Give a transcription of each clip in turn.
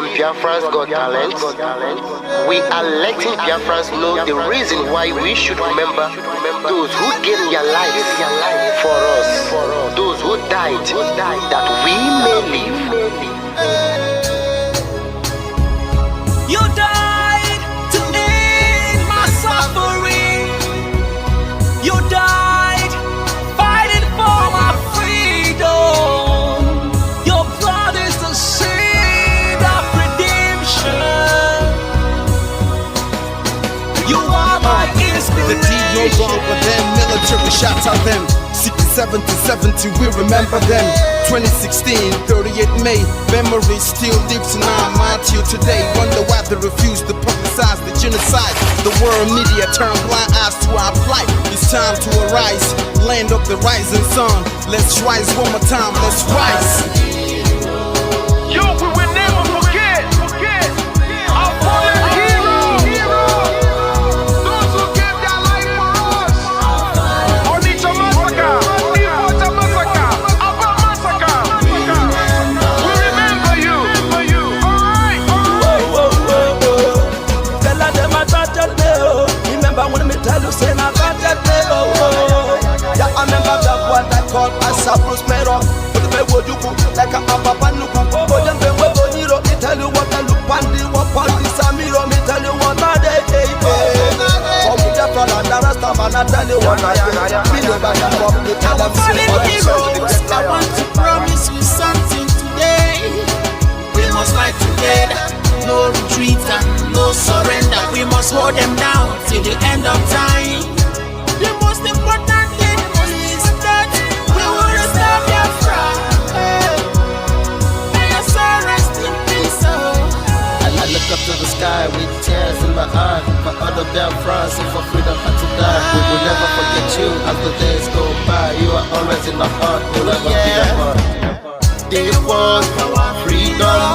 from Biafrans Got Talent. We are letting Biafrans know the reason why we should remember those who gave their lives for us, those who died, that we may live. You died to end my suffering. You died fighting for my freedom. Your blood is the seed of redemption. You are my inspiration. The deed no longer them, military shots at them. 67 to 70, we remember them. 2016, 38 May, memory still lives in our mind till today. Wonder why they refuse to publicize the genocide. The world media turn blind eyes to our plight. It's time to arise, land of the rising sun. Let's rise one more time, let's rise. Yo, we will never forget our fallen heroes, those who gave their life for us. Onitsha massacre, Ipocha massacre, Aba massacre. We remember you. Alright. Tell them I got that day. Remember when me tell you say I got that day. Yeah, I remember that one that called us a Bruce Mero. Like a papa look, but them they were bonito. Me tell you what I look pandi, what pandi samiro. Me tell you what I day. From Biafra and the rest of man, I tell you what I do. Me know back and forth, me tell them heroes, I want to promise you something today. We must fight together, no retreat and no surrender. We must hold them down till the end of time. The most important thing is that we will restore Biafra. I look up to the sky with tears in my eyes. For other Biafrans and for freedom had to die. We will never forget you as the days go by. You are always in my heart, you'll never be apart. They fought for our freedom,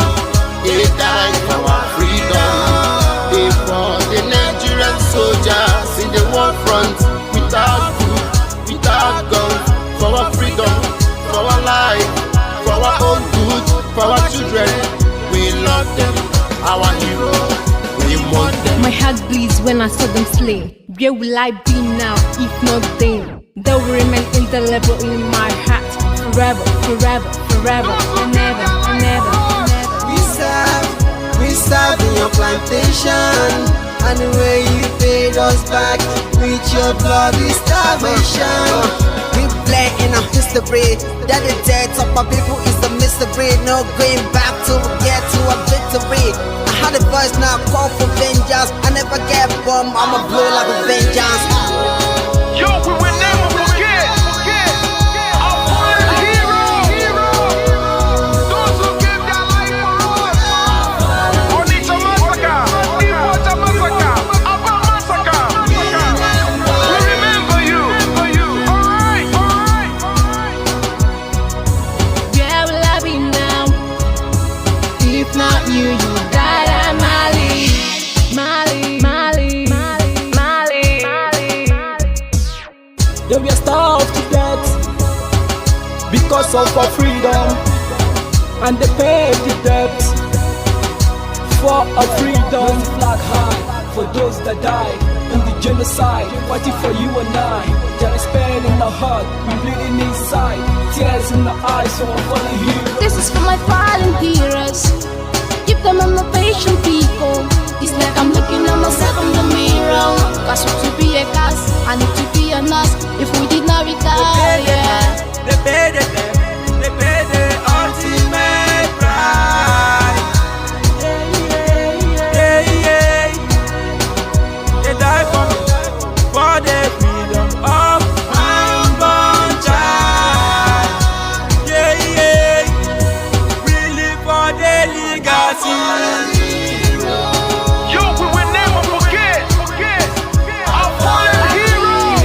they died for our freedom. They fought the Nigerian soldiers in the war front, without food, without guns, for our freedom, for our life, for our own good, for our children. We love them, our heroes, we want them. My heart bleeds when I saw them slain. Where will I be now if not then? They will remain indelible in my heart forever, forever, forever, and never, and never, and never. We serve in your plantation, and the way you paid us back with your bloody starvation. We play in our history that the death of my people is a mystery. No going back to get to a victory. I had a voice now call for vengeance. I never get bombed, I'ma blow like a vengeance. Yo, we will never forget our fallen heroes, those who gave their life for us. Onitsha massacre, Ipocha massacre, Aba massacre. We remember you. Alright. Where will I be now if not you? You died at Mali. They were starved to death because of our freedom, and they paid the debt for our freedom. Flag high for those that died in the genocide, fighting for you and I. There is pain in the heart, we bleeding inside, tears in the eyes, so I'm falling here. This is for my fallen heroes. Keep them on the patient people. It's like I'm looking at myself in the mirror. Cause to be a cast, I need to be a nurse. If we did not retire, They paid the ultimate price. They died for me, for the freedom of my unborn child. We live for the legacy. Yo, we will never forget our fallen heroes.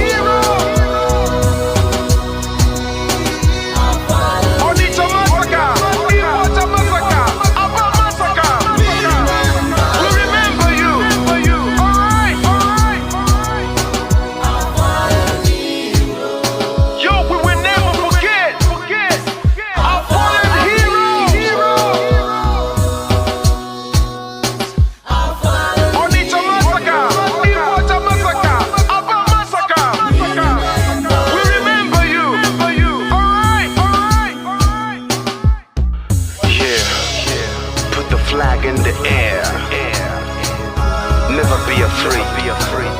never be afraid.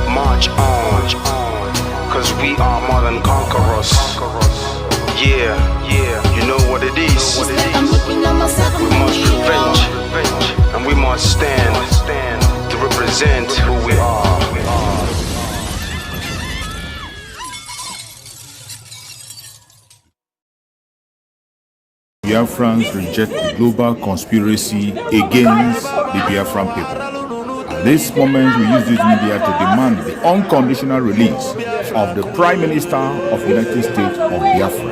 March on, cause we are more than conquerors. Yeah, you know what it is. We must revenge, and we must stand to represent who we are. Biafrans reject the global conspiracy against the Biafran people. At this moment, we use this media to demand the unconditional release of the Prime Minister of the United States of Biafra,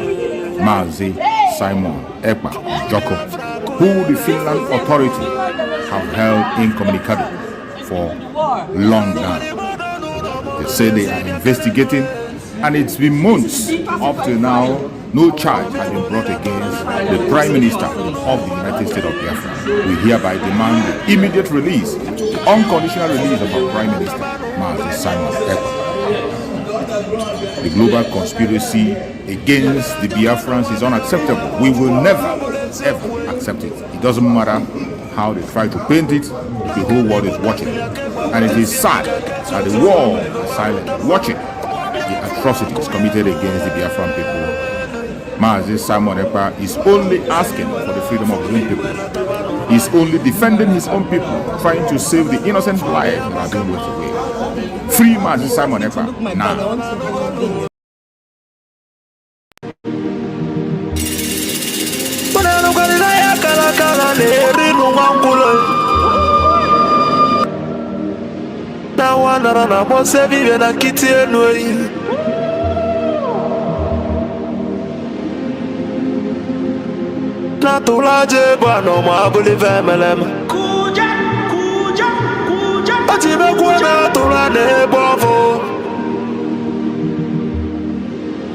Mazi Simon Ekpa Joko, who the Finland authority have held incommunicado for long now. They say they are investigating, and it's been months up to now. No charge has been brought against the Prime Minister of the United States of Biafra. We hereby demand the immediate release, the unconditional release of our Prime Minister, Mazi Simon Ekpa. The global conspiracy against the Biafrans is unacceptable. We will never, ever accept it. It doesn't matter how they try to paint it, the whole world is watching. And it is sad that the world is silent, watching the atrocities committed against the Biafran people. Mazi Simon Ekpa is only asking for the freedom of his own people. He's only defending his own people, trying to save the innocent lives that are being wasted away. Free Mazi Simon Ekpa now. Natulaje bano mabuli vemelem. Atibe kuna tulane bovo.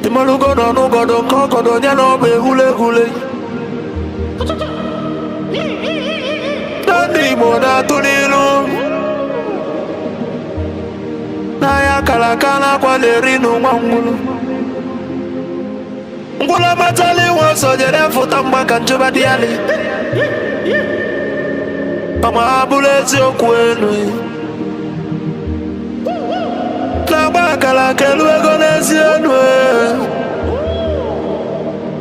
Imalugo no nugo do koko do nyano be hule hule. Dani mona tunilu. Naya kalakala kwa lerinu mwangulu. Ngula matali wanso jere futa mbaka njuba diali. Mama abulezi okwenu. Nabaka la kelwe gonezi enwe.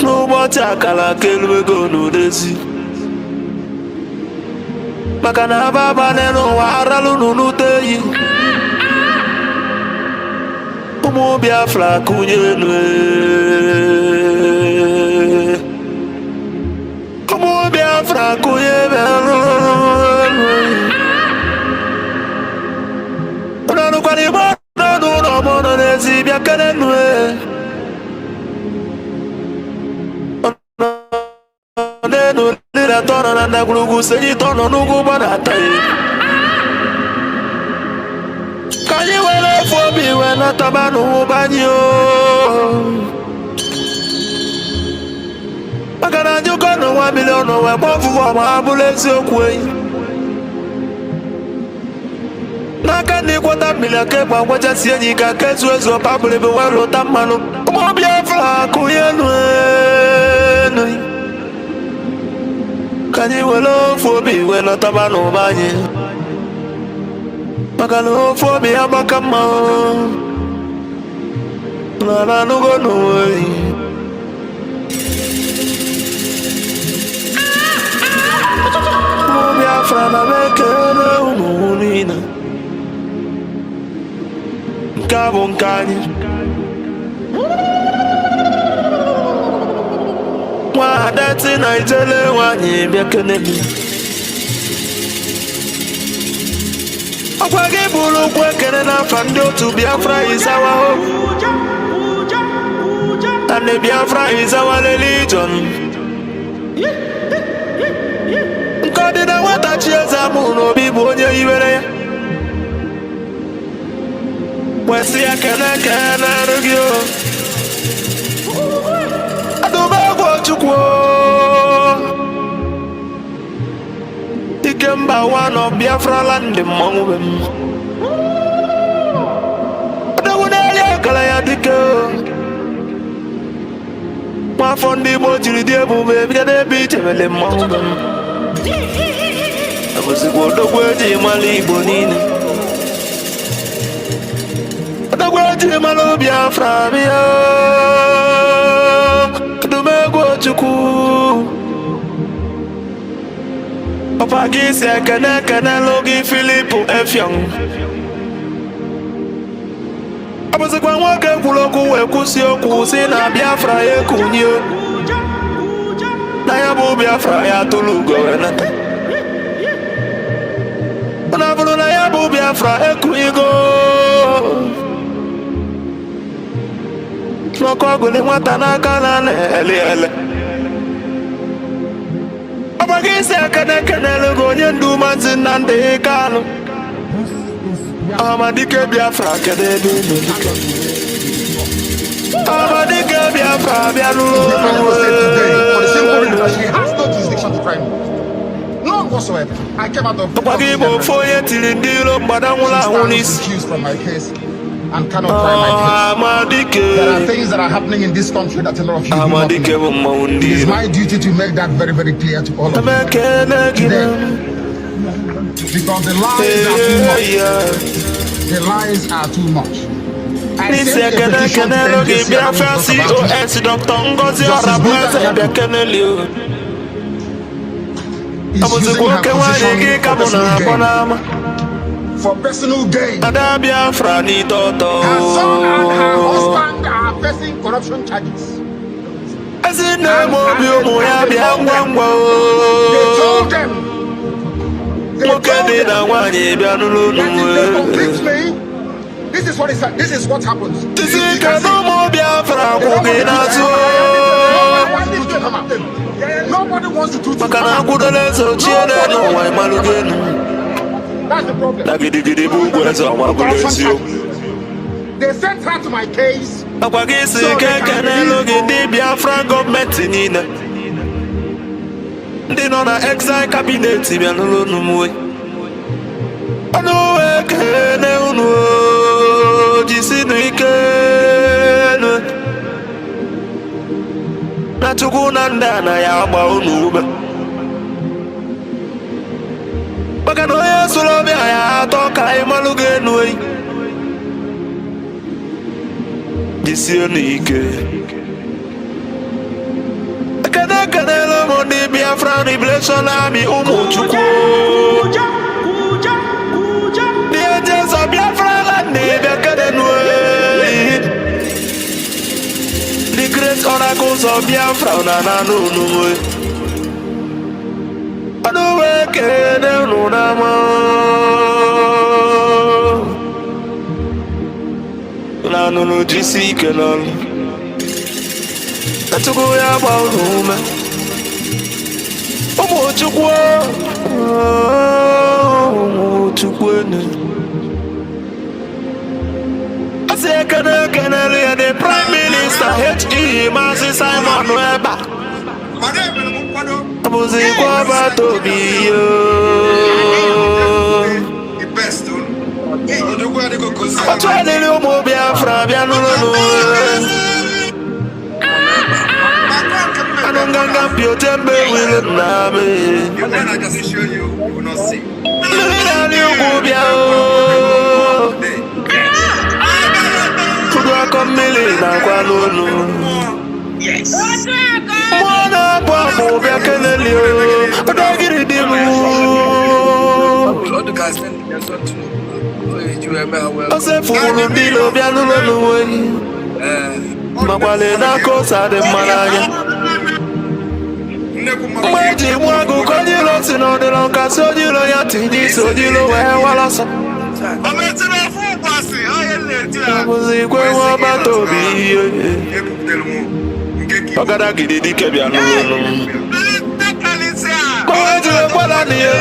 Nubota kala kelwe gonudezi. Maka na baba neno waralu nunuteyi. Umu Biafra kunyenwe. Umu Biafra kunyenwe. Unanu kwa ni mono nuno mono nezi biakenenwe. Nenu lira tono nanda kulugu senyi tono nugu banatai. Kanyi wele fobi wena tabanu banyo. Makana njuko no 1 million we mofu wa maabulezi okwe. Naka ni kwata milake kwa kwacha siyenyi kakesu ezo pabule bewelo tamano. Umu Biafra kuyenwe. Kanyi wele fobi wena tabanu banyo. Makano for me abakama. Nana no go no way. Mo Biafra na mekere ununina. Nkabo nkani. Wa dati na ijele wanyi biakenemi. Akwage bulu kwekere na fando to Biafra is our hope. And the Biafra is our religion. Nkodi na watachieza muno bibonye iwere. Wesi ya kene rugyo. Adubagwo chukwo. Ikemba one of Biafra land the mongwem. Adawunelia kala ya dike. Mafondi mojiri die bube bigade biche mele mongwem. abụzikwa odogwu eji mara Igbo niile odogwu eji mara Biafra bịa Odumegwu Chukwu Papa gị si ekene lụgị Philip Effiong abụzikwa nwoke kwuru okwu wee kwụsị okwu si na Biafra ya ekunye na ya bụ Biafra ya tụrụ ugo wee nata na bụrụ na ya bụ Biafra ekunyego n'ọkụ ọgụlị nwata n'aka na-ele ọba gị si ekene lụgo onye ndu Mazi Nnamdi Kanu Amadike Biafra kedu ebe ị nọ Amadike Biafra bịa She has no jurisdiction to try me. None whatsoever. I came out of accused from my case and cannot try my case. There are things that are happening in this country that a lot of you do not know. It is my duty to make that very, very clear to all of you today. Because the lies are too much. The lies are too much. I sent a petition to NJC for personal gain. Her son and her husband are facing corruption charges. They told them this is what is this is what happens. Nobody wants to do it. That's the problem. They sent her to my case. So they Biafran government they know na exile cabinet be no no ano ekene unu jisinu ike na Chukwu na nda na ya agba unu ube maka na onye soro bịa ya atọ ka ịmalụ ga-enu eyi jisienu ike Ekene mo di Biafra Revelation Army Chukwu the agents of Biafra land the great oracles of Biafra na no anu ekene no na ma na no jisi kenon Chukwu ya gba ume Chukwu ene Asi ekene the Prime Minister H.E. Mazi Simon Weba Abuzi kwa batobi Atwele umo Biafra bianulu Anonganga pio tembe wile name. When I just show you, you will not see. Yes. Mwana kwa mobia kenelio. Odagiri dimu. All the guys send their son to Ose furu dilo bianulu. Mabale na kosa de malanya. Mweji mwagu konyilo sinodilo kasodilo yatidi sodilo wewalaso. Muzikwe wabatobi. Ogada gididi kebya nulu. Mweji wala niyo.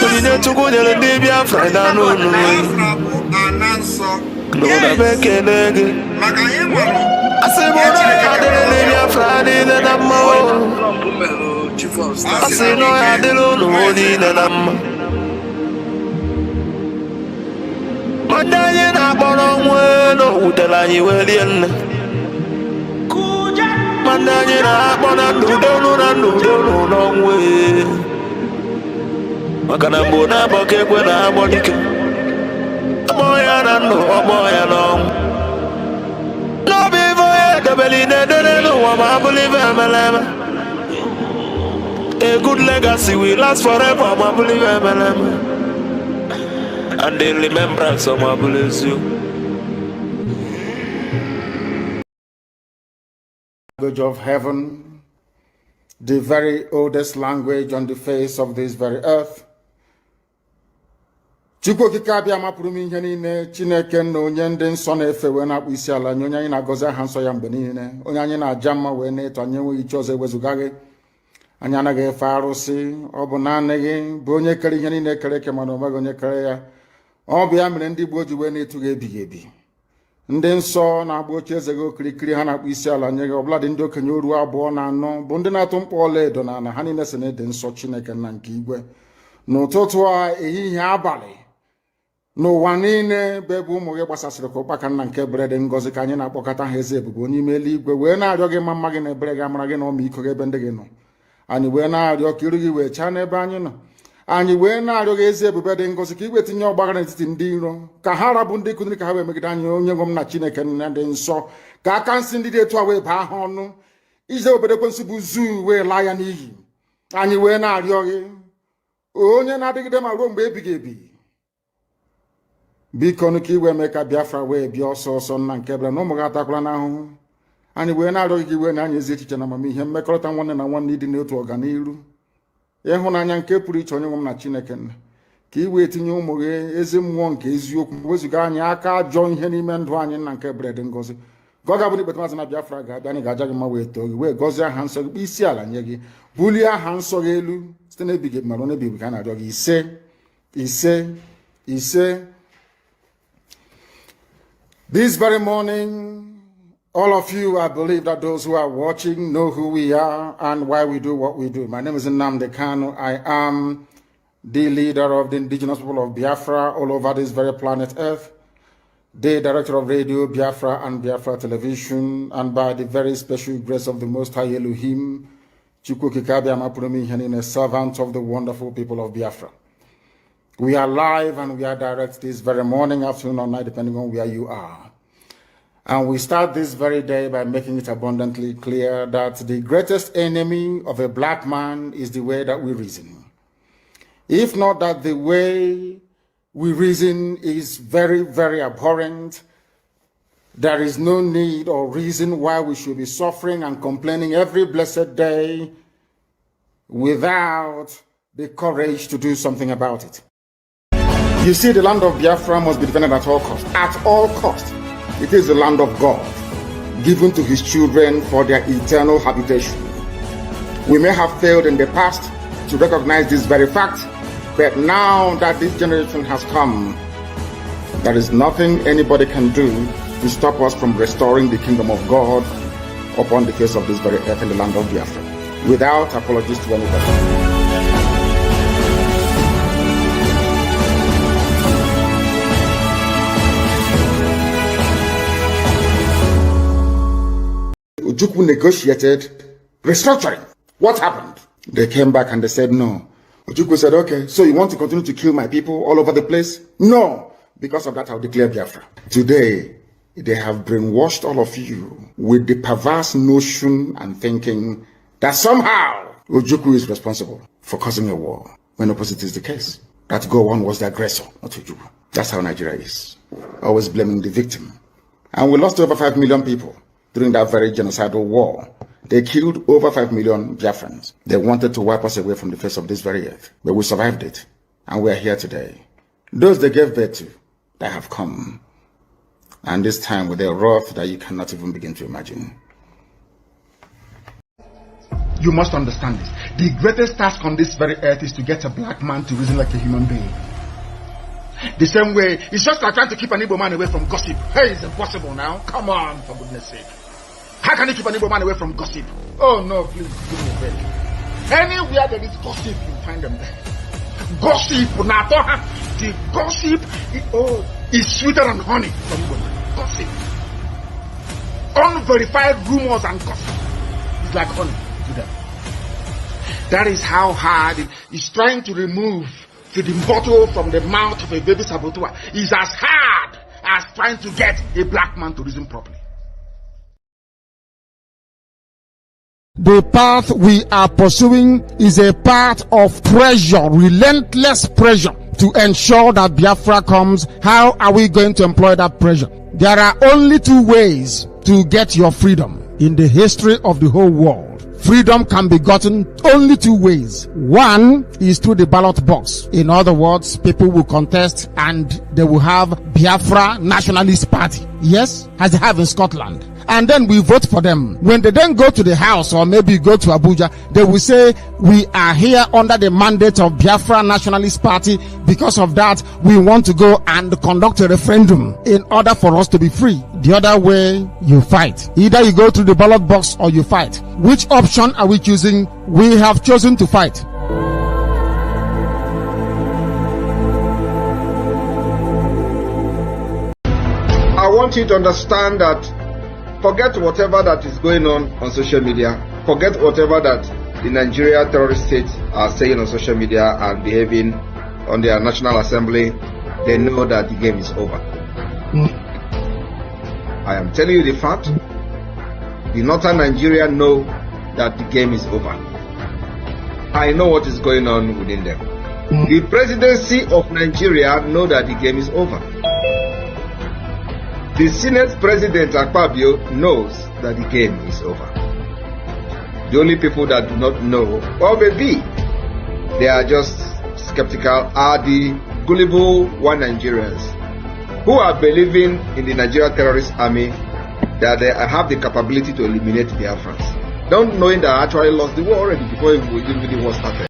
Kwenye tukunyele ndi Biafra na nulu. Nuna beke nege. Asimona ya dele Biafra ni na nama. Asino ya dele ni na nama. Madanye na bono mweno utela nyiweli ene. Mandani Rapona Nudo long way. Makanambona Boke when I'm Monica. A boy and no boy along. No before the belly, no one I believe MLM. A good legacy will last forever, I believe MLM. And the remembrance of my bless you. Language of heaven, the very oldest language on the face of this very earth. Chukwu okike abịa mapụrụ m ihe niile, Chineke na onye ndị nsọ na-efe wee na-akpụ isi ala nye onye anyị na-agọzi aha nsọ ya mgbe niile, onye anyị na-aja mma wee na-eto anyị enweghị iche ọzọ ewezuga gị. Anyị anaghị efe arụsị, ọ bụ naanị gị bụ onye kere ihe niile kere eke mana onweghị onye kere ya. Ọ bụ ya mere ndị Igbo ji wee na-etu gị ebighị ebi. Ndị nsọ na-agba oche eze gị okirikiri ha na-akpụ isi ala nye gị, ọbụladị ndị okenye oru 2 na 4 bụ ndị na-atụ mkpọ ọla edo na ala ha niile si na-ede nsọ Chineke nna nke igwe. N'ụtụtụ a, ehihie, abalị, n'ụwa niile bụ ebe ụmụ gị gbasasịrị ka ụkpaka nna nke ebere dị ngọzi ka anyị na-akpọkọta ha eze ebube onye ime eluigwe wee na-arịọ gị mma gị na ebere gị amara gị na ọmịiko gị ebe ndị gị nọ. Anyị wee na-arịọ ka iru gị wee chaa n'ebe anyị nọ. Anyị wee na-arịọ gị ezi ebube dị ngọzi ka iwe tinye ọgbaghara n'etiti ndị iro, ka ha rabụ ndị kụziri ka ha wee megide anyị onye nwe m na Chineke nna dị nsọ, ka aka nsị ndị dị etu a wee baa ha ọnụ, ije obodo ekwensu bụ zuu wee laa ya n'iyi. Anyị wee na-arịọ gị onye na-adịgide ma ruo mgbe ebighị ebi, biko nụ ka iwe mee ka Biafra wee bịa ọsọ ọsọ nna nke ebere na ụmụ gị atakwala n'ahụhụ. Anyị wee na-arịọ gị ka iwe na anyị ezi echiche na amamihe, mmekọrịta nwanne na nwanne ịdị n'otu ọganiru, ịhụnanya nke pụrụ iche onye nwe m na Chineke nna, ka i wee tinye ụmụ gị ezi mmụọ nke eziokwu wezuga anyị aka ajọ ihe n'ime ndụ anyị nna nke ebere dị ngọzi. Ka ọ ga-abụ ikpeta maazị na Biafra ga-abịa, anyị ga-aja gị mma wee too gị wee gọzie aha nsọ gị, kpee isi ala nye gị, bulie aha nsọ gị elu site n'ebighị ebi mara n'ebighị ebi ka a na-arịọ gị ise ise ise. This very morning, all of you, I believe that those who are watching know who we are and why we do what we do. My name is Nnamdi Kanu. I am the leader of the indigenous people of Biafra all over this very planet Earth, the director of Radio Biafra and Biafra Television, and by the very special grace of the Most High Elohim, Chukwu Kikabia Mapurumi Henin, a servant of the wonderful people of Biafra. We are live and we are direct this very morning, afternoon, or night, depending on where you are. And we start this very day by making it abundantly clear that the greatest enemy of a black man is the way that we reason. If not that the way we reason is very, very abhorrent, there is no need or reason why we should be suffering and complaining every blessed day without the courage to do something about it. You see, the land of Biafra must be defended at all costs. At all costs. It is the land of God, given to his children for their eternal habitation. We may have failed in the past to recognize this very fact, but now that this generation has come, there is nothing anybody can do to stop us from restoring the kingdom of God upon the face of this very earth in the land of Biafra, without apologies to anybody. Ojukwu negotiated restructuring. What happened? They came back and they said no. Ojukwu said, okay, so you want to continue to kill my people all over the place? No. Because of that, I'll declare Biafra. Today, they have brainwashed all of you with the perverse notion and thinking that somehow Ojukwu is responsible for causing a war, when opposite is the case. That Gowon was the aggressor, not Ojukwu. That's how Nigeria is. Always blaming the victim. And we lost over 5 million people during that very genocidal war. They killed over 5 million Biafrans. They wanted to wipe us away from the face of this very earth. But we survived it. And we are here today. Those they gave birth to, they have come. And this time with a wrath that you cannot even begin to imagine. You must understand this. The greatest task on this very earth is to get a black man to reason like a human being. The same way, it's just like trying to keep an Igbo man away from gossip. Hey, it's impossible now. Come on, for goodness sake. How can you keep an Igbo man away from gossip? Oh no, please, give me a break. Anywhere there is gossip, you find them there. Gossip, the gossip, is sweeter than honey from Igbo man. Gossip. Unverified rumors and gossip. is like honey to them. That is how hard it is. Trying to remove the bottle from the mouth of a baby saboteur is as hard as trying to get a black man to reason properly. The path we are pursuing is a path of pressure, relentless pressure to ensure that Biafra comes. How are we going to employ that pressure? There are only two ways to get your freedom in the history of the whole world. Freedom can be gotten only two ways. One is through the ballot box. In other words, people will contest and they will have Biafra Nationalist Party. Yes, as they have in Scotland. And then we vote for them. When they then go to the house or maybe go to Abuja, they will say, we are here under the mandate of Biafra Nationalist Party. Because of that, we want to go and conduct a referendum in order for us to be free. The other way, you fight. Either you go through the ballot box or you fight. Which option are we choosing? We have chosen to fight. I want you to understand that forget whatever that is going on social media. Forget whatever that the Nigeria terrorist states are saying on social media and behaving on their National Assembly. They know that the game is over. I am telling you the fact. The northern Nigeria know that the game is over. I know what is going on within them. The presidency of Nigeria know that the game is over. The Senate President Akpabio knows that the game is over. The only people that do not know, or maybe they are just skeptical, are the gullible one Nigerians who are believing in the Nigeria terrorist army that they have the capability to eliminate the Biafrans, don't knowing that I actually lost the war already before even the war started.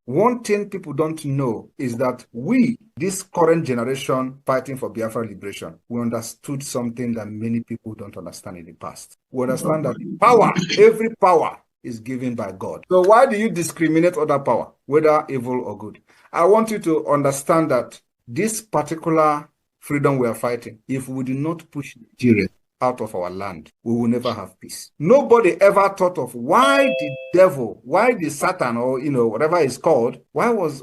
One thing people don't know is that we, this current generation fighting for Biafra liberation, we understood something that many people don't understand in the past. We understand that power, every power is given by God. So why do you discriminate other power, whether evil or good? I want you to understand that this particular freedom we are fighting, if we do not push Nigeria out of our land, we will never have peace. Nobody ever thought of why the devil, why the Satan, or whatever it's called, why was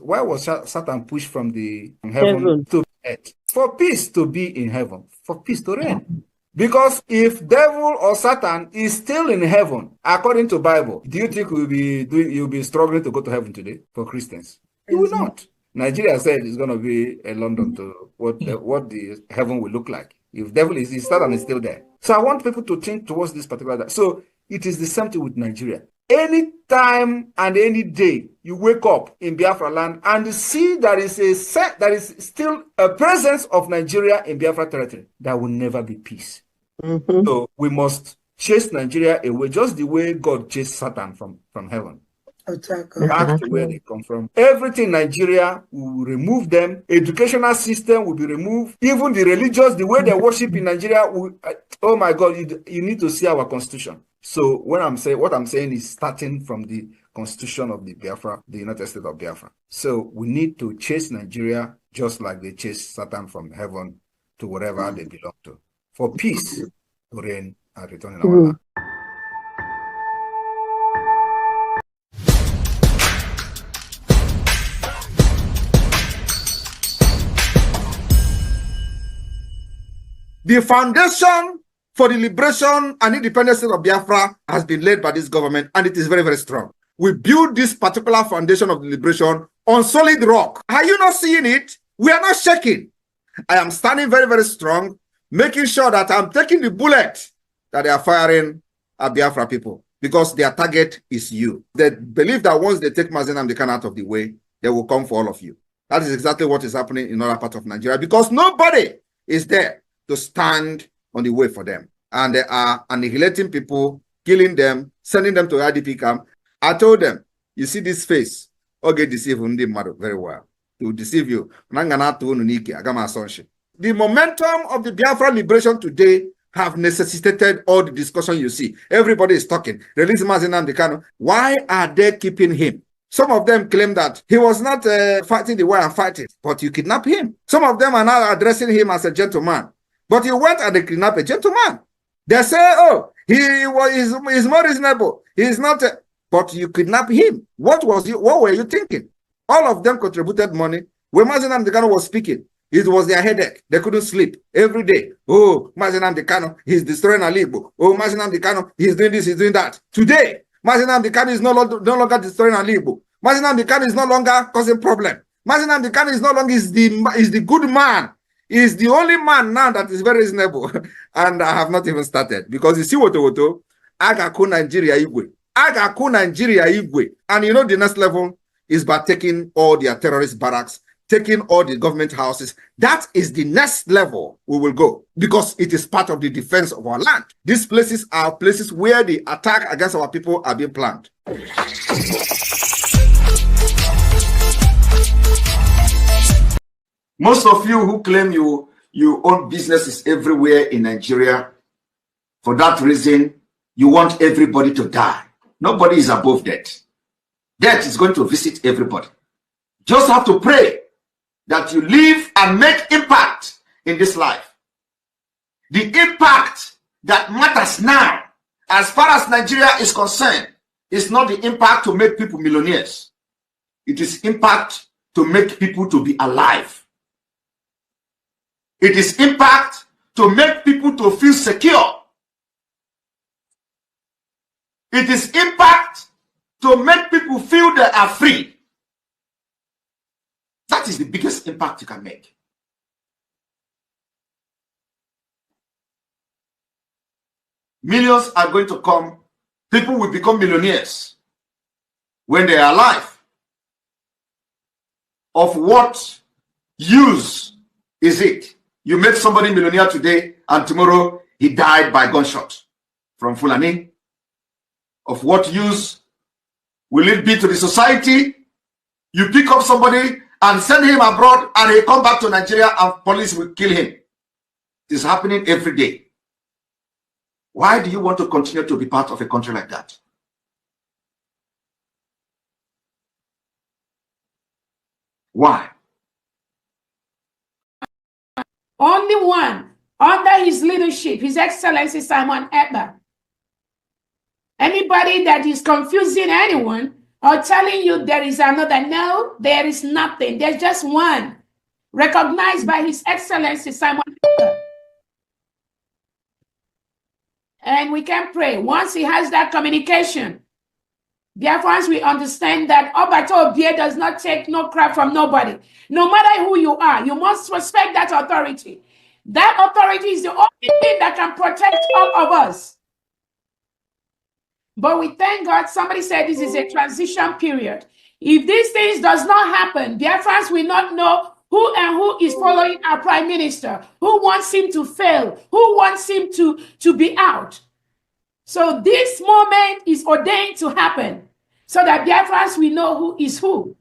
Satan pushed from the heaven to earth? For peace to be in heaven, for peace to reign. Because if devil or Satan is still in heaven, according to Bible, do you think you'll be struggling to go to heaven today for Christians? You will not. Nigeria said it's going to be a London to what the heaven will look like. If devil is Satan is still there. So I want people to think towards this particular. So it is the same thing with Nigeria. Any time and any day you wake up in Biafra land and see there is still a presence of Nigeria in Biafra territory, there will never be peace. So we must chase Nigeria away, just the way God chased Satan from heaven. Back to where they come from. Everything in Nigeria, we will remove them. Educational system will be removed. Even the religious, the way they worship in Nigeria, oh my God, you need to see our constitution. So what I'm saying is starting from the constitution of the Biafra, the United States of Biafra. So we need to chase Nigeria just like they chase Satan from heaven to wherever they belong to, for peace to reign and return in our land. The foundation for the liberation and independence of Biafra has been laid by this government, and it is very, very strong. We build this particular foundation of the liberation on solid rock. Are you not seeing it? We are not shaking. I am standing very, very strong, making sure that I'm taking the bullet that they are firing at Biafra people, because their target is you. They believe that once they take Mazi Nnamdi Kanu out of the way, they will come for all of you. That is exactly what is happening in other parts of Nigeria, because nobody is there to stand on the way for them. And they are annihilating people, killing them, sending them to IDP camp. I told them, you see this face, okay, deceive Nnamdi very well. To deceive you. The momentum of the Biafra liberation today have necessitated all the discussion you see. Everybody is talking. Release Mazi Nnamdi Kanu. Why are they keeping him? Some of them claim that he was not fighting the way I'm fighting, but you kidnap him. Some of them are now addressing him as a gentleman. But you went and they kidnapped a gentleman. They say, oh, he's more reasonable. He's not, but you kidnapped him. What were you thinking? All of them contributed money. When Mazi Nnamdi Kanu was speaking, it was their headache. They couldn't sleep every day. Oh, Mazi Nnamdi Kanu, he's destroying Alibo. Oh, Mazi Nnamdi Kanu, he's doing this, he's doing that. Today, Mazi Nnamdi Kanu is no longer destroying Alibo. Mazi Nnamdi Kanu is no longer causing problem. Mazi Nnamdi Kanu is no longer is the good man. Is the only man now that is very reasonable. And I have not even started. Because you see what Agaku Nigeria Igwe. Agaku Nigeria Igwe. And you know the next level is by taking all their terrorist barracks, taking all the government houses. That is the next level we will go. Because it is part of the defense of our land. These places are places where the attack against our people are being planned. Most of you who claim you own businesses everywhere in Nigeria, for that reason, you want everybody to die. Nobody is above death. Death is going to visit everybody. Just have to pray that you live and make impact in this life. The impact that matters now, as far as Nigeria is concerned, is not the impact to make people millionaires. It is impact to make people to be alive. It is impact to make people to feel secure. It is impact to make people feel they are free. That is the biggest impact you can make. Millions are going to come. People will become millionaires when they are alive. Of what use is it? You make somebody millionaire today and tomorrow he died by gunshot from Fulani. Of what use will it be to the society? You pick up somebody and send him abroad and he come back to Nigeria and police will kill him. It is happening every day. Why do you want to continue to be part of a country like that? Why? Only one, under his leadership, His Excellency Simon Ekpa. Anybody that is confusing anyone or telling you there is another, no, there is nothing. There's just one, recognized by His Excellency Simon Ekpa. And we can pray. Once he has that communication, Biafrans, we understand that Obato Obie does not take no crap from nobody. No matter who you are, you must respect that authority. That authority is the only thing that can protect all of us. But we thank God, somebody said this is a transition period. If these things does not happen, Biafrans will not know who is following our prime minister, who wants him to fail, who wants him to be out. So this moment is ordained to happen so that Biafrans will know who is who.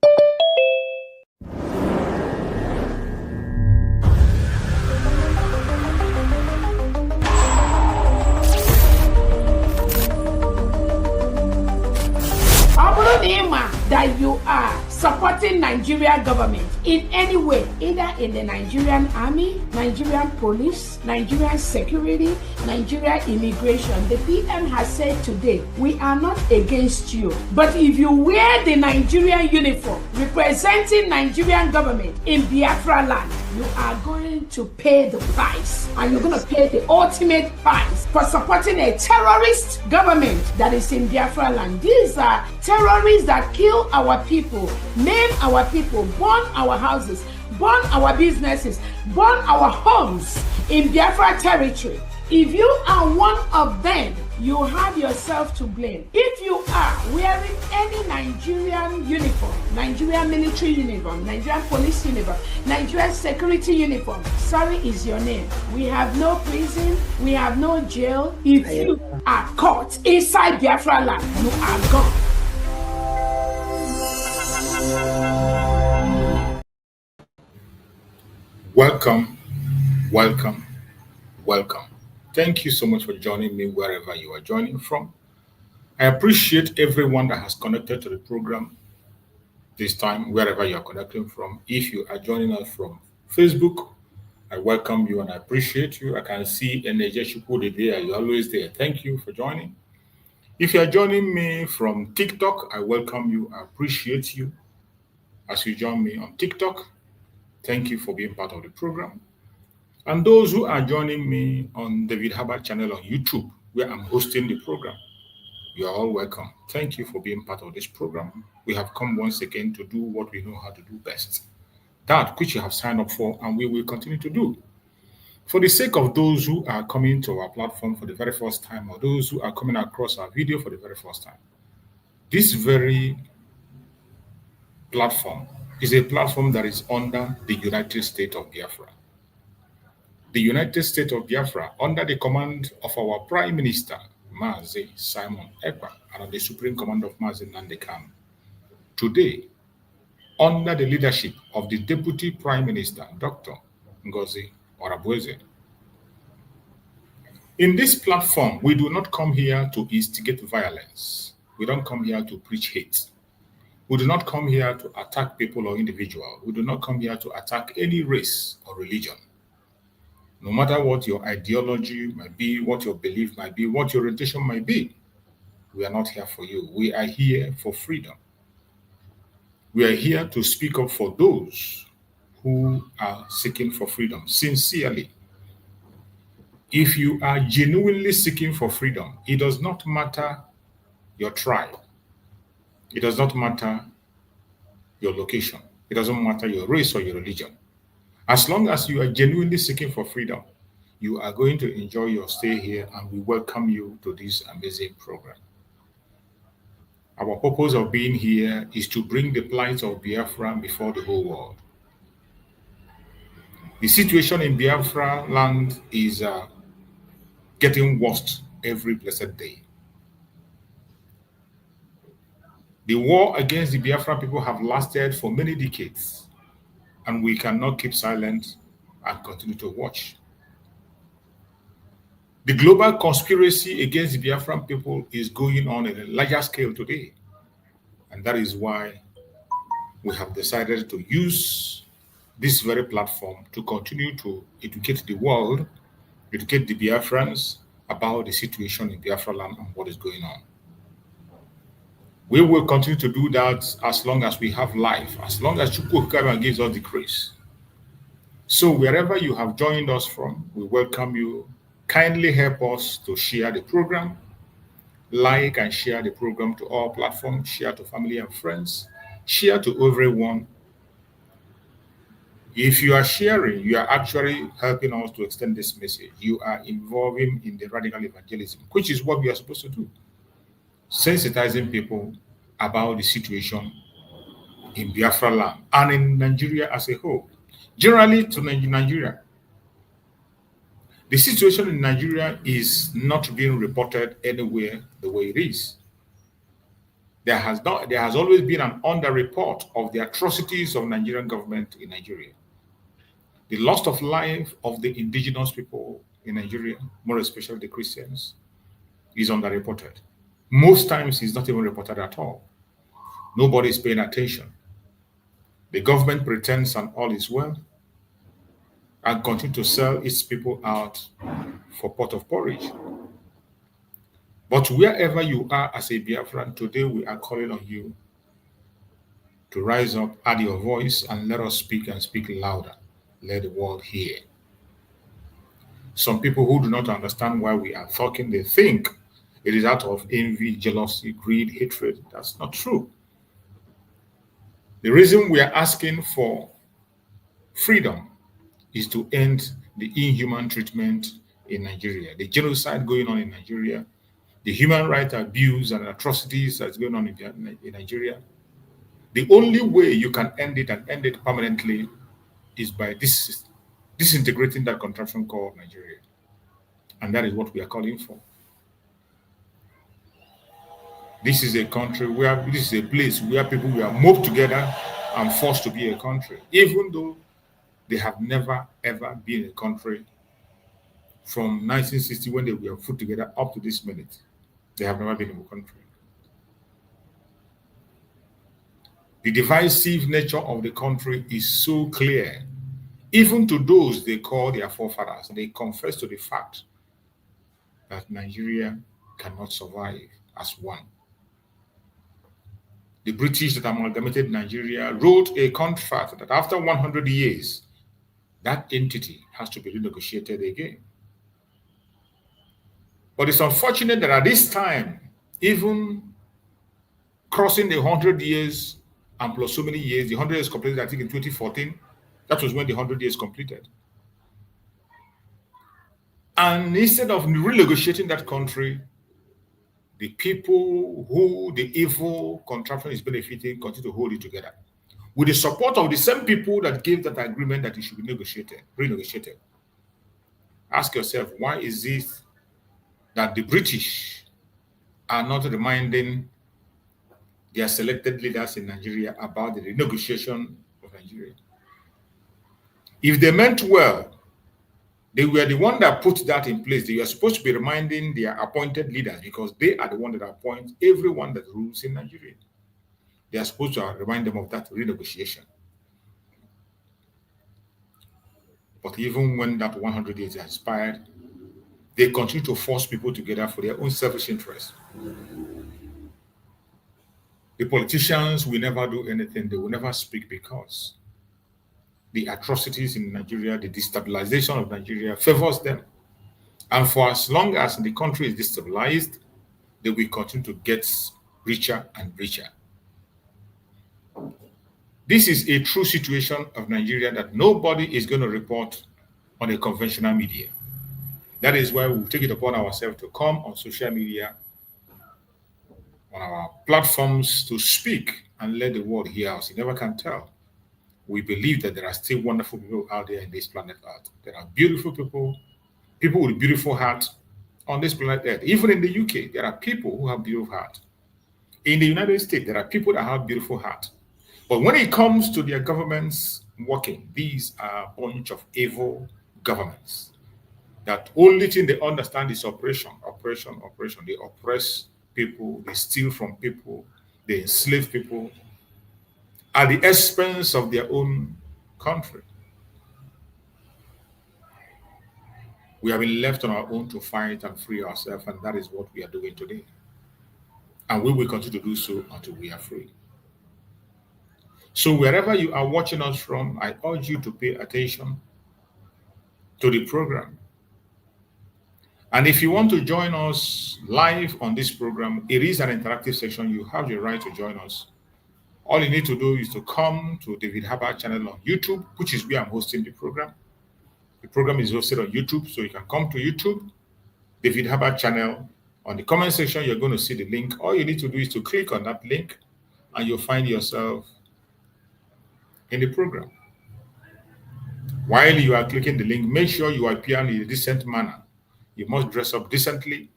That you are supporting Nigerian government in any way, either in the Nigerian army, Nigerian police, Nigerian security, Nigerian immigration. The PM has said today, we are not against you, but if you wear the Nigerian uniform representing Nigerian government in Biafra land, you are going to pay the price, and you're going to pay the ultimate price for supporting a terrorist government that is in Biafra land. These are terrorists that kill our people, maim our people, burn our houses, burn our businesses, burn our homes in Biafra territory. If you are one of them, you have yourself to blame. If you are wearing any Nigerian uniform, Nigerian military uniform, Nigerian police uniform, Nigerian security uniform, sorry is your name. We have no prison, we have no jail. If you are caught inside Biafra land, you are gone. Welcome, welcome, welcome. Thank you so much for joining me wherever you are joining from. I appreciate everyone that has connected to the program this time, wherever you are connecting from. If you are joining us from Facebook, I welcome you and I appreciate you. I can see Energetic there. You're always there. Thank you for joining. If you are joining me from TikTok, I welcome you. I appreciate you as you join me on TikTok. Thank you for being part of the program. And those who are joining me on David Herbert channel on YouTube, where I'm hosting the program, you are all welcome. Thank you for being part of this program. We have come once again to do what we know how to do best. That which you have signed up for, and we will continue to do. For the sake of those who are coming to our platform for the very first time, or those who are coming across our video for the very first time, this very platform is a platform that is under the United States of Biafra. The United States of Biafra, under the command of our Prime Minister, Mazi Simon Ekpa, and the Supreme Commander of Mazi Nnamdi Kanu. Today, under the leadership of the Deputy Prime Minister, Dr. Ngozi Orabueze. In this platform, we do not come here to instigate violence. We don't come here to preach hate. We do not come here to attack people or individuals. We do not come here to attack any race or religion. No matter what your ideology might be, what your belief might be, what your orientation might be, we are not here for you. We are here for freedom. We are here to speak up for those who are seeking for freedom sincerely. If you are genuinely seeking for freedom, it does not matter your tribe. It does not matter your location. It doesn't matter your race or your religion. As long as you are genuinely seeking for freedom, you are going to enjoy your stay here, and we welcome you to this amazing program. Our purpose of being here is to bring the plight of Biafra before the whole world. The situation in Biafra land is getting worse every blessed day. The war against the Biafra people have lasted for many decades, and we cannot keep silent and continue to watch. The global conspiracy against the Biafran people is going on a larger scale today, and that is why we have decided to use this very platform to continue to educate the world, educate the Biafrans about the situation in Biafra land and what is going on. We will continue to do that as long as we have life, as long as Chukwu gives us the grace. So wherever you have joined us from, we welcome you. Kindly help us to share the program, like and share the program to all platforms, share to family and friends, share to everyone. If you are sharing, you are actually helping us to extend this message. You are involving in the radical evangelism, which is what we are supposed to do. Sensitizing people about the situation in Biafra land and in Nigeria as a whole. Generally to Nigeria, the situation in Nigeria is not being reported anywhere the way it is. There has always been an underreport of the atrocities of Nigerian government in Nigeria. The loss of life of the indigenous people in Nigeria, more especially the Christians, is underreported. Most times it's not even reported at all. Nobody is paying attention. The government pretends and all is well and continue to sell its people out for pot of porridge. But wherever you are as a Biafran, today we are calling on you to rise up, add your voice, and let us speak and speak louder. Let the world hear. Some people who do not understand why we are talking, they think it is out of envy, jealousy, greed, hatred. That's not true. The reason we are asking for freedom is to end the inhuman treatment in Nigeria, the genocide going on in Nigeria, the human rights abuse and atrocities that's going on in Nigeria. The only way you can end it and end it permanently is by disintegrating that contraption called Nigeria. And that is what we are calling for. This is a country where, this is a place where people were moved together and forced to be a country, even though they have never ever been a country from 1960 when they were put together up to this minute. They have never been a country. The divisive nature of the country is so clear. Even to those they call their forefathers, they confess to the fact that Nigeria cannot survive as one. The British that amalgamated Nigeria wrote a contract that after 100 years, that entity has to be renegotiated again. But it's unfortunate that at this time, even crossing the 100 years and plus so many years, the 100 years completed, I think in 2014, that was when the 100 years completed. And instead of renegotiating that country, the people who the evil contraption is benefiting continue to hold it together with the support of the same people that gave that agreement that it should be renegotiated. Ask yourself, why is it that the British are not reminding their selected leaders in Nigeria about the renegotiation of Nigeria? If they meant well, they were the one that put that in place. They were supposed to be reminding their appointed leaders because they are the one that appoint everyone that rules in Nigeria. They are supposed to remind them of that renegotiation. But even when that 100 years has expired, they continue to force people together for their own selfish interests. The politicians will never do anything. They will never speak because the atrocities in Nigeria, the destabilization of Nigeria favors them. And for as long as the country is destabilized, they will continue to get richer and richer. This is a true situation of Nigeria that nobody is going to report on the conventional media. That is why we take it upon ourselves to come on social media, on our platforms, to speak and let the world hear us. You never can tell. We believe that there are still wonderful people out there in this planet Earth. There are beautiful people with beautiful hearts on this planet Earth. Even in the UK, there are people who have beautiful hearts. In the United States, there are people that have beautiful hearts. But when it comes to their governments working, these are a bunch of evil governments that only thing they understand is oppression. They oppress people, they steal from people, they enslave people at the expense of their own country. We have been left on our own to fight and free ourselves, and that is what we are doing today. And we will continue to do so until we are free. So wherever you are watching us from, I urge you to pay attention to the program. And if you want to join us live on this program, it is an interactive session. You have the right to join us. All you need to do is to come to David Harper channel on YouTube, which is where I'm hosting the program. The program is hosted on YouTube, so you can come to YouTube, David Harper channel. On the comment section, you're going to see the link. All you need to do is to click on that link, and you'll find yourself in the program. While you are clicking the link, make sure you appear in a decent manner. You must dress up decently.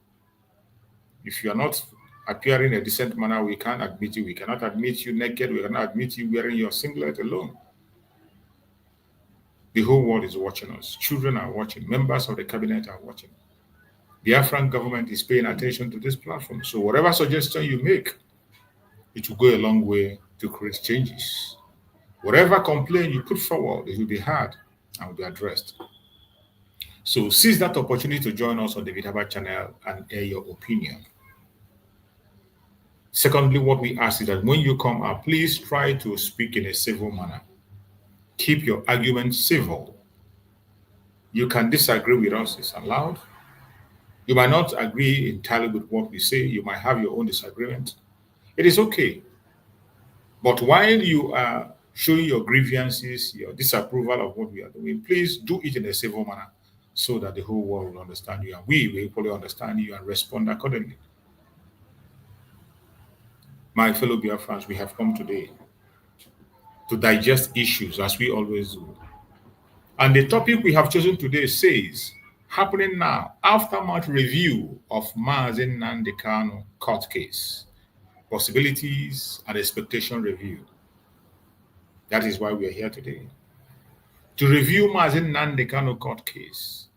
If you are not appearing in a decent manner, we can't admit you. We cannot admit you naked. We cannot admit you wearing your singlet alone. The whole world is watching us. Children are watching. Members of the cabinet are watching. The Biafran government is paying attention to this platform. So whatever suggestion you make, it will go a long way to create changes. Whatever complaint you put forward, it will be heard and will be addressed. So seize that opportunity to join us on the David Harper channel and air your opinion. Secondly, what we ask is that when you come up, please try to speak in a civil manner. Keep your argument civil. You can disagree with us, it's allowed. You might not agree entirely with what we say. You might have your own disagreement. It is okay. But while you are showing your grievances, your disapproval of what we are doing, please do it in a civil manner so that the whole world will understand you and we will equally understand you and respond accordingly. My fellow Biafrans, we have come today to digest issues as we always do. And the topic we have chosen today says, happening now, aftermath review of Mazi Nnamdi Kanu court case, possibilities and expectation review. That is why we are here today. To review Mazi Nnamdi Kanu court case.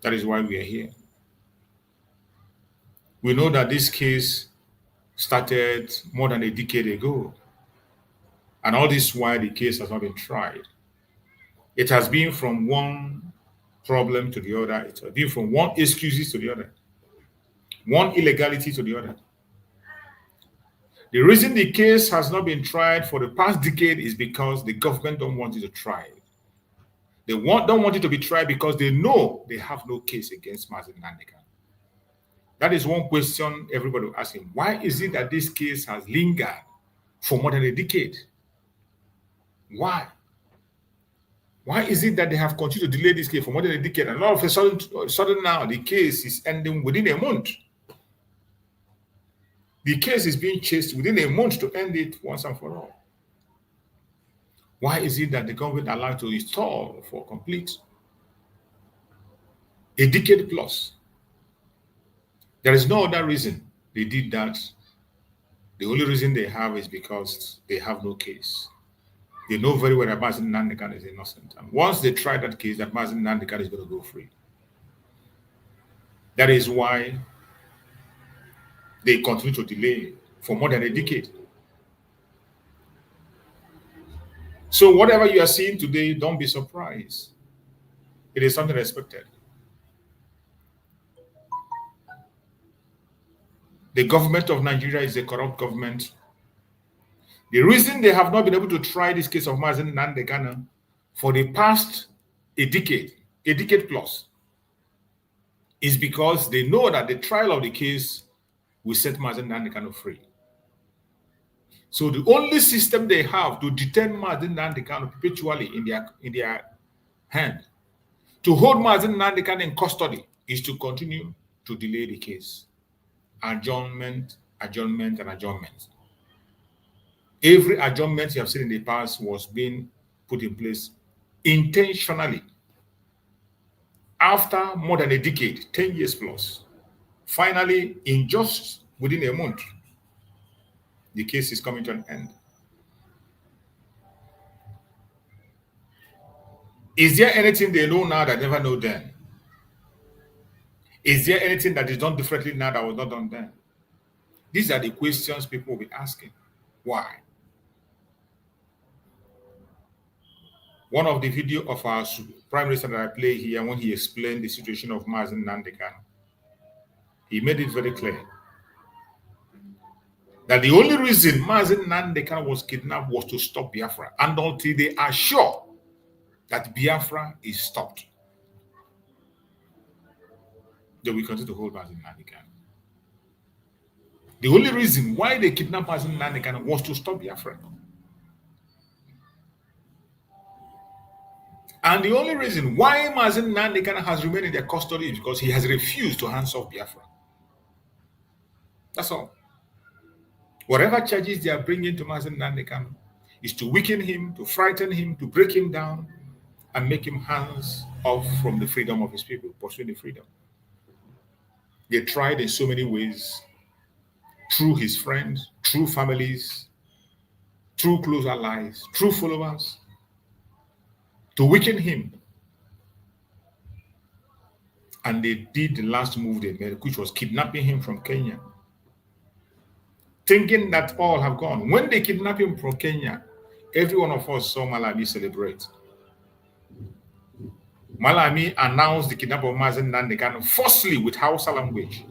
That is why we are here. We know that this case started more than a decade ago. And all this while the case has not been tried. It has been from one problem to the other. It has been from one excuses to the other, one illegality to the other. The reason the case has not been tried for the past decade is because the government don't want it to try it. They don't want it to be tried because they know they have no case against Mazi Nnamdi. That is one question everybody will ask him. Why is it that this case has lingered for more than a decade? Why? Why is it that they have continued to delay this case for more than a decade? And all of a sudden now, the case is ending within a month. The case is being chased within a month to end it once and for all. Why is it that the government allowed to install for complete a decade plus? There is no other reason they did that. The only reason they have is because they have no case. They know very well that Mazi Nnamdi is innocent. And once they try that case, that Mazi Nnamdi is going to go free. That is why they continue to delay for more than a decade. So whatever you are seeing today, don't be surprised. It is something expected. The government of Nigeria is a corrupt government. The reason they have not been able to try this case of Mazi Nnamdi for the past a decade plus, is because they know that the trial of the case will set Mazi Nnamdi free. So the only system they have to detain Mazi Nnamdi perpetually in their hand, to hold Mazi Nnamdi in custody, is to continue to delay the case. Adjournment, adjournment, and adjournment. Every adjournment you have seen in the past was being put in place intentionally. After more than a decade, 10 years plus, finally, in just within a month, the case is coming to an end. Is there anything they know now that never know then? Is there anything that is done differently now that was not done then? These are the questions people will be asking. Why? One of the video of our Prime Minister that I play here, when he explained the situation of Mazi Nnamdi, he made it very clear that the only reason Mazi Nnamdi was kidnapped was to stop Biafra. And until they are sure that Biafra is stopped, they will continue to hold Mazi Nnamdi. The only reason why they kidnapped Mazi Nnamdi was to stop Biafra. And the only reason why Mazi Nnamdi has remained in their custody is because he has refused to hands off Biafra. That's all. Whatever charges they are bringing to Mazi Nnamdi is to weaken him, to frighten him, to break him down, and make him hands off from the freedom of his people, pursuing the freedom. They tried in so many ways, through his friends, through families, through close allies, through followers, to weaken him. And they did the last move they made, which was kidnapping him from Kenya. Thinking that all have gone. When they kidnapped him from Kenya, every one of us saw Malami celebrate. Malami announced the kidnapping of Mazi Nnamdi falsely with Hausa language.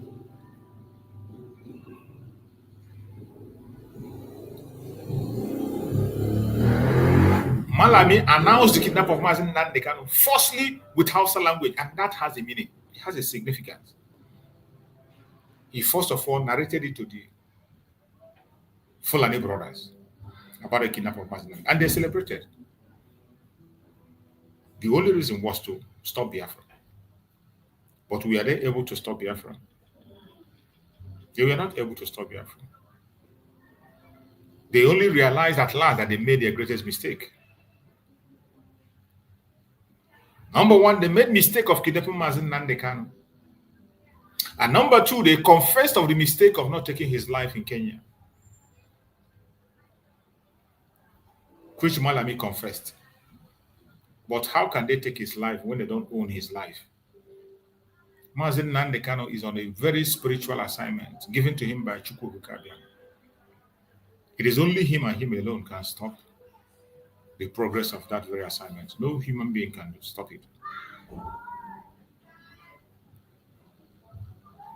Malami announced the kidnapping of Mazi Nnamdi falsely with Hausa language, and that has a meaning. It has a significance. He first of all narrated it to the Fulani brothers about the kidnapping of Mazi Nnamdi, and they celebrated. The only reason was to stop Biafra. But were they able to stop Biafra? They were not able to stop Biafra. They only realized at last that they made their greatest mistake. Number one, they made mistake of kidnapping Mazi Nnamdi. And number two, they confessed of the mistake of not taking his life in Kenya, which Malami confessed. But how can they take his life when they don't own his life? Mazi Nnamdi is on a very spiritual assignment given to him by Chukwu. It is only him and him alone can stop the progress of that very assignment. No human being can stop it.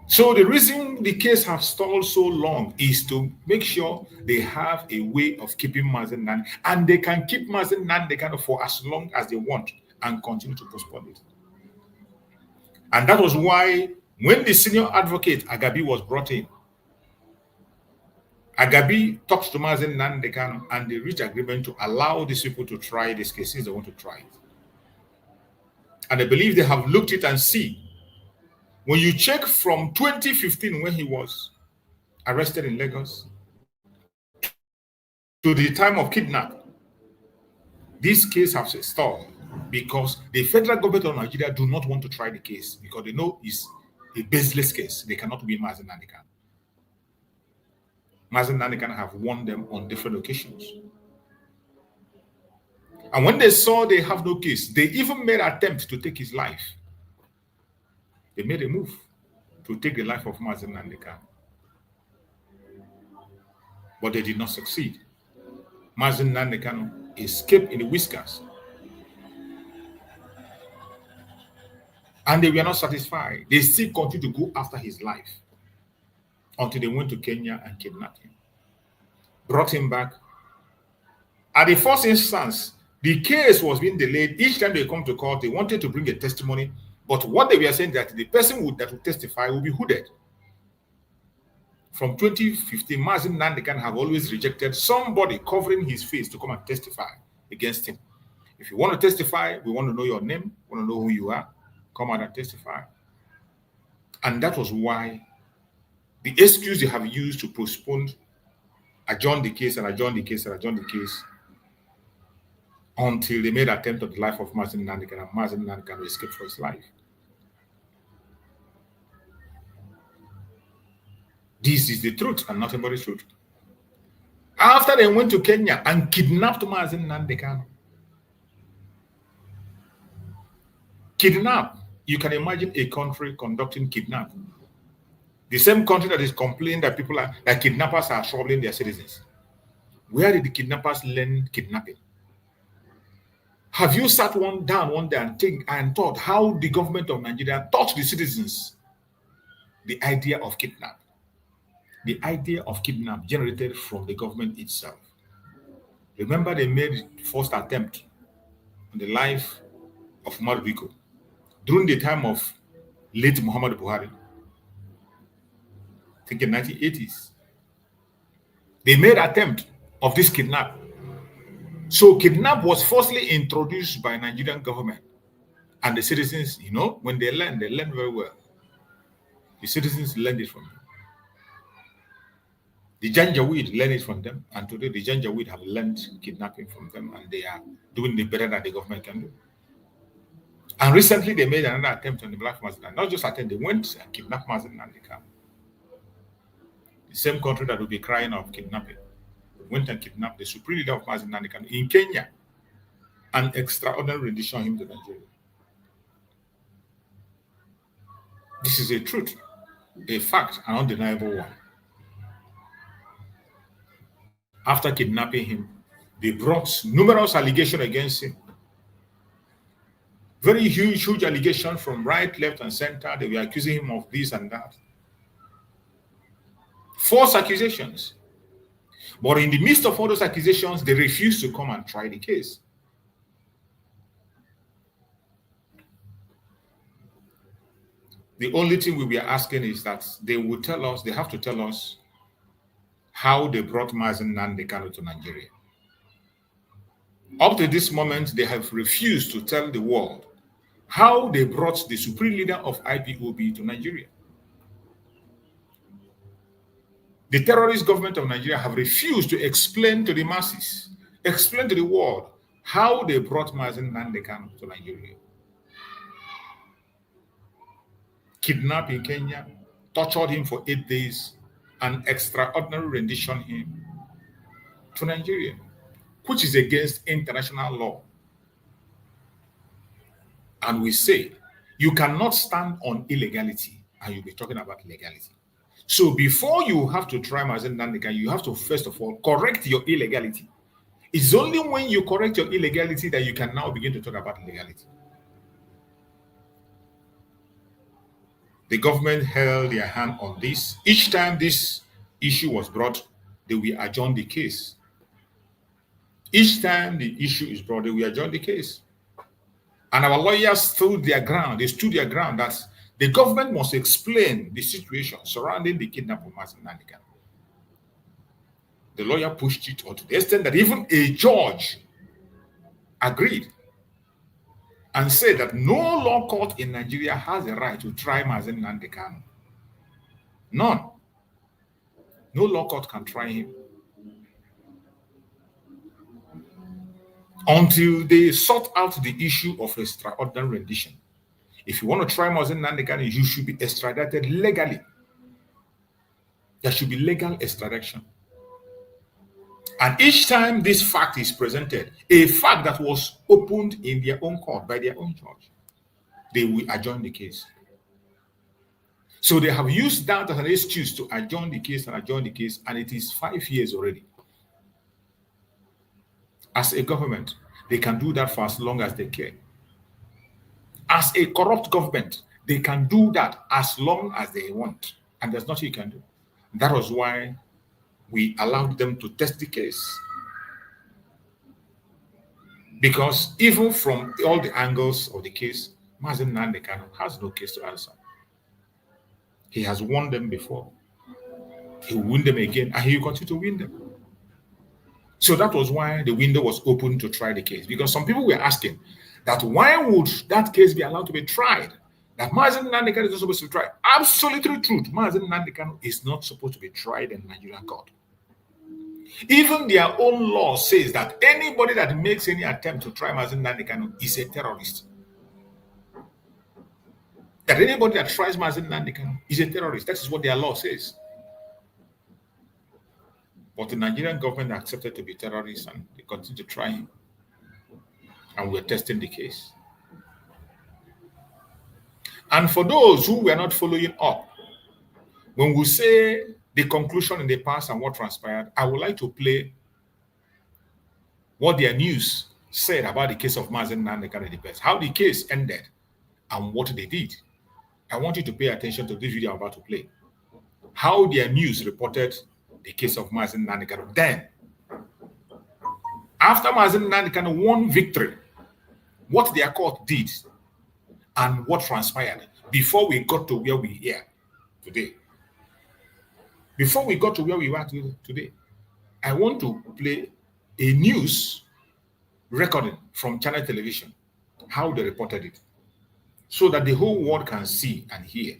So the reason the case has stalled so long is to make sure they have a way of keeping Mazi Nnamdi, and they can keep Mazi Nnamdi for as long as they want and continue to postpone it. And that was why when the senior advocate Agabi was brought in, Agabi talked to Mazi Nnamdi and they reached agreement to allow these people to try this case since they want to try it. And I believe they have looked it and see. When you check from 2015 when he was arrested in Lagos to the time of kidnap, this case has stalled because the federal government of Nigeria do not want to try the case because they know it's a baseless case. They cannot win Mazi Nnamdi. Mazi Nnamdi have won them on different occasions. And when they saw they have no case, they even made an attempt to take his life. They made a move to take the life of Mazi Nnamdi. But they did not succeed. Mazi Nnamdi escaped in the whiskers. And they were not satisfied. They still continued to go after his life until they went to Kenya and kidnapped him. Brought him back. At the first instance, the case was being delayed. Each time they come to court, they wanted to bring a testimony. But what they were saying that the person that would testify will be hooded. From 2015, Mazi Nnamdi have always rejected somebody covering his face to come and testify against him. If you want to testify, we want to know your name, we want to know who you are, come out and testify. And that was why the excuse they have used to postpone, adjourn the case and adjourn the case and adjourn the case until they made an attempt on the life of Mazi Nnamdi and Mazi Nnamdi escaped for his life. This is the truth and nothing but the truth. After they went to Kenya and kidnapped Mazi Nnamdi, kidnap, you can imagine a country conducting kidnap. The same country that is complaining that that kidnappers are troubling their citizens. Where did the kidnappers learn kidnapping? Have you sat down one day and thought how the government of Nigeria taught the citizens the idea of kidnap? The idea of kidnap generated from the government itself. Remember, they made the first attempt on the life of Marubiko during the time of late Muhammad Buhari. I think in 1980s. They made an attempt of this kidnap. So kidnap was firstly introduced by Nigerian government. And the citizens, when they learn very well. The citizens learned it from them. The Janjaweed learned it from them. And today the Janjaweed have learned kidnapping from them. And they are doing it better than the government can do. And recently they made another attempt on the Black Mazi Nnamdi. Not just attempt, they went and kidnapped Mazi Nnamdi. The same country that will be crying of kidnapping went and kidnapped the supreme leader of Mazi Nnamdi in Kenya and extraordinary rendition him to Nigeria. This is a truth, a fact, an undeniable one. After kidnapping him, they brought numerous allegations against him. Very huge allegations from right, left, and center. They were accusing him of this and that. False accusations. But in the midst of all those accusations, they refused to come and try the case. The only thing we were asking is that they have to tell us how they brought Mazi Nnamdi to Nigeria. Up to this moment, they have refused to tell the world how they brought the supreme leader of IPOB to Nigeria. The terrorist government of Nigeria have refused to explain to the masses, explain to the world how they brought Mazi Nnamdi to Nigeria. Kidnapped in Kenya, tortured him for 8 days, and extraordinary rendition him to Nigeria, which is against international law. And we say, you cannot stand on illegality and you'll be talking about legality. So before you have to try Mazi Nnamdi, you have to first of all correct your illegality. It's only when you correct your illegality that you can now begin to talk about legality. The government held their hand on this. Each time this issue was brought, they will adjourn the case. Each time the issue is brought, they will adjourn the case. And our lawyers stood their ground. They stood their ground that the government must explain the situation surrounding the kidnapping of Mazi Nnamdi Kanu. The lawyer pushed it to the extent that even a judge agreed and said that no law court in Nigeria has the right to try Mazi Nnamdi Kanu. None. No law court can try him until they sort out the issue of extraordinary rendition. If you want to try Mazi Nnamdi Kanu, you should be extradited legally. There should be legal extradition. And each time this fact is presented, a fact that was opened in their own court by their own judge, they will adjourn the case. So they have used that as an excuse to adjourn the case, and it is 5 years already. As a government, they can do that for as long as they care. As a corrupt government, they can do that as long as they want, and there's nothing you can do. That was why we allowed them to test the case. Because even from all the angles of the case, Mazi Nnamdi Kanu has no case to answer. He has won them before. He will win them again, and he will continue to win them. So that was why the window was open to try the case. Because some people were asking that why would that case be allowed to be tried? That Mazi Nnamdi Kanu is not supposed to be tried. Absolutely truth. Mazi Nnamdi Kanu is not supposed to be tried in Nigerian court. Even their own law says that anybody that makes any attempt to try Mazi Nnamdi Kanu is a terrorist. That anybody that tries Mazi Nnamdi Kanu is a terrorist. That is what their law says. But the Nigerian government accepted to be terrorists and they continue to try him. And we're testing the case. And for those who were not following up, when we say the conclusion in the past and what transpired, I would like to play what their news said about the case of Mazi Nnamdi Kanu in the past, how the case ended and what they did. I want you to pay attention to this video I'm about to play. How their news reported the case of Mazi Nnamdi Kanu. Then, after Mazi Nnamdi Kanu won victory, what their court did and what transpired before we got to where we are today. Before we got to where we are today, I want to play a news recording from Channel Television, how they reported it, so that the whole world can see and hear.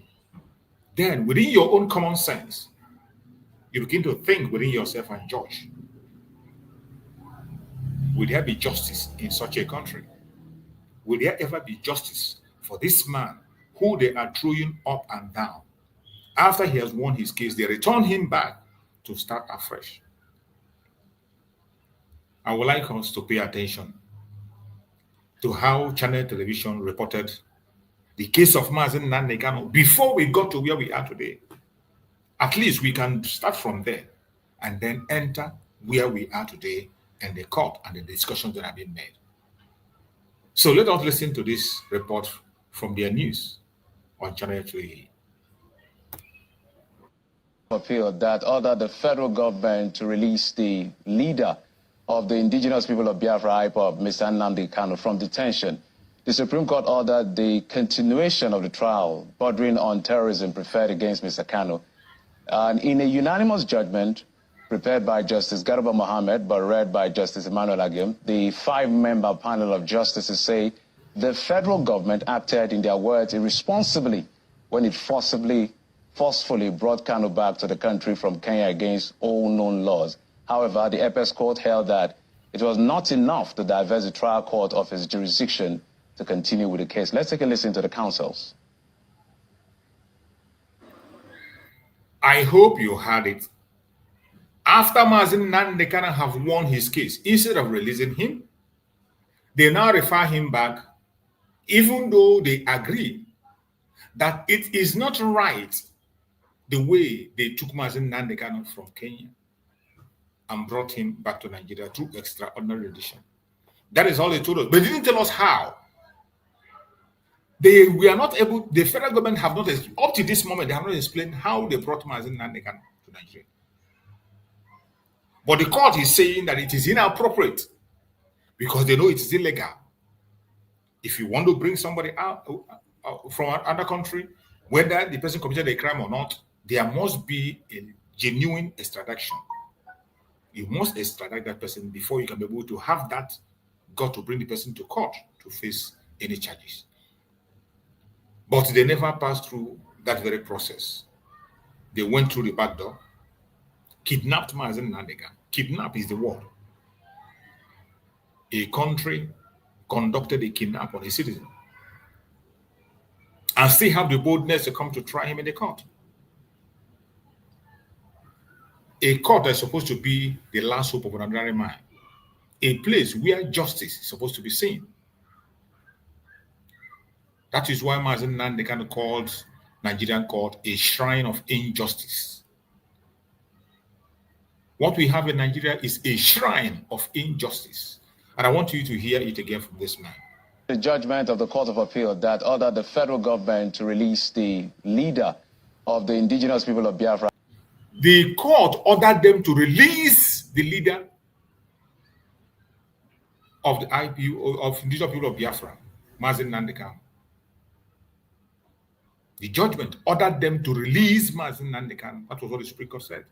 Then, within your own common sense, you begin to think within yourself and judge. Will there be justice in such a country? Will there ever be justice for this man who they are throwing up and down? After he has won his case, they return him back to start afresh. I would like us to pay attention to how Channel Television reported the case of Mazi Nnamdi Kanu before we got to where we are today. At least we can start from there and then enter where we are today and the court and the discussions that have been made. So let us listen to this report from their news on Channel 3. Appeal that ordered the federal government to release the leader of the indigenous people of Biafra, IPOB, Mr. Nnamdi Kanu, from detention. The Supreme Court ordered the continuation of the trial bordering on terrorism preferred against Mr. Kanu. And in a unanimous judgment prepared by Justice Garba Mohammed but read by Justice Emmanuel Agim, the 5-member panel of justices say the federal government acted, in their words, irresponsibly when it forcefully brought Kanu back to the country from Kenya against all known laws. However, the Apex Court held that it was not enough to divest the trial court of its jurisdiction to continue with the case. Let's take a listen to the counsels. I hope you heard it. After Mazi Nnamdi Kanu have won his case, instead of releasing him, they now refer him back, even though they agree that it is not right the way they took Mazi Nnamdi Kanu from Kenya. and brought him back to Nigeria through extraordinary rendition. That is all they told us. But they didn't tell us how. They were not able, the federal government have not, up to this moment, they have not explained how they brought Mazi Nnamdi Kanu to Nigeria. But the court is saying that it is inappropriate because they know it is illegal. If you want to bring somebody out from another country, whether the person committed a crime or not, there must be a genuine extradition. You must extradite that person before you can be able to have that got to bring the person to court to face any charges. But they never passed through that very process. They went through the back door, kidnapped Mazi Nnamdi Kanu. Kidnap is the word. A country conducted a kidnap on a citizen and still have the boldness to come to try him in the court. A court is supposed to be the last hope of an ordinary man, a place where justice is supposed to be seen. That is why Mazi Nnamdi Kanu called Nigerian court a shrine of injustice. What we have in Nigeria is a shrine of injustice. And I want you to hear it again from this man. The judgment of the Court of Appeal that ordered the federal government to release the leader of the indigenous people of Biafra. The court ordered them to release the leader of the IPU, of indigenous people of Biafra, Mazi Nnamdi Kanu. The judgment ordered them to release Mazi Nnamdi Kanu. That was what the Supreme Court said.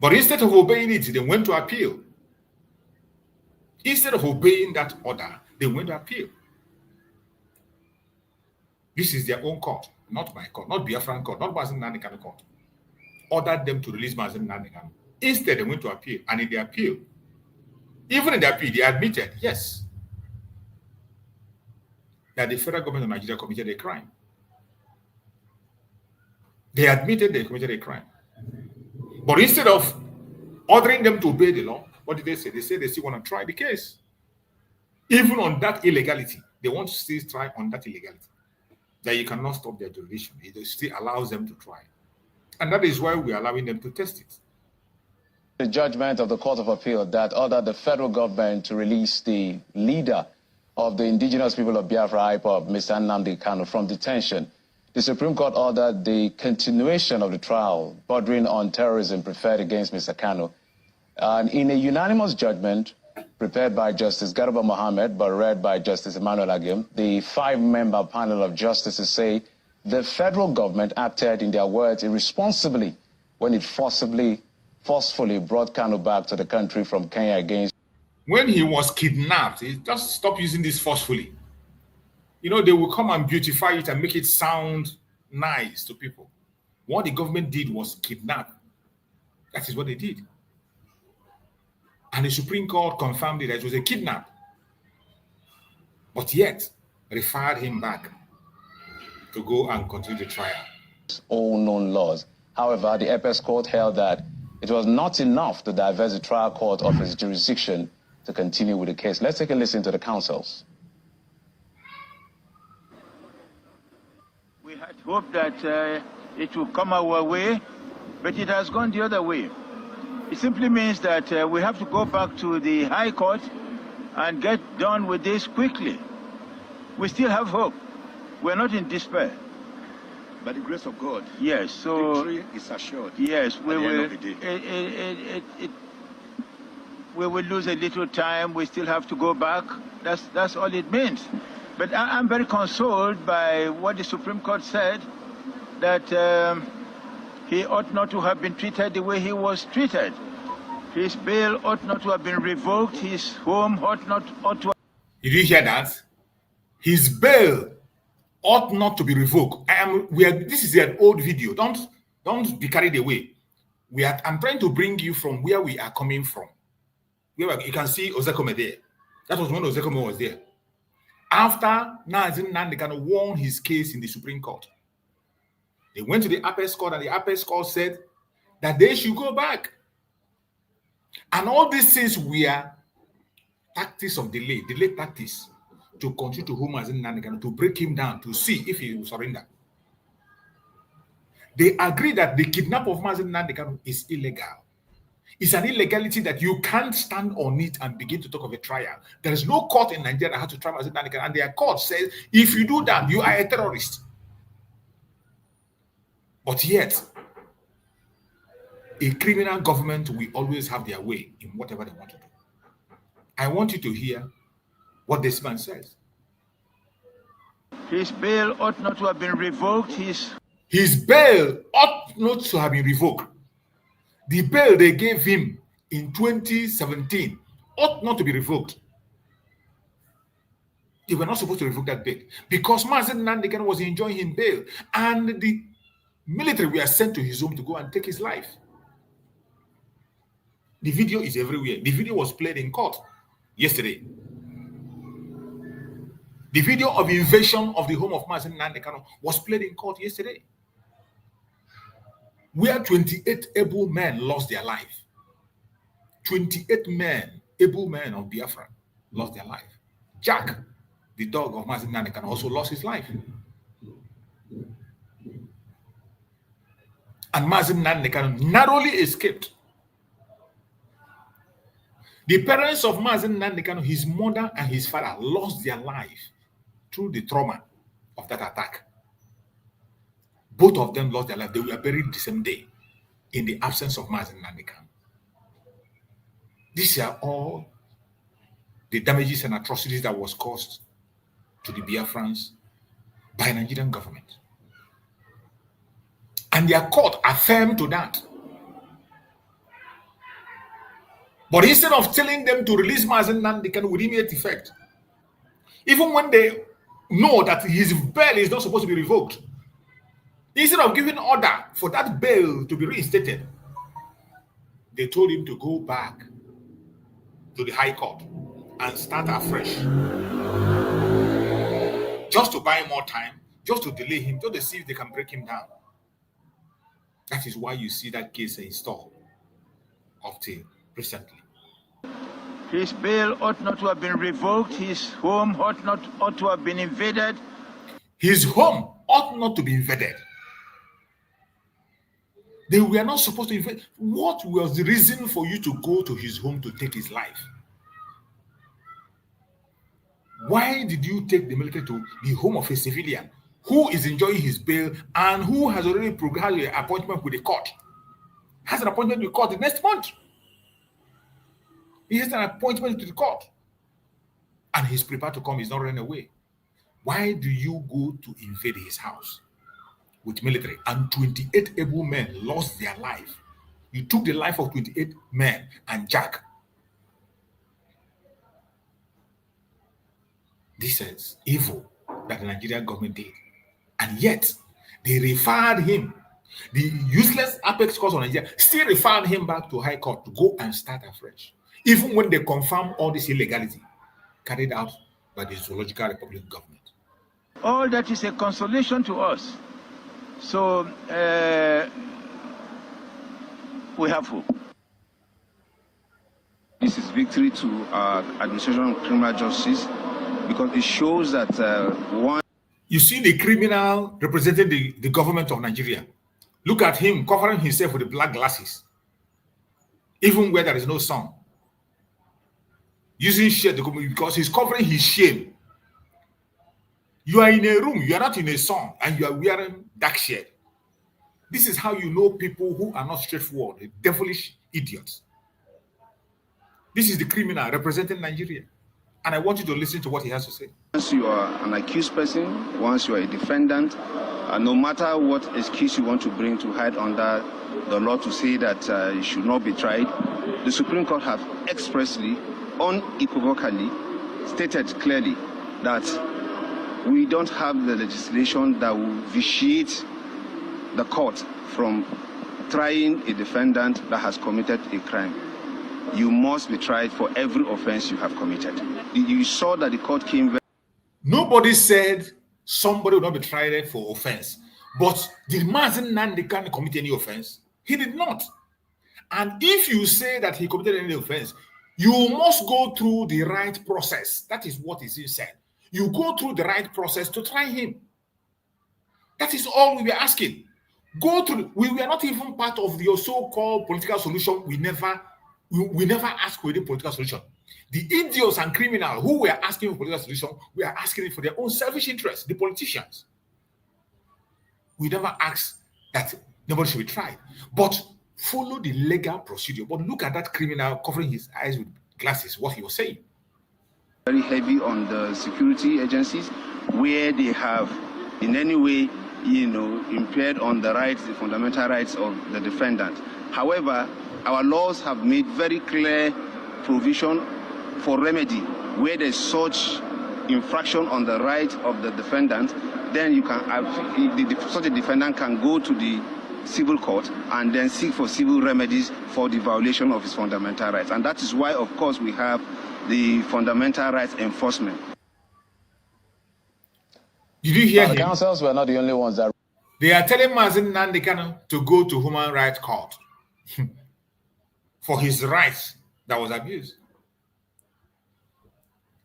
But instead of obeying it, they went to appeal. Instead of obeying that order, they went to appeal. This is their own court, not my court, not Biafran court, not Mazi Nnamdi Kanu court. Ordered them to release Mazi Nnamdi Kanu. Instead, they went to appeal. And in the appeal, even in the appeal, they admitted, yes, that the federal government of Nigeria committed a crime. They admitted they committed a crime. But instead of ordering them to obey the law, what did they say? They said they still want to try the case. Even on that illegality, they want to still try on that illegality. That you cannot stop their jurisdiction. It still allows them to try. And that is why we are allowing them to test it. The judgment of the Court of Appeal that ordered the federal government to release the leader of the indigenous people of Biafra, IPOB, Mr. Nnamdi Kanu, from detention. The Supreme Court ordered the continuation of the trial bordering on terrorism preferred against Mr. Kanu. And in a unanimous judgment prepared by Justice Garba Mohammed but read by Justice Emmanuel Agim, the 5-member panel of justices say the federal government acted, in their words, irresponsibly when it forcefully brought Kanu back to the country from Kenya against. When he was kidnapped, just stop using this forcefully. You know, they will come and beautify it and make it sound nice to people. What the government did was kidnap. That is what they did. And the Supreme Court confirmed it that it was a kidnap. But yet, referred him back to go and continue the trial. All known laws. However, the Apex Court held that it was not enough to divest the trial court of its jurisdiction to continue with the case. Let's take a listen to the counsels. We had hoped that it would come our way, but it has gone the other way. It simply means that we have to go back to the High Court and get done with this quickly. We still have hope. We're not in despair. By the grace of God, yes, so victory is assured. Yes, we will. End of the day. We will lose a little time. We still have to go back. That's all it means. But I'm very consoled by what the Supreme Court said, that he ought not to have been treated the way he was treated. His bail ought not to have been revoked. His home ought to. Did you hear that? His bail ought not to be revoked. This is an old video. Don't be carried away. I'm trying to bring you from where we are coming from. You can see Ozekome there. That was when Ozekome was there. After Mazi Nnamdi Kanu won his case in the Supreme Court, they went to the Apex Court, and the Apex Court said that they should go back. And all these things were tactics of delay tactics to continue to hold Mazi Nnamdi Kanu, to break him down, to see if he will surrender. They agree that the kidnap of Mazi Nnamdi Kanu is illegal. It's an illegality that you can't stand on it and begin to talk of a trial. There is no court in Nigeria that has to try Mazi Nnamdi Kanu, and their court says if you do that, you are a terrorist. But yet, a criminal government will always have their way in whatever they want to do. I want you to hear what this man says. His bail ought not to have been revoked. His bail ought not to have been revoked. The bail they gave him in 2017 ought not to be revoked. They were not supposed to revoke that bail because Mazi Nnamdi Kanu was enjoying his bail, and the military were sent to his home to go and take his life. The video is everywhere. The video was played in court yesterday. The video of invasion of the home of Mazi Nnamdi Kanu was played in court yesterday, where 28 able men lost their life. 28 men, able men of Biafra, lost their life. Jack, the dog of Mazi Nnamdi Kanu, also lost his life. And Mazi Nnamdi Kanu narrowly escaped. The parents of Mazi Nnamdi Kanu, his mother and his father, lost their life through the trauma of that attack. Both of them lost their life. They were buried the same day in the absence of Mazi Nnamdi Kanu. These are all the damages and atrocities that was caused to the Biafrans by the Nigerian government. And their court affirmed to that. But instead of telling them to release Mazi Nnamdi Kanu with immediate effect, even when they know that his bail is not supposed to be revoked, instead of giving order for that bail to be reinstated, they told him to go back to the High Court and start afresh. Just to buy more time, just to delay him, just to see if they can break him down. That is why you see that case installed up till recently. His bail ought not to have been revoked. His home ought to have been invaded. His home ought not to be invaded. They were not supposed to invade. What was the reason for you to go to his home to take his life? Why did you take the military to the home of a civilian who is enjoying his bail and who has already had an appointment with the court? Has an appointment with the court the next month. He has an appointment to the court. And he's prepared to come. He's not running away. Why do you go to invade his house with military? And 28 able men lost their life. You took the life of 28 men and Jack. This is evil that the Nigerian government did. And yet, they referred him. The useless apex court of Nigeria still referred him back to High Court to go and start afresh. Even when they confirm all this illegality carried out by the Zoological Republic government. All that is a consolation to us. So, we have hope. This is victory to our administration of criminal justice because it shows that one... You see the criminal representing the government of Nigeria. Look at him covering himself with the black glasses. Even where there is no sun. Using shade because he's covering his shame. You are in a room, you are not in a sun, and you are wearing dark shade. This is how you know people who are not straightforward, the devilish idiots. This is the criminal representing Nigeria. And I want you to listen to what he has to say. Once you are an accused person, once you are a defendant, no matter what excuse you want to bring to hide under the law to say that you should not be tried, the Supreme Court have expressly, unequivocally stated clearly that we don't have the legislation that will vitiate the court from trying a defendant that has committed a crime. You must be tried for every offense you have committed. You saw that the court came very... Nobody said somebody will not be tried for offense. But did Mazi Nnamdi Kanu commit any offense? He did not. And if you say that he committed any offense, you must go through the right process. That is what is said. You go through the right process to try him. That is all we were asking. Go to, we were not even part of your so-called political solution. We never asked for any political solution. The idiots and criminals who were asking for political solution, we are asking it for their own selfish interests, the politicians. We never asked that nobody should be tried. But follow the legal procedure. But look at that criminal covering his eyes with glasses, what he was saying. Very heavy on the security agencies where they have in any way, impaired on the rights, the fundamental rights of the defendant. However, our laws have made very clear provision for remedy where there's such infraction on the right of the defendant. Then you can have, such a defendant can go to the civil court and then seek for civil remedies for the violation of his fundamental rights. And that is why, of course, we have the fundamental rights enforcement. Did you hear him? The councils were not the only ones that... They are telling Mazi Nnamdi Kanu to go to human rights court for his rights that was abused.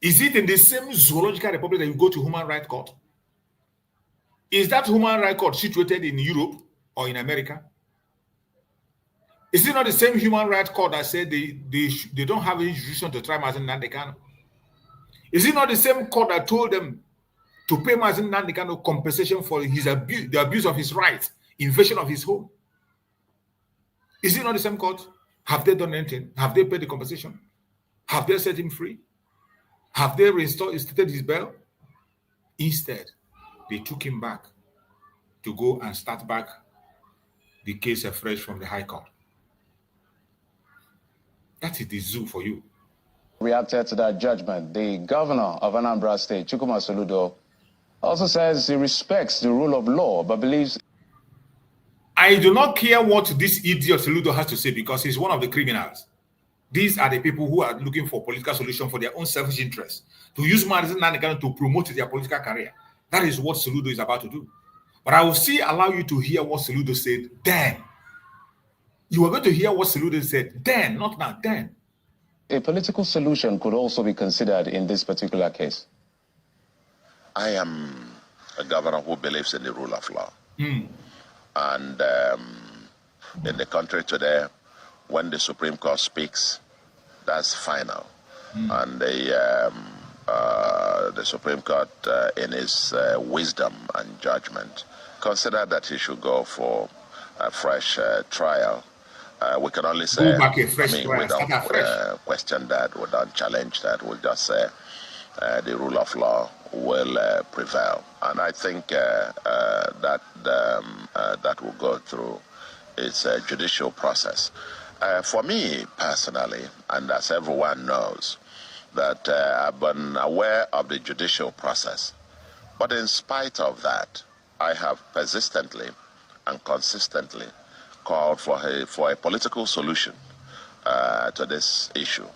Is it in the same zoological republic that you go to human rights court? Is that human rights court situated in Europe or in America? Is it not the same human rights court that said they don't have any jurisdiction to try Mazi Nnamdi Kanu? Is it not the same court that told them to pay Mazi Nnamdi Kanu compensation for his abuse, the abuse of his rights, invasion of his home? Is it not the same court? Have they done anything? Have they paid the compensation? Have they set him free? Have they reinstated his bail? Instead, they took him back to go and start back the case afresh from the High Court. That is the zoo for you. Reacted to that judgment, the governor of Anambra State, Chukwuma Soludo, also says he respects the rule of law, but believes... I do not care what this idiot Soludo has to say because he's one of the criminals. These are the people who are looking for political solution for their own selfish interests, to use Mazi Nnamdi Kanu to promote their political career. That is what Soludo is about to do. But I will still allow you to hear what Soludo said then. You are going to hear what Soludo said then, not now, then. A political solution could also be considered in this particular case. I am a governor who believes in the rule of law. And in the country today, when the Supreme Court speaks, that's final. And the Supreme Court, in its wisdom and judgment, considered that he should go for a fresh trial. We can only say, we don't question that, we don't challenge that, we'll just say the rule of law will prevail. And I think that will go through its judicial process. For me personally, and as everyone knows, that I've been aware of the judicial process. But in spite of that, I have persistently and consistently called for a political solution to this issue.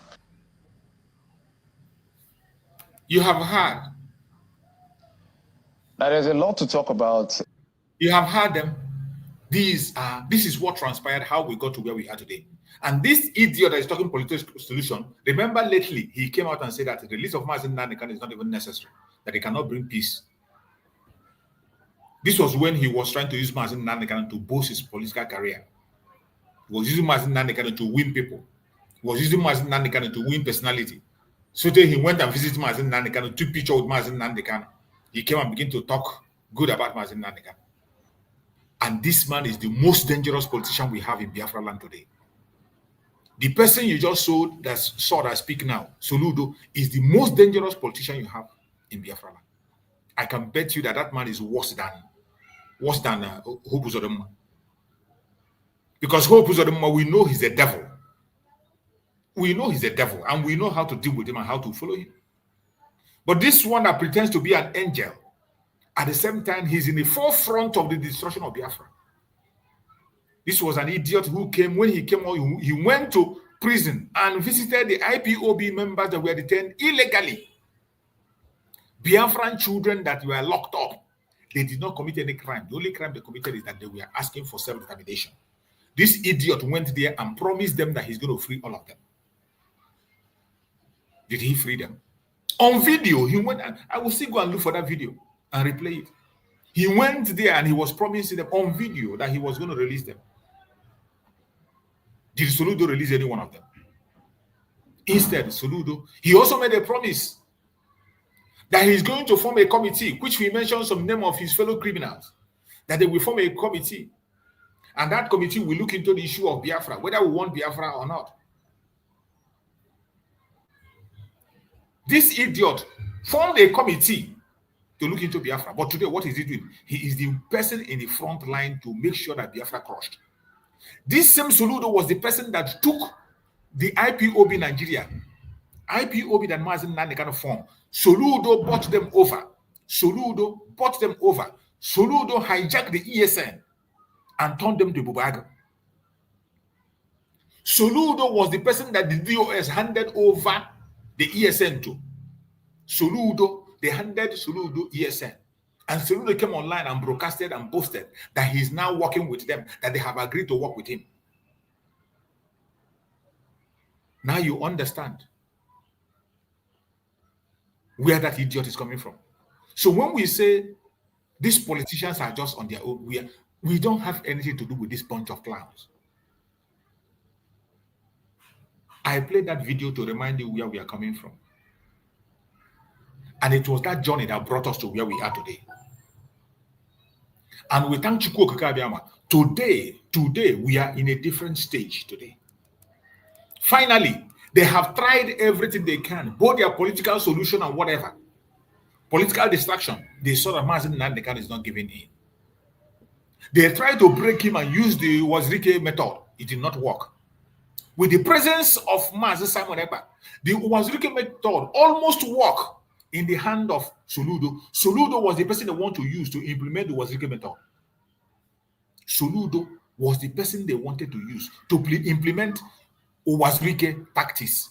You have heard. There is a lot to talk about. You have heard them. This is what transpired, how we got to where we are today. And this idiot that is talking political solution, remember lately, he came out and said that the release of Mazi Nnamdi Kanu is not even necessary, that it cannot bring peace. This was when he was trying to use Mazi Nnamdi Kanu to boost his political career. He was using Mazi Nnamdi Kanu to win people. He was using Mazi Nnamdi Kanu to win personality. So then he went and visited Mazi Nnamdi Kanu, took picture with Mazi Nnamdi Kanu. He came and began to talk good about Mazi Nnamdi Kanu. And this man is the most dangerous politician we have in Biafra land today. The person you just saw that speak now, Soludo, is the most dangerous politician you have in Biafra land. I can bet you that man is worse than Hope Uzodinma. Because Hope Uzodinma, we know he's a devil. We know he's a devil, and we know how to deal with him and how to follow him. But this one that pretends to be an angel, at the same time, he's in the forefront of the destruction of Biafra. This was an idiot who came, when he came out, he went to prison and visited the IPOB members that were detained illegally. Biafran children that were locked up, they did not commit any crime. The only crime they committed is that they were asking for self-determination. This idiot went there and promised them that he's going to free all of them. Did he free them? On video, he went, and I will still go and look for that video and replay it. He went there and he was promising them on video that he was going to release them. Did Soludo release any one of them? Instead, Soludo, he also made a promise that he's going to form a committee, which we mentioned some name of his fellow criminals, that they will form a committee. And that committee will look into the issue of Biafra, whether we want Biafra or not. This idiot formed a committee to look into Biafra. But today, what is he doing? He is the person in the front line to make sure that Biafra crushed. This same Soludo was the person that took the IPOB Nigeria. IPOB that Mazi Nnamdi kind of formed. Soludo bought them over. Soludo bought them over. Soludo hijacked the ESN and turned them to Bubaga. Soludo was the person that the DOS handed over the ESN to. Soludo, they handed Soludo ESN. And Soludo came online and broadcasted and boasted that he's now working with them, that they have agreed to work with him. Now you understand where that idiot is coming from. So when we say these politicians are just on their own, we don't have anything to do with this bunch of clowns. I played that video to remind you where we are coming from. And it was that journey that brought us to where we are today. And we thank Chukwu Okike Abiama. Today, we are in a different stage today. Finally, they have tried everything they can, both their political solution and whatever. Political distraction. They saw that Mazi Nnamdi is not giving in. They tried to break him and use the Wazirike method. It did not work. With the presence of Mazi Simon Ekpa, the Wazirike method almost worked in the hand of Soludo. Soludo was the person they want to use to implement the Wazirike method. Soludo was the person they wanted to use to implement Wazirike tactics.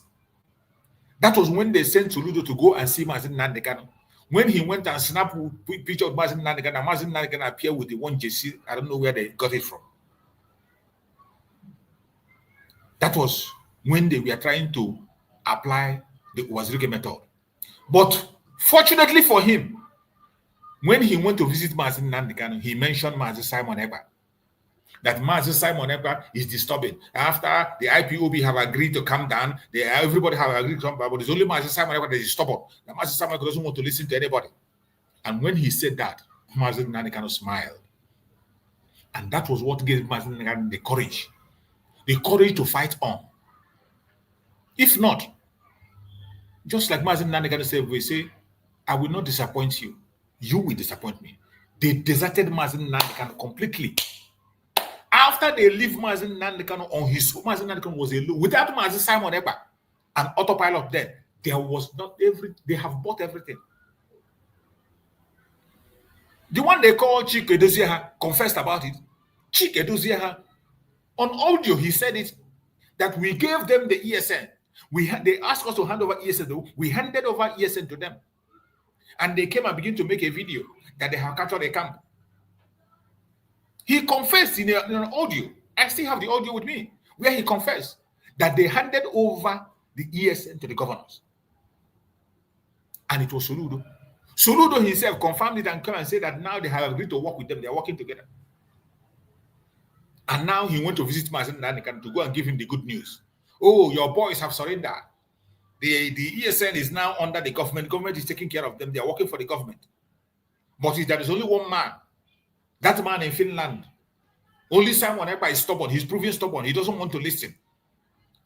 That was when they sent Soludo to go and see Mazi Nnamdi. When he went and snapped a picture of Mazi Nnamdi appeared with the one JC. I don't know where they got it from. That was when they were trying to apply the Wazirike method. But fortunately for him, when he went to visit Mazi Nnamdi, he mentioned Mazi Simon Ekpa. That Mazi Simon Ekpa is disturbing. After the IPOB have agreed to come down, everybody have agreed to come down, but it's only Mazi Simon Ekpa that is stubborn. That Mazi Simon Ekpa doesn't want to listen to anybody. And when he said that, Mazi Nnamdi smiled. And that was what gave Mazi Nnamdi the courage to fight on. If not, just like Mazi Nnamdi said, we say, I will not disappoint you. You will disappoint me. They deserted Mazi Nnamdi completely. After they leave Mazi Nnamdi on his own, Mazi Nnamdi was alone. Without Mazi Simon Ekpa, an autopilot there was not they have bought everything. The one they call Chike Edozieha confessed about it. Chike Edozieha, on audio, he said it, that we gave them the ESN. They asked us to hand over ESN. We handed over ESN to them. And they came and began to make a video that they have captured a camp. He confessed in an audio. I still have the audio with me, where he confessed that they handed over the ESN to the governors. And it was Soludo. Soludo himself confirmed it and came and said that now they have agreed to work with them. They are working together. And now he went to visit Mazi Nnamdi to go and give him the good news. Oh, your boys have surrendered. The ESN is now under the government. The government is taking care of them. They are working for the government. But there is only one man. That man in Finland. Only Simon Ekpa is stubborn. He's proving stubborn. He doesn't want to listen.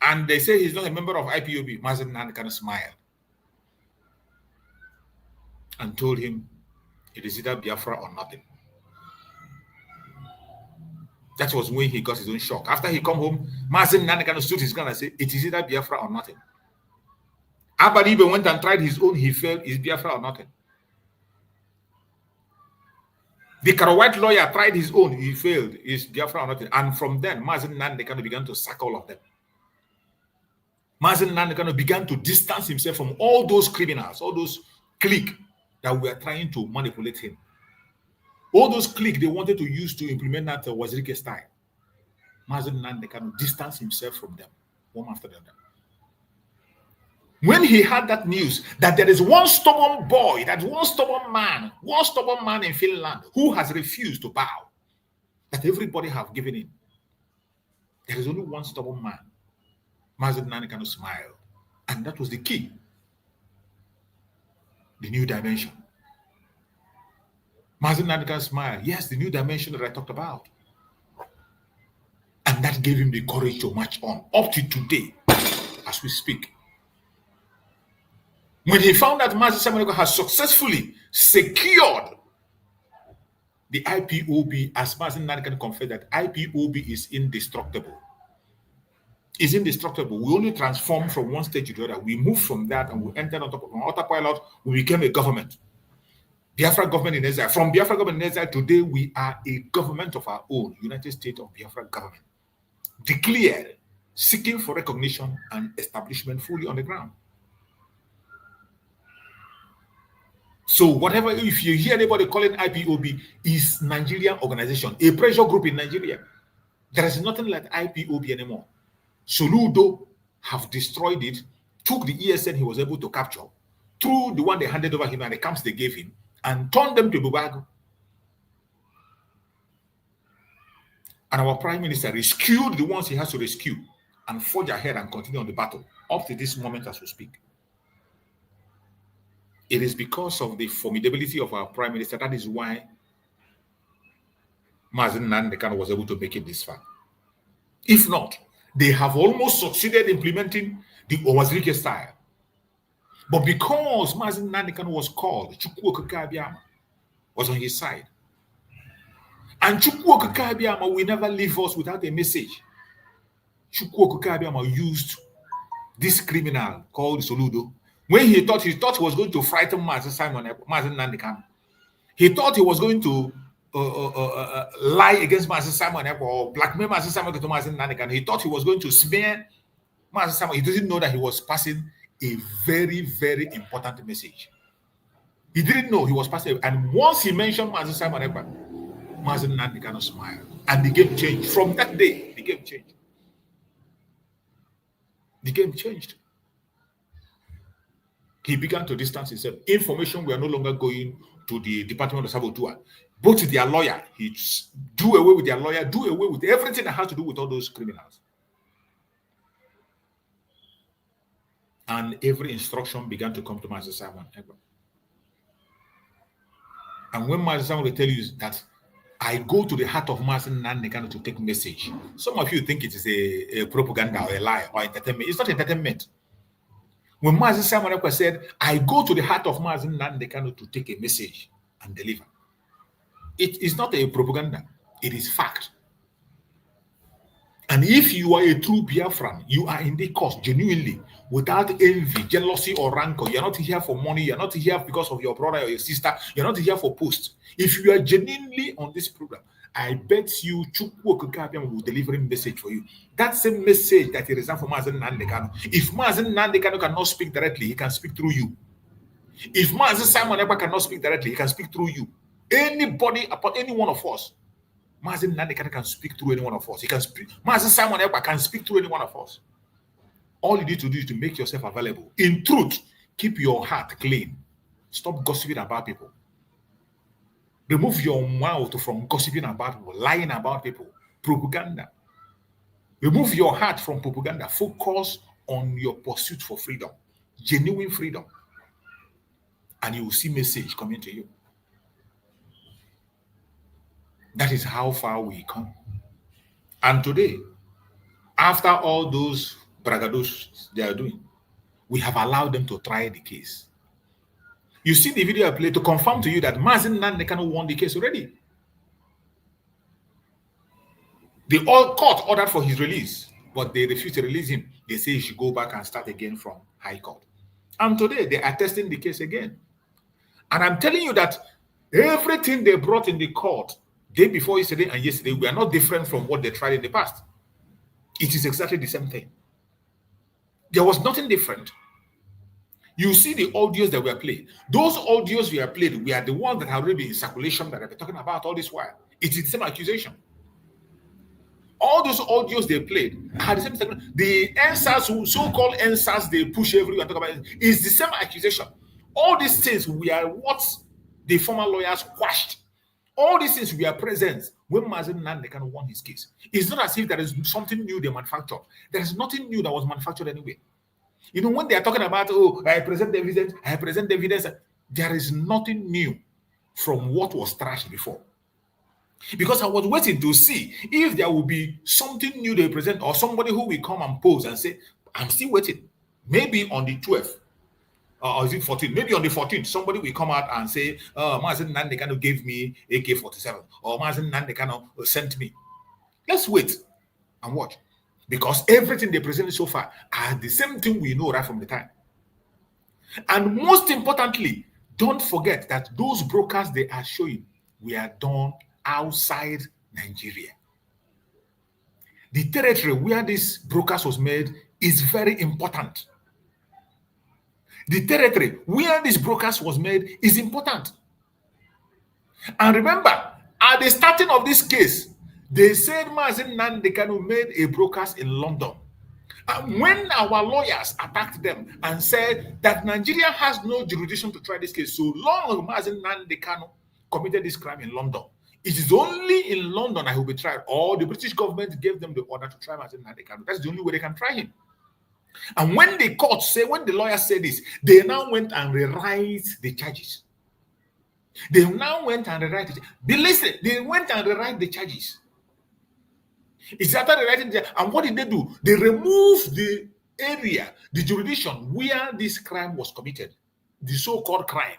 And they say he's not a member of IPOB. Mazi Nnamdi smiled and told him it is either Biafra or nothing. That was when he got his own shock. After he come home, Mazi Nnamdi stood his ground and said, it is either Biafra or nothing. Abadi even went and tried his own. He failed. Is Biafra or nothing? The Karawhite lawyer tried his own. He failed. Is Biafra or nothing? And from then, Mazi Nnamdi began to sack all of them. Mazi Nnamdi began to distance himself from all those criminals, all those cliques that were trying to manipulate him. All those cliques they wanted to use to implement that Wazirike style. Mazi Nnamdi distanced himself from them, one after the other. When he had that news that there is one stubborn boy, that one stubborn man in Finland who has refused to bow, that everybody have given in. There is only one stubborn man. Mazi Nnamdi smiled. And that was the key. The new dimension. Mazi Nnamdi smiled. Yes, the new dimension that I talked about. And that gave him the courage to march on up to today, as we speak. When he found that Mazi Nnamdi has successfully secured the IPOB, as Mazi Nnamdi confessed that IPOB is indestructible. It's indestructible. We only transform from one stage to the other. We move from that and we enter on top of an autopilot. We became a government. Biafra government in exile. From Biafra government in exile, today we are a government of our own, United States of Biafra government. Declared, seeking for recognition and establishment fully on the ground. So whatever, if you hear anybody calling IPOB, is Nigerian organization, a pressure group in Nigeria. There is nothing like IPOB anymore. Soludo have destroyed it, took the ESN he was able to capture, through the one they handed over him and the camps they gave him, and turned them to Bubago. And our prime minister rescued the ones he has to rescue and forge ahead and continue on the battle up to this moment as we speak. It is because of the formidability of our prime minister. That is why Mazi Nnamdi was able to make it this far. If not, they have almost succeeded implementing the Owazirike style. But because Mazi Nnamdi was called, Chukwu Okike Abiama was on his side. And Chukwu Okike Abiama will never leave us without a message. Chukwu Okike Abiama used this criminal called Soludo. When he thought he was going to frighten Mazi Nnamdi, he thought he was going to lie against Mazi Simon or blackmail Mazi Simon to Mazi Nnamdi. He thought he was going to smear Mazi Simon. He didn't know that he was passing a very, very important message. He didn't know he was passing. And once he mentioned Mazi Simon, Mazi Nnamdi smiled. And the game changed. From that day, the game changed. The game changed. He began to distance himself. Information were no longer going to the Department of Saboteur. Both to their lawyer, he do away with their lawyer, do away with everything that has to do with all those criminals. And every instruction began to come to Mazi Simon. And when Mazi Simon will tell you that I go to the heart of Mazi Nnamdi to take message, some of you think it is a propaganda or a lie or entertainment. It's not entertainment. When Mazi Simon said, I go to the heart of Mazi Nnamdi to take a message and deliver, it is not a propaganda. It is fact. And if you are a true Biafran, you are in the cause genuinely, without envy, jealousy, or rancor. You're not here for money. You're not here because of your brother or your sister. You're not here for post. If you are genuinely on this program, I bet you Chukwu Okike will deliver a message for you. That same message that he reserved for Mazi Nnamdi. If Mazi Nnamdi cannot speak directly, he can speak through you. If Mazi Simon cannot speak directly, he can speak through you. Anybody, upon any one of us, Mazi Nnamdi can speak through any one of us. He can speak. Mazi Simon can speak through any one of us. All you need to do is to make yourself available. In truth, keep your heart clean. Stop gossiping about people. Remove your mouth from gossiping about people, lying about people, propaganda. Remove your heart from propaganda. Focus on your pursuit for freedom, genuine freedom. And you will see message coming to you. That is how far we come. And today, after all those bragados they are doing, we have allowed them to try the case. You see the video I played to confirm to you that Mazi Nnamdi won the case already. The court ordered for his release, but they refused to release him. They say he should go back and start again from High Court. And today, they are testing the case again. And I'm telling you that everything they brought in the court day before yesterday and yesterday were not different from what they tried in the past. It is exactly the same thing. There was nothing different. You see the audios that were played. Those audios we are played, we are the ones that have already been in circulation that I've been talking about all this while. It is the same accusation. All those audios they played are the same thing. The answers, so-called answers they push everywhere, talk about is the same accusation. All these things we are what the former lawyers quashed. All these things we are present when Mazi Nnamdi Kanu won his case. It's not as if there is something new they manufactured. There is nothing new that was manufactured anyway. You know, when they are talking about, oh, I present the evidence, there is nothing new from what was trashed before. Because I was waiting to see if there will be something new they present or somebody who will come and pose and say, I'm still waiting. Maybe on the 12th, or is it 14th? Maybe on the 14th, somebody will come out and say, Mazi Nnamdi Kanu gave me AK-47 or Mazi Nnamdi Kanu sent me. Let's wait and watch. Because everything they presented so far are the same thing we know right from the time. And most importantly, don't forget that those brokers they are showing were done outside Nigeria. The territory where this brokers was made is very important. The territory where this brokers was made is important. And remember, at the starting of this case, they said Mazi Nnamdi Kanu made a brokers in London. And when our lawyers attacked them and said that Nigeria has no jurisdiction to try this case so long Mazi Nnamdi Kanu committed this crime in London, it is only in London that he will be tried, or the British government gave them the order to try Mazi Nnamdi Kanu. That's the only way they can try him. And when the court say, when the lawyers say this, they now went and rewrite the charges. They now went and rewrite it. They went and rewrite the charges. It's after rewriting the, and what did they do? They removed the area, the jurisdiction where this crime was committed, the so-called crime,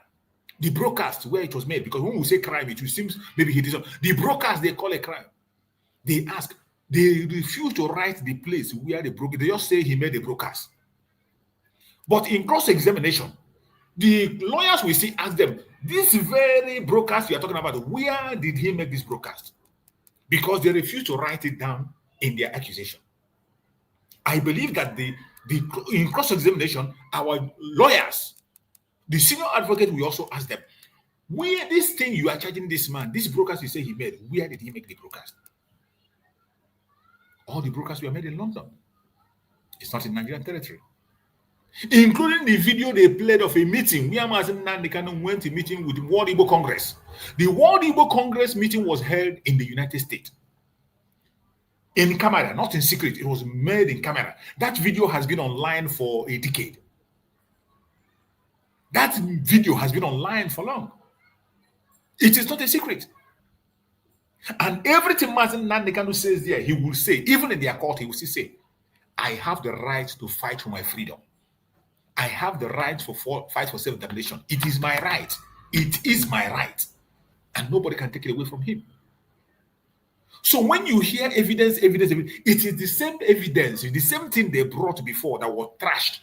the broadcast where it was made. Because when we say crime, it seems maybe he did something. The broadcast they call a crime. They ask, they refuse to write the place where they broke it. They just say he made a broadcast. But in cross-examination, the lawyers will see ask them, this very broadcast you are talking about, where did he make this broadcast? Because they refuse to write it down in their accusation. I believe that in cross-examination, our lawyers, the senior advocate, will also ask them, where this thing you are charging this man, this broadcast you say he made, where did he make the broadcast? All the broadcasts were made in London. It's not in Nigerian territory. Including the video they played of a meeting where Mazi Nnamdi Kanu went to meeting with the World Igbo Congress. The World Igbo Congress meeting was held in the United States. In camera, not in secret. It was made in camera. That video has been online for a decade. That video has been online for long. It is not a secret. And everything Mazi Nnamdi Kanu says there, he will say, even in their court, he will still say, I have the right to fight for my freedom. I have the right to fight for self-determination. It is my right. It is my right. And nobody can take it away from him. So when you hear evidence, it is the same evidence, the same thing they brought before that was trashed.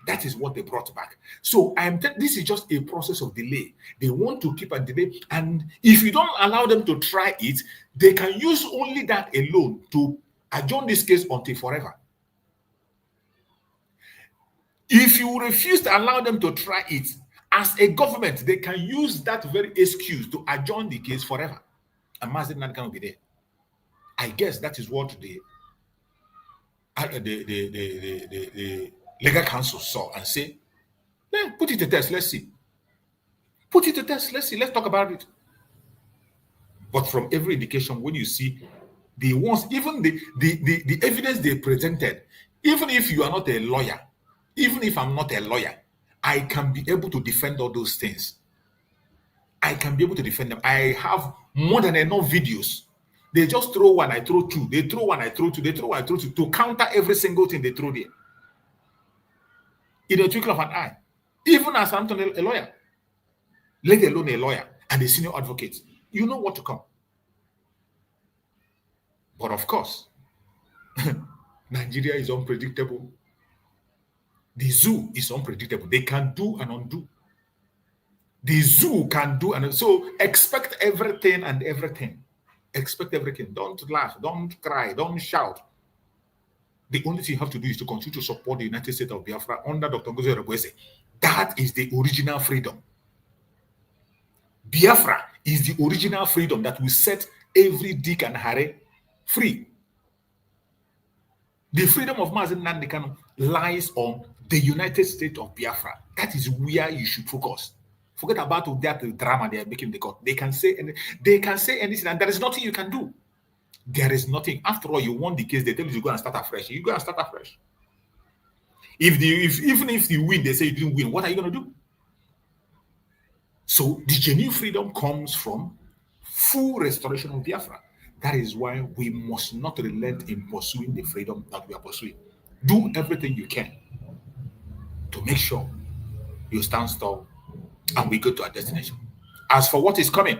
That is what they brought back. So this is just a process of delay. They want to keep a delay. And if you don't allow them to try it, they can use only that alone to adjourn this case until forever. If you refuse to allow them to try it, as a government, they can use that very excuse to adjourn the case forever. And Mazi Nnamdi Kanu will be there. I guess that is what the legal counsel saw and say, yeah, put it to test, let's see. Put it to test, let's see, let's talk about it. But from every indication, when you see the ones, even the evidence they presented, even if you are not a lawyer, even if I'm not a lawyer, I can be able to defend all those things. I can be able to defend them. I have more than enough videos. They just throw one, I throw two. They throw one, I throw two. They throw one, I throw two to counter every single thing they throw there. In a twinkle of an eye. Even as I'm a lawyer, let alone a lawyer and a senior advocate, you know what to come. But of course, Nigeria is unpredictable. The zoo is unpredictable. They can do and undo. The zoo can do and so expect everything and everything. Expect everything. Don't laugh. Don't cry. Don't shout. The only thing you have to do is to continue to support the United States of Biafra under Dr. Ngozi Orebowese. That is the original freedom. Biafra is the original freedom that will set every Dick and Harry free. The freedom of Mazi Nnamdi Kanu lies on the United States of Biafra. That is where you should focus. Forget about that drama they are making the court. They can say anything, and there is nothing you can do. There is nothing. After all, you won the case. They tell you to go and start afresh. You go and start afresh. Even if you win, they say you didn't win. What are you going to do? So the genuine freedom comes from full restoration of Biafra. That is why we must not relent in pursuing the freedom that we are pursuing. Do everything you can to make sure you stand tall and we go to our destination. As for what is coming,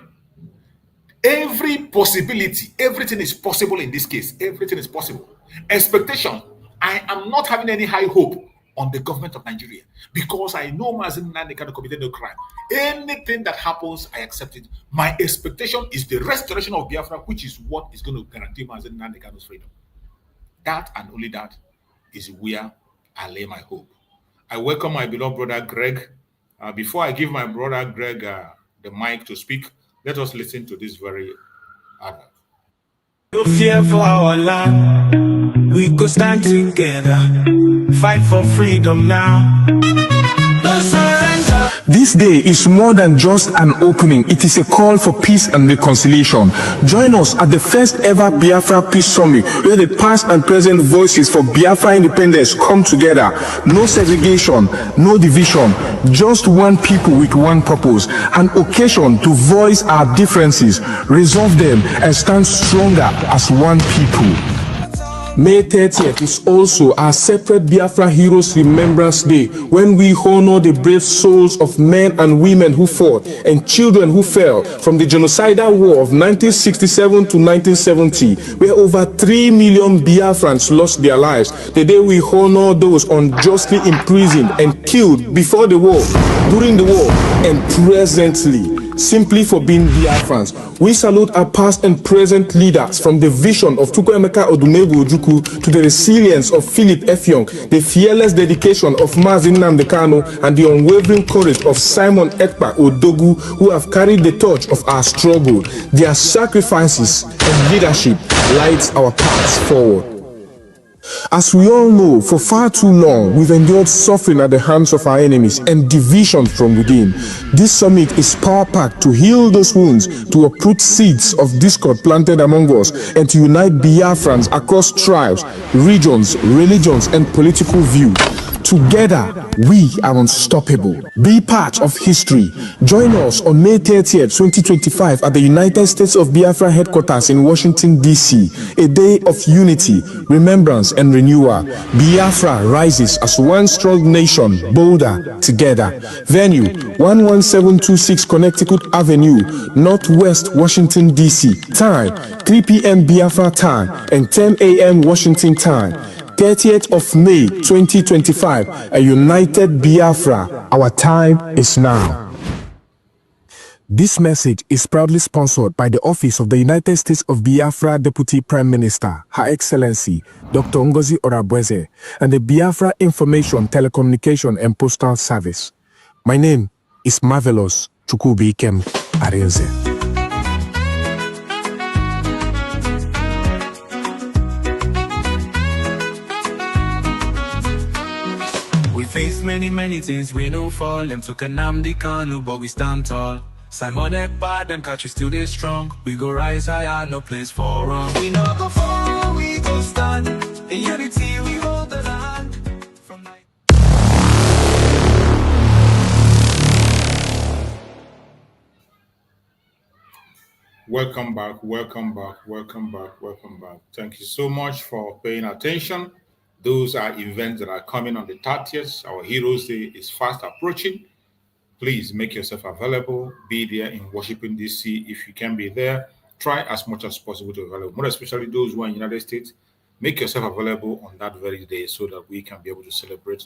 every possibility, everything is possible in this case. Everything is possible. Expectation. I am not having any high hope on the government of Nigeria because I know Mazi Nnamdi Kanu committed no crime. Anything that happens, I accept it. My expectation is the restoration of Biafra, which is what is going to guarantee Mazi Nnamdi Kanu's freedom. That and only that is where I lay my hope. I welcome my beloved brother Greg. Before I give my brother Greg the mic to speak, let us listen to this very advert. No fear for our land, we go stand together, fight for freedom now. No surrender. This day is more than just an opening, it is a call for peace and reconciliation. Join us at the first ever Biafra Peace Summit, where the past and present voices for Biafra independence come together. No segregation, no division, just one people with one purpose, an occasion to voice our differences, resolve them, and stand stronger as one people. May 30th is also our separate Biafra Heroes Remembrance Day, when we honor the brave souls of men and women who fought and children who fell from the genocidal war of 1967 to 1970, where over 3 million Biafrans lost their lives. The day we honor those unjustly imprisoned and killed before the war, during the war, and presently, simply for being Biafrans. We salute our past and present leaders, from the vision of Chukwuemeka Odumegwu Ojukwu to the resilience of Philip Effiong, the fearless dedication of Mazi Nnamdi Kanu, and the unwavering courage of Simon Ekpa Odogu, who have carried the torch of our struggle. Their sacrifices and leadership lights our paths forward. As we all know, for far too long, we've endured suffering at the hands of our enemies and division from within. This summit is power-packed to heal those wounds, to uproot seeds of discord planted among us, and to unite Biafrans across tribes, regions, religions, and political views. Together, we are unstoppable. Be part of history. Join us on May 30th, 2025 at the United States of Biafra headquarters in Washington, D.C. A day of unity, remembrance, and renewal. Biafra rises as one strong nation, bolder together. Venue, 11726 Connecticut Avenue, Northwest Washington, D.C. Time, 3 p.m. Biafra time and 10 a.m. Washington time. 30th of May 2025, a united Biafra. Our time is now. This message is proudly sponsored by the Office of the United States of Biafra Deputy Prime Minister, Her Excellency Dr. Ngozi Orabweze, and the Biafra Information, Telecommunication and Postal Service. My name is Marvelous Chukwubikem Arinze. Face many things, we no fall. Them took a Nnamdi Kanu, but we stand tall. Simon Ekpa, them catch we still they strong. We go rise higher, no place for wrong. We no go fall, we go stand. In unity, we hold the land. Welcome back, welcome back, welcome back, welcome back. Thank you so much for paying attention. Those are events that are coming on the 30th. Our Heroes Day is fast approaching. Please make yourself available. Be there in Washington, D.C. If you can be there, try as much as possible to be available. More especially those who are in the United States, make yourself available on that very day so that we can be able to celebrate.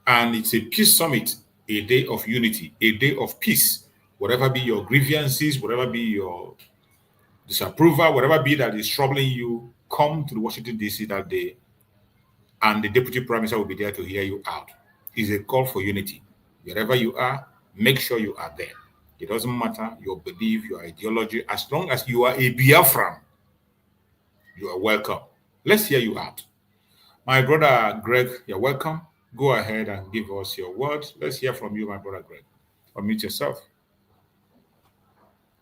And it's a peace summit, a day of unity, a day of peace. Whatever be your grievances, whatever be your disapproval, whatever be that is troubling you, come to the Washington, D.C. that day. And the Deputy Prime Minister will be there to hear you out. It's a call for unity. Wherever you are, make sure you are there. It doesn't matter your belief, your ideology. As long as you are a Biafran, you are welcome. Let's hear you out. My brother Greg, you're welcome. Go ahead and give us your words. Let's hear from you, my brother Greg. Unmute yourself.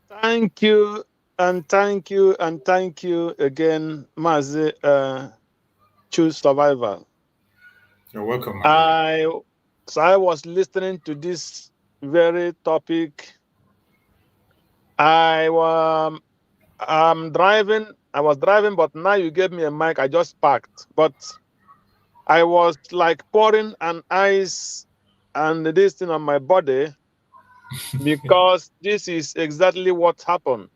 Thank you, and thank you, and thank you again, Mazi. Choose survival. You're welcome, my brother. I was listening to this very topic. I was driving, but now you gave me a mic. I just parked, but I was like pouring an ice and this thing on my body because this is exactly what happened.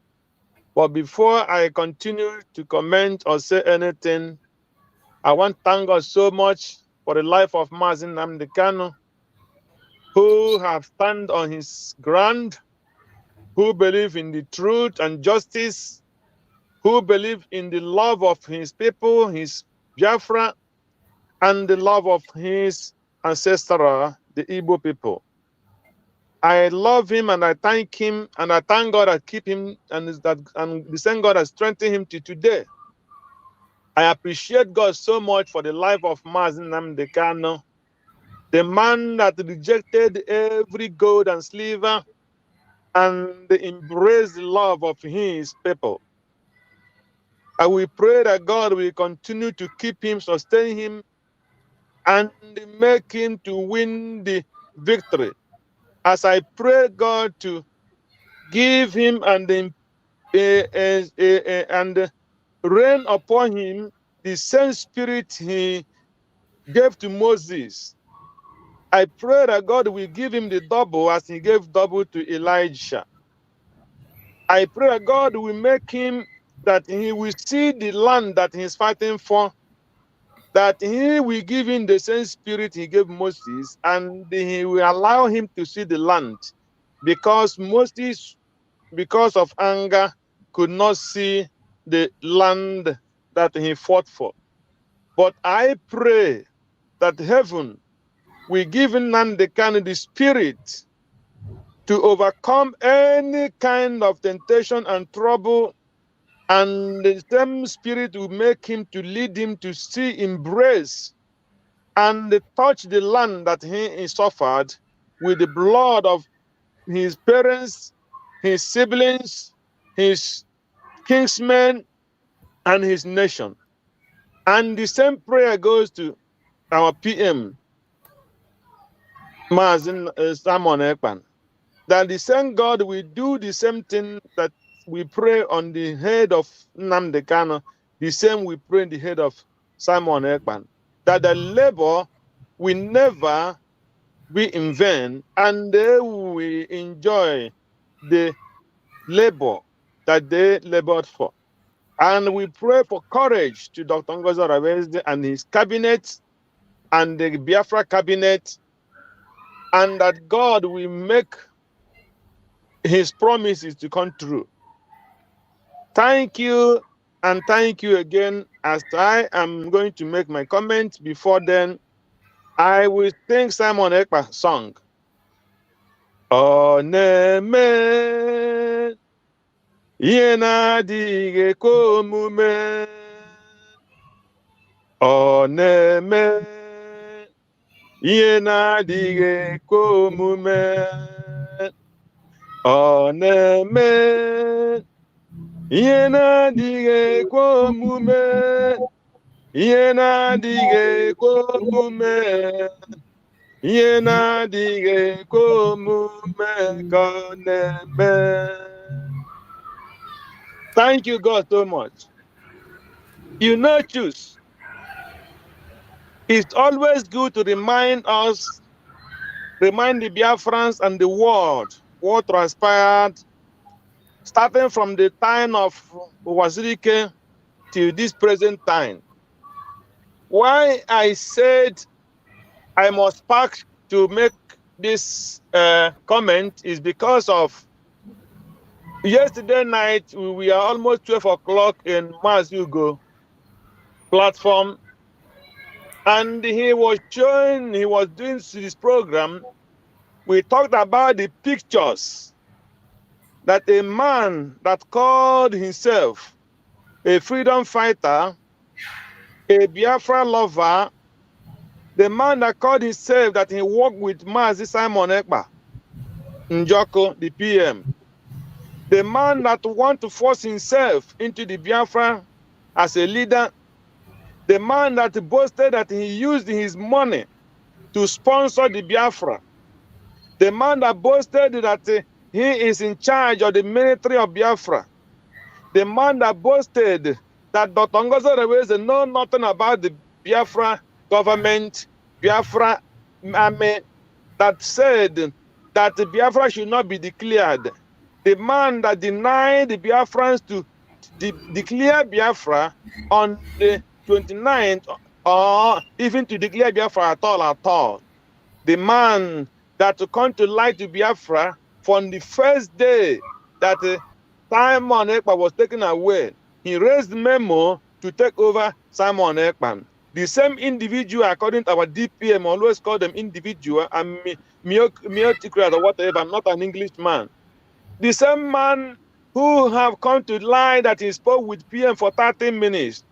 But before I continue to comment or say anything, I want to thank God so much for the life of Mazi Nnamdi Kanu, who have stand on his ground, who believe in the truth and justice, who believe in the love of his people, his Biafra, and the love of his ancestral, the Igbo people. I love him and I thank him and I thank God that keep him and the same God has strengthened him to today. I appreciate God so much for the life of Mazi Nnamdi Kanu, the man that rejected every gold and silver and embraced the love of his people. And we pray that God will continue to keep him, sustain him, and make him to win the victory. As I pray God to give him and rain upon him the same spirit he gave to Moses. I pray that God will give him the double as he gave double to Elijah. I pray that God will make him that he will see the land that he's fighting for, that he will give him the same spirit he gave Moses, and he will allow him to see the land. Because Moses, because of anger, could not see the land that he fought for. But I pray that heaven will give Nnamdi Kanu the spirit to overcome any kind of temptation and trouble, and the same spirit will make him to lead him to see, embrace, and touch the land that he suffered with the blood of his parents, his siblings, his kinsmen, and his nation. And the same prayer goes to our PM, Mazi Simon Ekpan, that the same God will do the same thing that we pray on the head of Nnamdi Kanu, the same we pray in the head of Simon Ekpan, that the labor will never be in vain, and they will enjoy the labor that they labored for. And we pray for courage to Dr. Ngozi Oraweze and his cabinet and the Biafra cabinet, and that God will make his promises to come true. Thank you, and thank you again. As I am going to make my comment, before then, I will sing Simon Ekpa's song. Ọ na-eme ihe na-adịghị ekwe omume. Ọ na-eme ihe na-adịghị ekwe omume. Ọ na-eme ihe na-adịghị ekwe omume. Ihe na-adịghị ekwe omume. Ihe na-adịghị ekwe omume ka ọ na-eme. Thank you, God, so much. You know, choose. It's always good to remind us, remind the Biafrans and the world what transpired starting from the time of Wazirike till this present time. Why I said I must pack to make this comment is because of yesterday night, we are almost 12 o'clock in Mazi platform, and he was doing this program. We talked about the pictures that a man that called himself a freedom fighter a Biafra lover, the man that called himself that he worked with Mazi Simon Ekpa, Njoko, the PM, the man that want to force himself into the Biafra as a leader, the man that boasted that he used his money to sponsor the Biafra, the man that boasted that he is in charge of the military of Biafra, the man that boasted that Dr. Ngozo Reweze know nothing about the Biafra government, Biafra army, that said that the Biafra should not be declared, the man that denied the Biafrans to declare Biafra on the 29th, or even to declare Biafra at all, the man that to come to light to Biafra from the first day that Simon Ekpa was taken away. He raised memo to take over Simon Ekpa. The same individual, according to our DPM, always call them individual and meocracy or whatever. I'm not an Englishman. The same man who have come to lie that he spoke with PM for 30 minutes.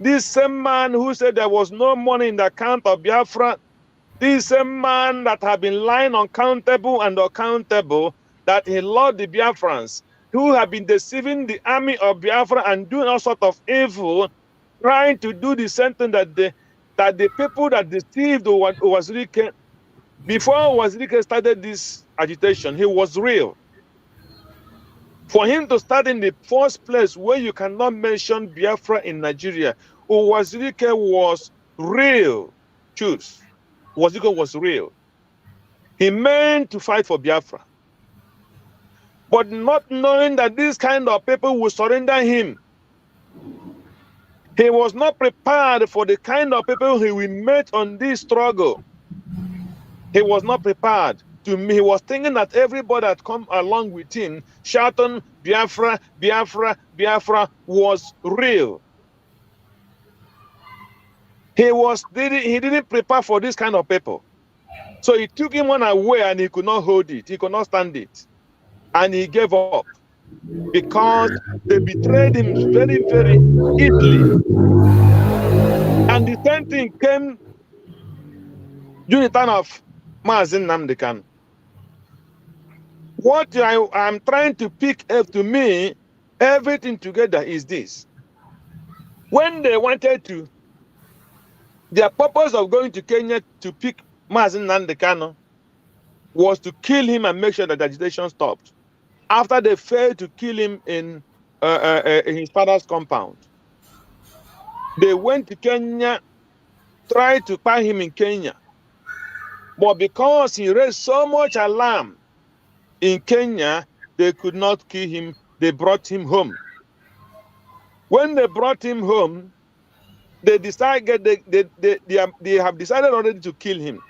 This same man who said there was no money in the account of Biafra. This same man that have been lying uncountable and uncountable, that he loved the Biafrans, who have been deceiving the army of Biafra and doing all sorts of evil, trying to do the same thing that the people that deceived Wazirike, before Wazirike started this agitation, he was real. For him to start in the first place where you cannot mention Biafra in Nigeria, Wazirike was real. Choose. Wazirike was real. He meant to fight for Biafra. But not knowing that this kind of people will surrender him. He was not prepared for the kind of people he will meet on this struggle. He was not prepared. He was thinking that everybody that come along with him, shouting Biafra, Biafra, Biafra, was real. He didn't prepare for this kind of people. So he took him away and he could not hold it. He could not stand it. And he gave up because they betrayed him very, very easily. And the same thing came during the time of Mazi Nnamdi Kanu. What I'm trying to pick up to me, everything together is this. When they wanted to, their purpose of going to Kenya to pick Mazi Nnamdi Kanu was to kill him and make sure that the agitation stopped. After they failed to kill him in his father's compound, they went to Kenya, tried to find him in Kenya. But because he raised so much alarm in Kenya, they could not kill him. They brought him home. When they brought him home, they decided they have decided already to kill him.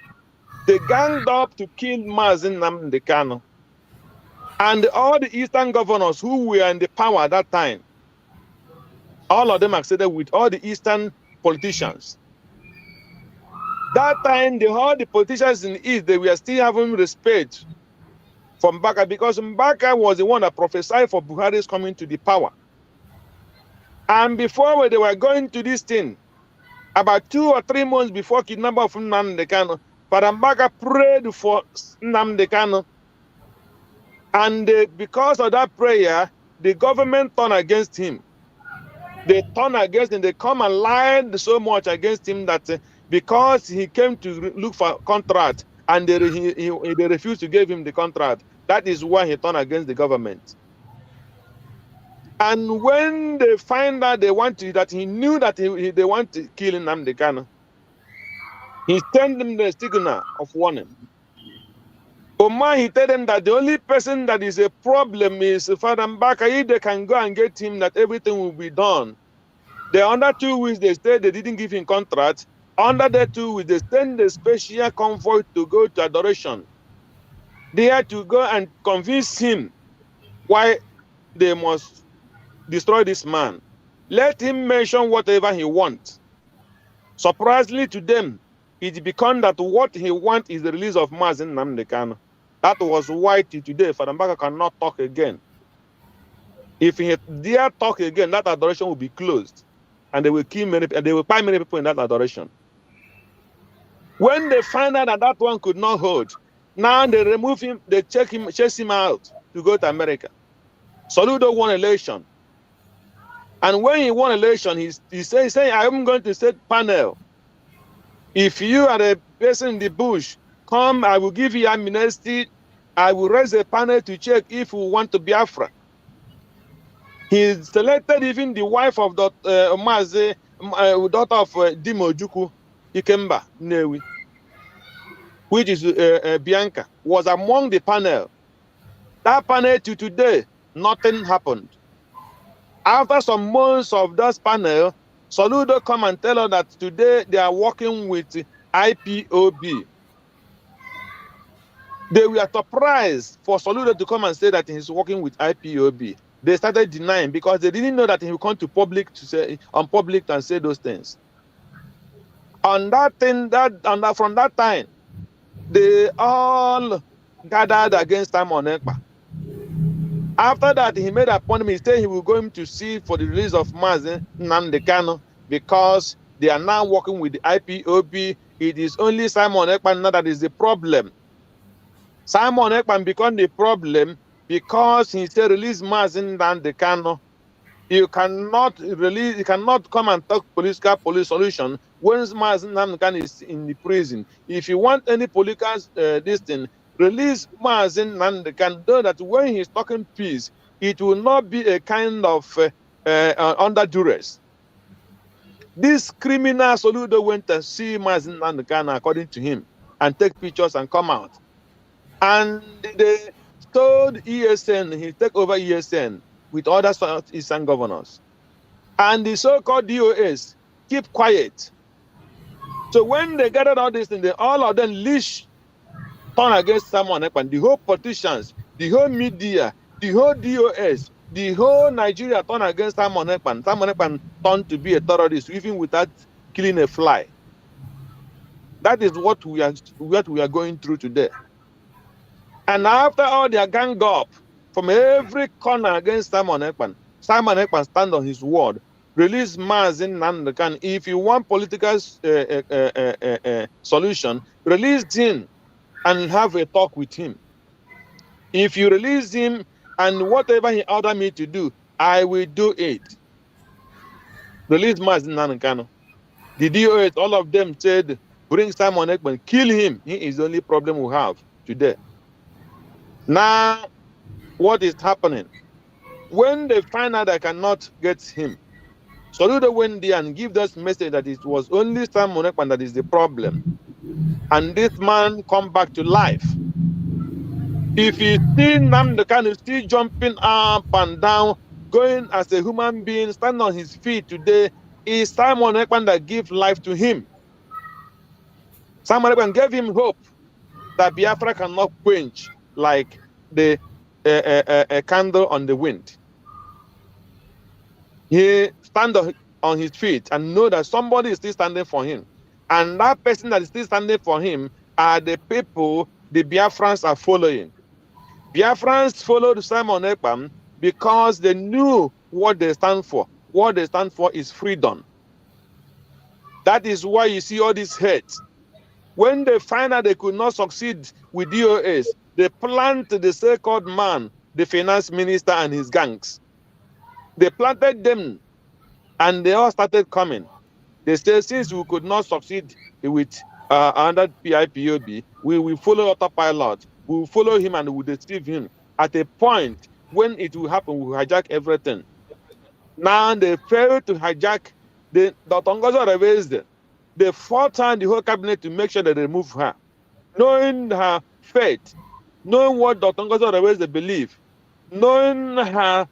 They ganged up to kill Mazi Nnamdi Kanu. And all the Eastern governors who were in the power at that time, all of them acceded with all the Eastern politicians. That time, all the politicians in the East, they were still having respect for Mbaka because Mbaka was the one that prophesied for Buhari's coming to the power. And before they were going to this thing, about 2 or 3 months before kidnapping of Nnamdi Kanu, Father Mbaka prayed for Nnamdi Kanu. And because of that prayer, the government turned against him. They turned against him. They come and lied so much against him that because he came to look for contract and they refused to give him the contract, that is why he turned against the government. And when they find out that he knew that they want to kill Nnamdi Kanu, he sent them the signal of warning. Omar, he told them that the only person that is a problem is Father Mbaka. If they can go and get him, that everything will be done. The under 2 weeks, they said they didn't give him contract. Under the 2 weeks, they send the special convoy to go to adoration. They had to go and convince him why they must destroy this man. Let him mention whatever he wants. Surprisingly to them, it became that what he wants is the release of Mazi Nnamdi Kanu. That was why today Father Mbaka cannot talk again. If he dare talk again, that adoration will be closed and they will kill many, and they will buy many people in that adoration. When they find out that that one could not hold, now they remove him, they chase him out to go to America. Soludo won election. And when he won election, he said, I'm going to set panel. If you are a person in the bush, come, I will give you amnesty. I will raise a panel to check if we want to Biafra. He selected even the wife of Mazi, daughter of Dimojuku Ikemba Newi, which is Bianca, was among the panel. That panel to today, nothing happened. After some months of that panel, Soludo come and tell us that today they are working with IPOB. They were surprised for Soludo to come and say that he's working with IPOB. They started denying because they didn't know that he would come to public to say on public and say those things. On that thing, from that time, they all gathered against Simon Ekpa. After that, he made an appointment. He said he will go to see for the release of Mazi Nnamdi Kanu because they are now working with the IPOB. It is only Simon Ekpa now that is the problem. Simon Ekpa become the problem because he said release Mazi Nnamdi Kanu. You cannot release. You cannot come and talk police solution when Mazi Nnamdi Kanu is in the prison. If you want any political this thing, release Mazi Nnamdi Kanu. Know that when he's talking peace, it will not be a kind of under duress. This criminal Soludo went to see Mazi Nnamdi Kanu according to him and take pictures and come out. And they told ESN, he take over ESN with other Southeastern governors. And the so-called DOS keep quiet. So when they gathered all this thing, all of them turn against Simon Ekpa. The whole politicians, the whole media, the whole DOS, the whole Nigeria turn against Simon Ekpa. Simon Ekpa turned to be a terrorist, even without killing a fly. That is what we are going through today. And after all their gang up from every corner against Simon Ekpa stand on his word, release Mazi Nnamdi Kanu. If you want political solution, release him and have a talk with him. If you release him and whatever he ordered me to do, I will do it. Release Mazi Nnamdi Kanu. The DOS, all of them said, bring Simon Ekpa, kill him. He is the only problem we have today. Now, what is happening? When they find out I cannot get him, Soludo went there and give us message that it was only Simon Ekpa that is the problem. And this man come back to life. If you see Nnamdi Kanu still jumping up and down, going as a human being, stand on his feet today, is Simon Ekpa that give life to him. Simon Ekpa gave him hope that Biafra cannot quench like the a candle on the wind. He stand on his feet and know that somebody is still standing for him. And that person that is still standing for him are the people the Biafrans are following. Biafrans followed Simon Ekpa because they knew what they stand for. What they stand for is freedom. That is why you see all this hate. When they find out they could not succeed with DOS, they planted the so-called man, the finance minister and his gangs. They planted them and they all started coming. They said, since we could not succeed with under PIPOB, we will follow autopilot. We will follow him and we will deceive him. At a point when it will happen, we will hijack everything. Now they failed to hijack the Tongozo Revesde. They fought on the whole cabinet to make sure that they remove her. Knowing her faith, knowing what Dr. Ngozo Revesde believe, knowing her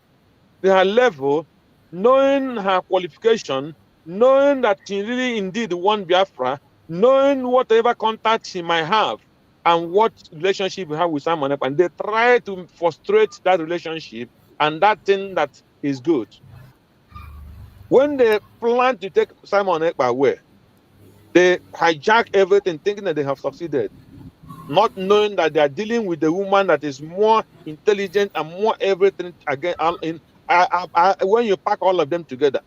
level, knowing her qualification, knowing that she really indeed won Biafra, knowing whatever contact she might have and what relationship we have with Simon Ekpa, and they try to frustrate that relationship and that thing that is good. When they plan to take Simon Ekpa away, they hijack everything thinking that they have succeeded, not knowing that they are dealing with a woman that is more intelligent and more everything again. When you pack all of them together,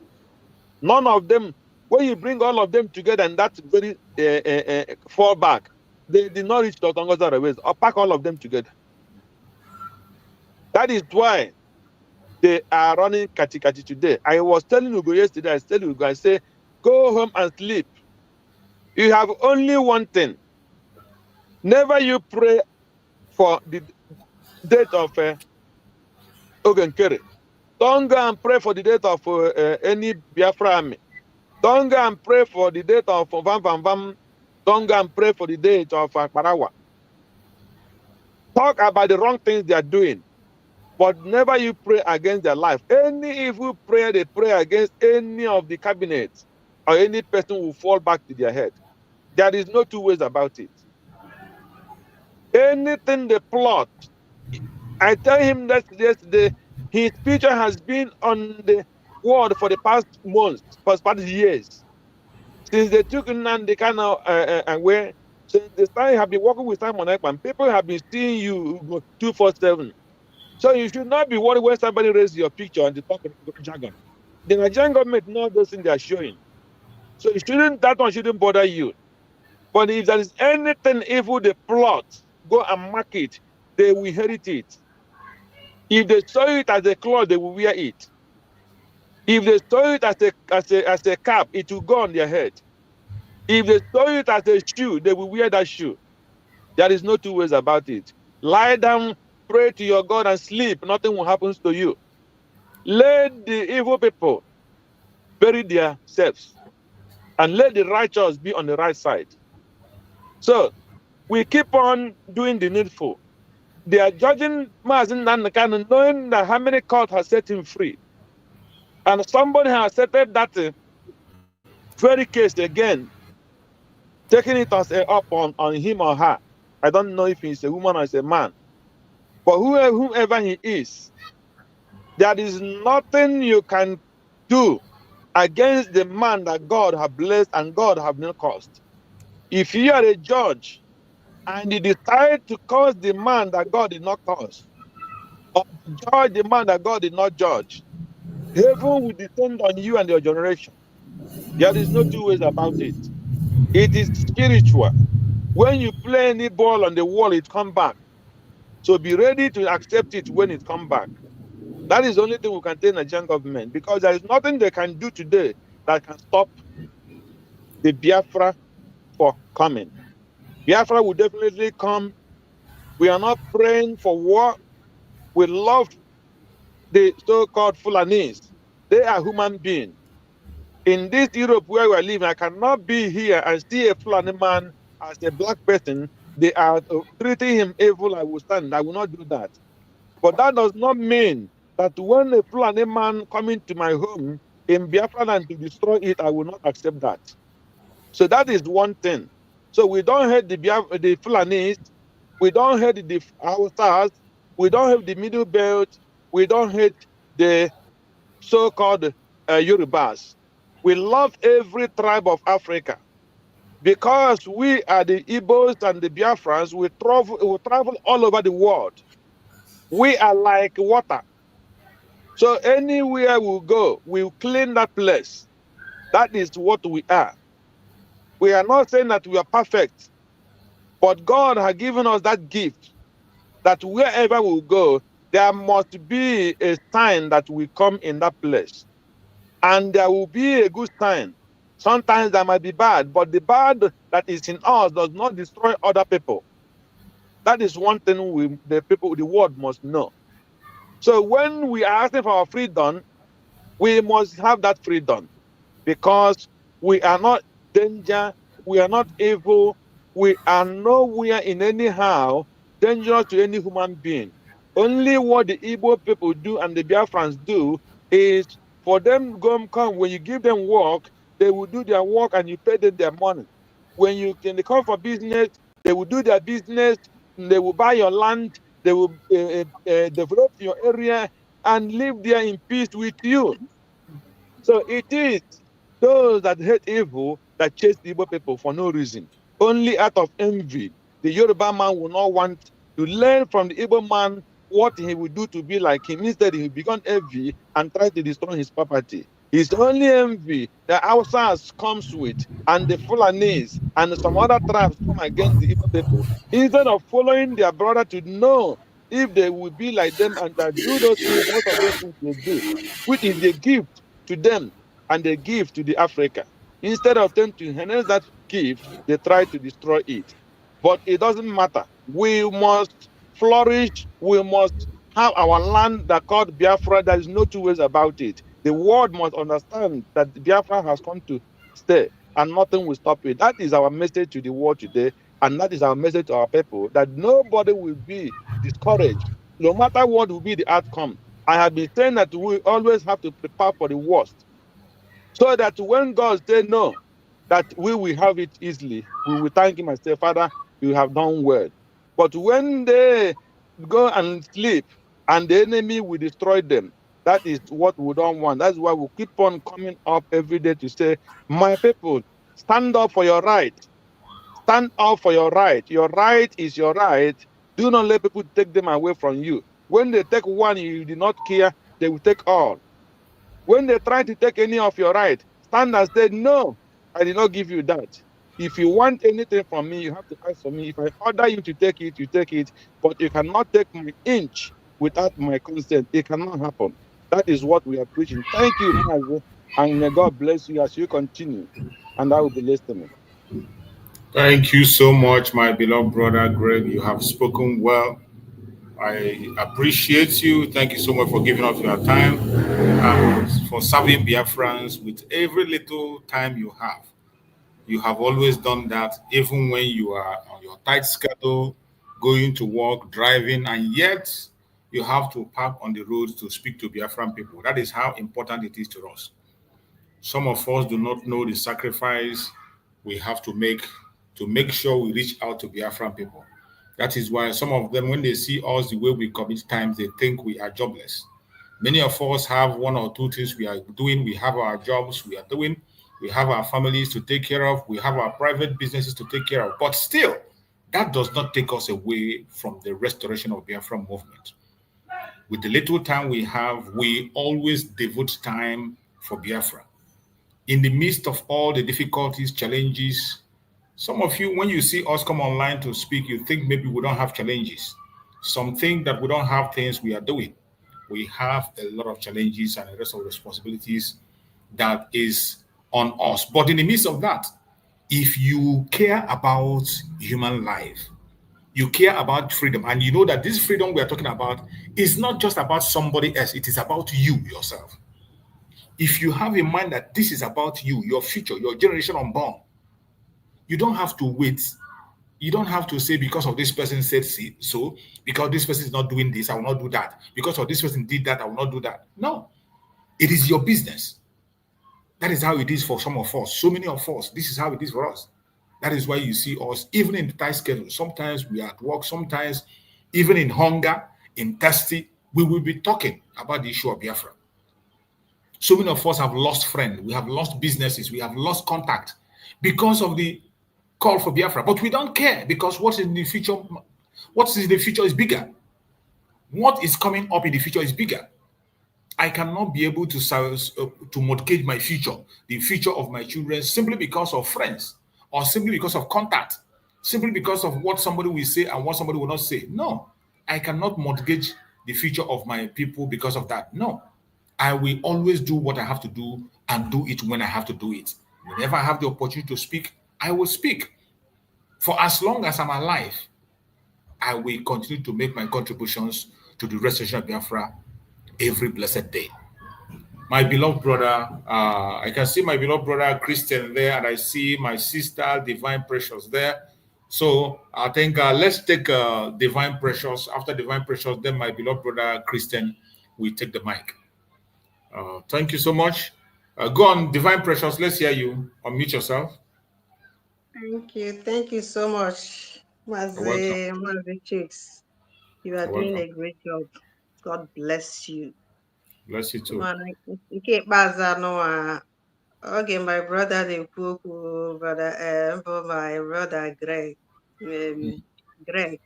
None of them, when you bring all of them together and that very fallback, they did not reach Dr. Ngozi ways or pack all of them together. That is why they are running Kati today. I was telling Ugo yesterday, I said Ugo, I say, go home and sleep. You have only one thing. Never you pray for the date of Ogenkere. Don't go and pray for the date of any Biafra army. Don't go and pray for the date of Vam Vam Vam. Don't go and pray for the date of Parawa. Talk about the wrong things they are doing, but never you pray against their life. Any evil prayer they pray against any of the cabinets or any person will fall back to their head. There is no two ways about it. Anything they plot, I tell him that yesterday, his picture has been on the world for the past months, for the past years. Since they took Nnamdi Kanu away, since the time have been working with Simon Ekman, people have been seeing you 247. So you should not be worried when somebody raises your picture and they talk jargon. The Nigerian government knows those things they are showing. So that one shouldn't bother you. But if there is anything evil they plot, go and mark it, they will inherit it. If they saw it as a cloth, they will wear it. If they saw it as a cap, it will go on their head. If they saw it as a shoe, they will wear that shoe. There is no two ways about it. Lie down, pray to your God and sleep. Nothing will happen to you. Let the evil people bury themselves and let the righteous be on the right side. So we keep on doing the needful. They are judging Mazi Nnamdi Kanu knowing that how many court has set him free. And somebody has settled that very case again, taking it as up on him or her. I don't know if he's a woman or he's a man. But whoever he is, there is nothing you can do against the man that God has blessed and God has not caused. If you are a judge and you decide to curse the man that God did not curse, or judge the man that God did not judge, heaven will descend on you and your generation. There is no two ways about it. It is spiritual. When you play any ball on the wall, it comes back. So be ready to accept it when it comes back. That is the only thing we can tell the Nigerian government, because there is nothing they can do today that can stop the Biafra for coming. Biafra will definitely come. We are not praying for war. We love the so-called Fulanis. They are human beings. In this Europe where we are living, I cannot be here and see a Fulani man as a black person. They are treating him evil. I will stand. I will not do that. But that does not mean that when a Fulani man coming to my home in Biafra land to destroy it, I will not accept that. So that is one thing. So we don't hate the Fulanis, we don't hate the Hausas, we don't hate the Middle Belt, we don't hate the so-called Yorubas. We love every tribe of Africa. Because we are the Igbos and the Biafrans, we travel all over the world. We are like water. So anywhere we go, we clean that place. That is what we are. We are not saying that we are perfect, but God has given us that gift that wherever we go, there must be a sign that we come in that place. And there will be a good sign. Sometimes there might be bad, but the bad that is in us does not destroy other people. That is one thing the world must know. So when we are asking for our freedom, we must have that freedom, because we are not danger, we are not evil, we are nowhere in anyhow dangerous to any human being. Only what the Igbo people do and the Biafrans do is for them come when you give them work, they will do their work and you pay them their money. When they come for business, they will do their business, they will buy your land, they will develop your area and live there in peace with you. So it is those that hate evil that chase the Igbo people for no reason, only out of envy. The Yoruba man will not want to learn from the Igbo man what he will do to be like him. Instead, he will become envy and try to destroy his property. It's only envy that Hausas comes with, and the Fulanis and some other tribes come against the Igbo people. Instead of following their brother to know if they will be like them and that do those things, most of those things they do, which is the gift to them and they give to the Africa. Instead of them to harness that gift, they try to destroy it. But it doesn't matter. We must flourish. We must have our land that called Biafra. There is no two ways about it. The world must understand that Biafra has come to stay and nothing will stop it. That is our message to the world today. And that is our message to our people, that nobody will be discouraged, no matter what will be the outcome. I have been saying that we always have to prepare for the worst, so that when God says no, that we will have it easily, we will thank Him and say, Father, you have done well. But when they go and sleep and the enemy will destroy them, that is what we don't want. That's why we keep on coming up every day to say, my people, stand up for your right. Stand up for your right. Your right is your right. Do not let people take them away from you. When they take one, you did not care, they will take all. When they try to take any of your right, stand and say, no, I did not give you that. If you want anything from me, you have to ask for me. If I order you to take it, you take it. But you cannot take my inch without my consent. It cannot happen. That is what we are preaching. Thank you, Mazi, and may God bless you as you continue. And I will be listening. Thank you so much, my beloved brother Greg. You have spoken well. I appreciate you. Thank you so much for giving us your time and for serving Biafrans with every little time you have. You have always done that, even when you are on your tight schedule, going to work, driving, and yet you have to park on the road to speak to Biafran people. That is how important it is to us. Some of us do not know the sacrifice we have to make sure we reach out to Biafran people. That is why some of them, when they see us the way we commit times, they think we are jobless. Many of us have one or two things we are doing. We have our jobs we are doing. We have our families to take care of. We have our private businesses to take care of. But still, that does not take us away from the restoration of Biafra movement. With the little time we have, we always devote time for Biafra. In the midst of all the difficulties, challenges, some of you, when you see us come online to speak, you think maybe we don't have challenges. Some think that we don't have things we are doing. We have a lot of challenges and a rest of responsibilities that is on us. But in the midst of that, if you care about human life, you care about freedom, and you know that this freedom we are talking about is not just about somebody else, it is about you yourself. If you have in mind that this is about you, your future, your generation unborn, you don't have to wait. You don't have to say, because of this person said so, because this person is not doing this, I will not do that. Because of this person did that, I will not do that. No, it is your business. That is how it is for some of us. So many of us, this is how it is for us. That is why you see us, even in the tight schedule. Sometimes we are at work, sometimes even in hunger, in thirsty, we will be talking about the issue of Biafra. So many of us have lost friends, we have lost businesses, we have lost contact because of the call for Biafra. But we don't care, because what is in the future is bigger. What is coming up in the future is bigger. I cannot be able to mortgage my future, the future of my children, simply because of friends, or simply because of contact, simply because of what somebody will say and what somebody will not say. No, I cannot mortgage the future of my people because of that. No, I will always do what I have to do and do it when I have to do it. Whenever I have the opportunity to speak, I will speak. For as long as I'm alive, I will continue to make my contributions to the restoration of Biafra every blessed day. My beloved brother, I can see my beloved brother Christian there, and I see my sister Divine Precious there. So I think let's take Divine Precious. After Divine Precious, then my beloved brother Christian will take the mic. Thank you so much. Go on, Divine Precious. Let's hear you. Unmute yourself. Thank you so much, Mazi Chicks. You are doing a great job. God bless you. Bless you too. Okay, my brother, the Kuku, brother, my brother Greg. Greg.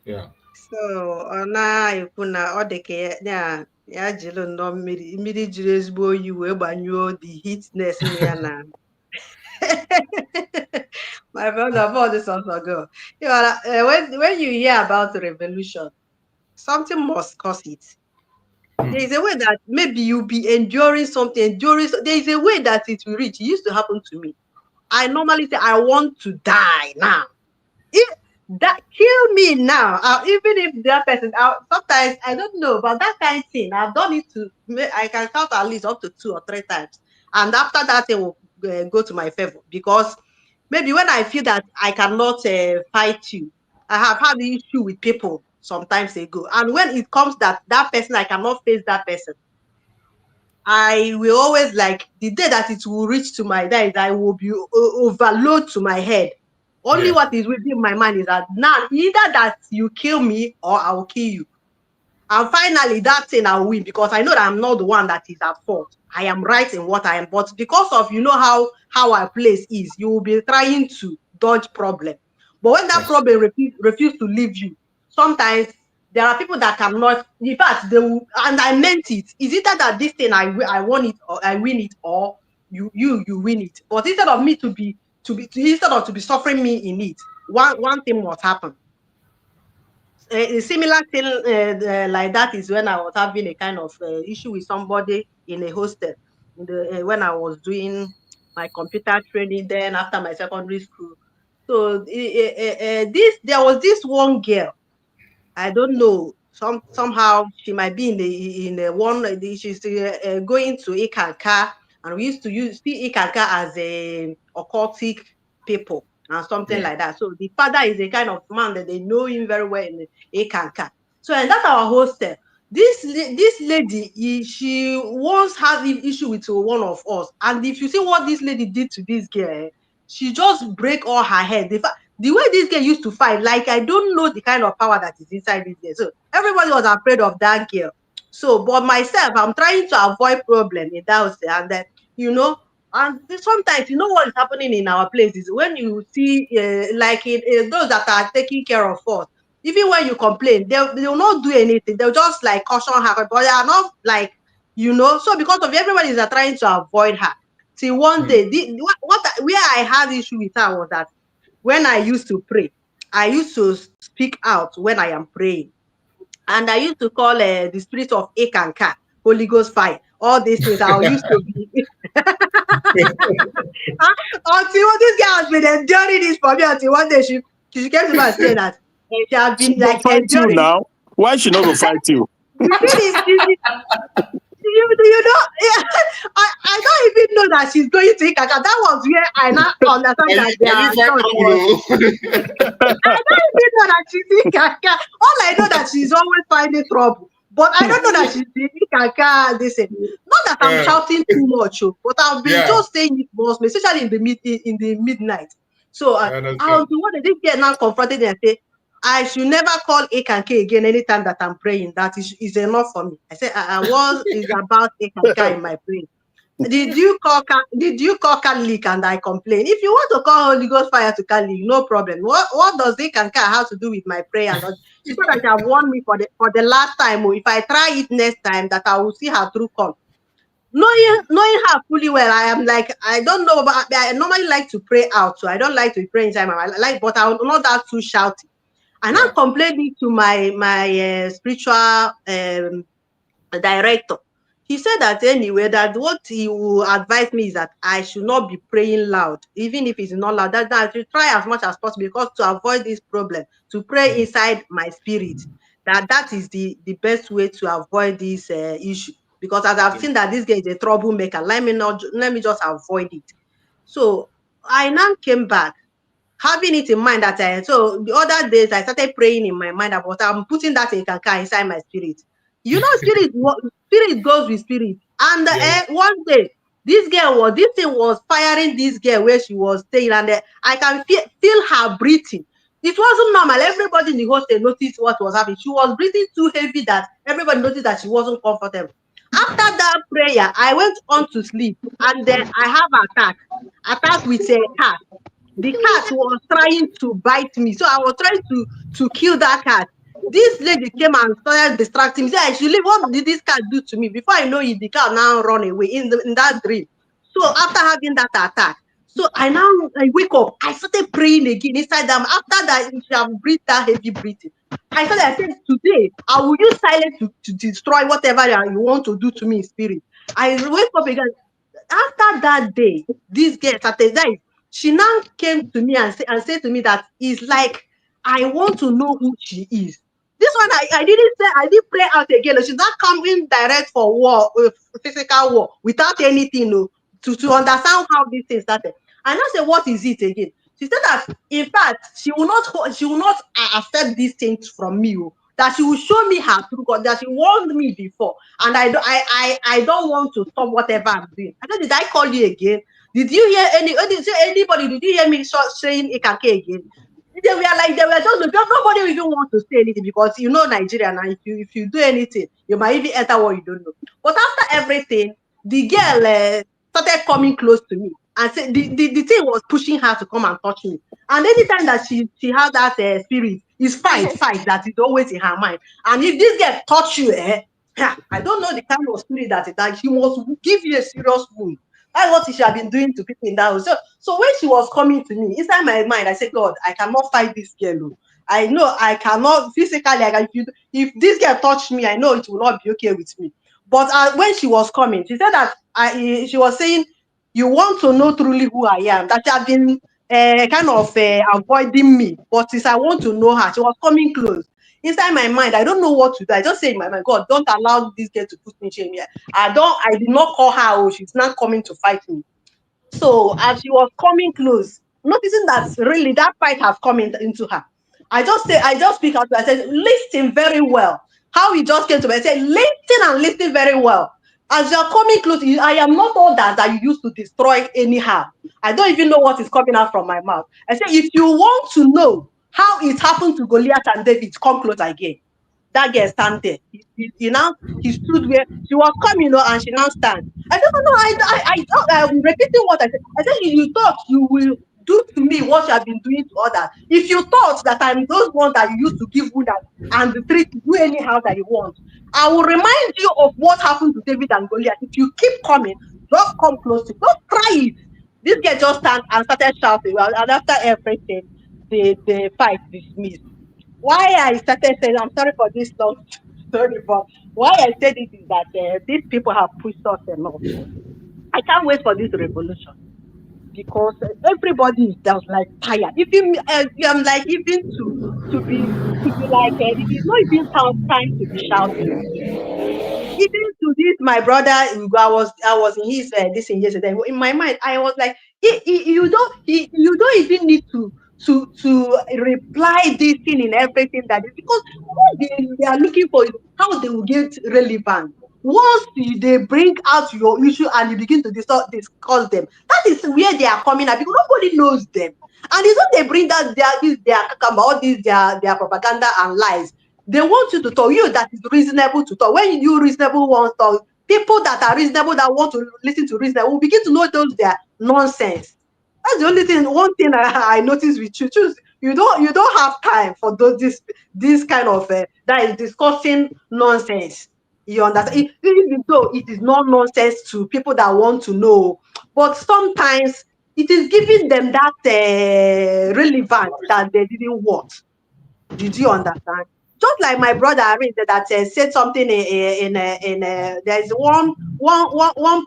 Yeah. So, na ikwu na ọ dị ka ya Ya jiri nnọọ mmiri jiri ezigbo oyi wee gbanyụọ the heatness in ya na. My brother, about this also go. You know, when you hear about the revolution, something must cause it. There is a way that maybe you'll be enduring something, there is a way that it will reach. It used to happen to me. I normally say, I want to die now. If that kill me now, even if that person, sometimes I don't know, but that kind of thing, I've done it to, I can count at least up to 2 or 3 times. And after that, it will go to my favor because maybe when I feel that I cannot fight you, I have had the issue with people sometimes ago. And when it comes that person, I cannot face that person, I will always like the day that it will reach to my days, I will be overload to my head. Only what is within my mind is that now either that you kill me or I will kill you. And finally, that thing I will win because I know that I'm not the one that is at fault. I am right in what I am. But because of how our place is, you will be trying to dodge problem. But when that problem refuse to leave you, sometimes there are people that cannot. In fact, they will, and I meant it. Is it that this thing I won it or I win it or you win it? But instead of me to be suffering me in it, one thing must happen. A similar thing like that is when I was having a kind of issue with somebody in a hostel when I was doing my computer training then after my secondary school. So there was this one girl. I don't know. Somehow she might be in a one. She's going to Ikanka, and we used to see Ikanka as a occultic people and something like that. So the father is a kind of man that they know him very well in Ikanka. So and that's our hostel. This lady, she once had an issue with one of us, and if you see what this lady did to this girl, she just break all her head. The way this girl used to fight, like I don't know the kind of power that is inside this girl. So everybody was afraid of that girl. So, but myself, I'm trying to avoid problem in that house, and then and sometimes what is happening in our places when you see like those that are taking care of us. Even when you complain, they will not do anything. They'll just like caution her, but they are not like So because of everybody is trying to avoid her. Till one day, where I had issue with her was that when I used to pray, I used to speak out when I am praying. And I used to call the spirit of Ekanka, Holy Ghost fire, all these things. I used to be. Until this girl has been enduring this for me until one day she came to me and said that she has been She like go fight you enduring. now. Why she not go fight you? The thing is, yeah, I don't even know that she's going to Ikaka. That was where I now understand that they are not. I don't even know that she's Ikaka. All I know that she's always finding trouble. But I don't know that she's Ikaka. Listen, not that I'm shouting too much, but I've been just saying it most, especially in the midnight. So I was the one that this girl now confronted me and say, I should never call Ekanke again anytime that I'm praying. That is enough for me. I said, what is about Ekanka in my prayer? Did you call Catholic and I complain? If you want to call Holy Ghost fire to Catholic, no problem. What does Ekanka have to do with my prayer? She said that she have warned me for the last time. If I try it next time, that I will see her through call. Knowing her fully well, I am like, I don't know, but I normally like to pray out. So I don't like to pray inside my mind. But I'm not that too shouty. And I'm complaining to my spiritual director. He said that anyway, that what he will advise me is that I should not be praying loud, even if it's not loud. That I should try as much as possible because to avoid this problem, to pray inside my spirit. That is the best way to avoid this issue. Because as I've seen that this guy is a troublemaker, let me just avoid it. So I now came back, having it in mind that so the other days I started praying in my mind about I'm putting that Ekanka inside my spirit. Spirit goes with spirit. And one day this thing was firing this girl where she was staying, and I can feel her breathing. It wasn't normal. Everybody in the hostel noticed what was happening. She was breathing too heavy that everybody noticed that she wasn't comfortable. After that prayer, I went on to sleep, and then I have attack with a cat. The cat was trying to bite me. So I was trying to kill that cat. This lady came and started distracting me. Say, actually, what did this cat do to me? Before I know it, the cat now run away in that dream. So after having that attack, so I wake up. I started praying again inside them. After that, she have breathed that heavy breathing. I said, today I will use silence to destroy whatever you want to do to me in spirit. I wake up again. After that day, this girl started that. She now came to me and said to me that it's like I want to know who she is. This one I didn't pray out again. She's not coming direct for war, physical war, without anything, to understand how this thing started. And I said, what is it again? She said that in fact she will not accept these things from me. That she will show me her true God, that she warned me before, and I don't want to stop whatever I'm doing. I said, did I call you again? Did you hear anybody? Did you hear me saying Ikake again? They were just nobody even want to say anything because you know Nigeria now. If you do anything, you might even enter what you don't know. But after everything, the girl started coming close to me and said the thing was pushing her to come and touch me. And anytime that she has that spirit, is fight that is always in her mind. And if this girl touch you, I don't know the kind of spirit that she must give you a serious wound. That's what she had been doing to people in that house. So when she was coming to me, inside my mind, I said, God, I cannot fight this girl. I know I cannot physically. If this girl touched me, I know it will not be okay with me. But when she was coming, she said that she was saying, you want to know truly who I am, that she had been kind of avoiding me. But since I want to know her, she was coming close. Inside my mind, I don't know what to do. I just say in my mind, God, don't allow this girl to put me in shame here. I did not call her, oh, she's not coming to fight me. So as she was coming close, noticing that really that fight has come into her, I just speak out to her. I said, listen very well. How he just came to me, I said, listen very well. As you're coming close, I am not all that you used to destroy anyhow. I don't even know what is coming out from my mouth. I said, if you want to know how it happened to Goliath and David, come close again. That girl stand there. He stood where she was coming, and she now stand. I said, no, I'm repeating what I said. I said, if you thought you will do to me what you have been doing to others, if you thought that I'm those ones that you used to give wood and treat you do anyhow that you want, I will remind you of what happened to David and Goliath. If you keep coming, just come close to it. Don't try it. This girl just stand and started shouting. Well, and after everything, the fight dismissed. Why I started saying, I'm sorry for this long story, but why I said it is that these people have pushed us enough. I can't wait for this revolution because everybody is just like tired. If I'm like even to be like it is not even time to be shouting again. Even to this, my brother, I was in his this thing yesterday. In my mind, I was like, you don't even need to reply this thing in everything that is, because what they are looking for is how they will get relevant. Once they bring out your issue and you begin to discuss them, that is where they are coming at, because nobody knows them. And it's when they bring out their propaganda and lies. They want you to talk. You that is reasonable to talk. When you reasonable ones talk, people that are reasonable that want to listen to reasonable will begin to know those their nonsense. That's the only thing. One thing I noticed with you, you don't have time for this kind of that is discussing nonsense. You understand? Even though it is not nonsense to people that want to know, but sometimes it is giving them that relevance that they didn't want. Did you understand? Just like my brother Arin that said something in there's one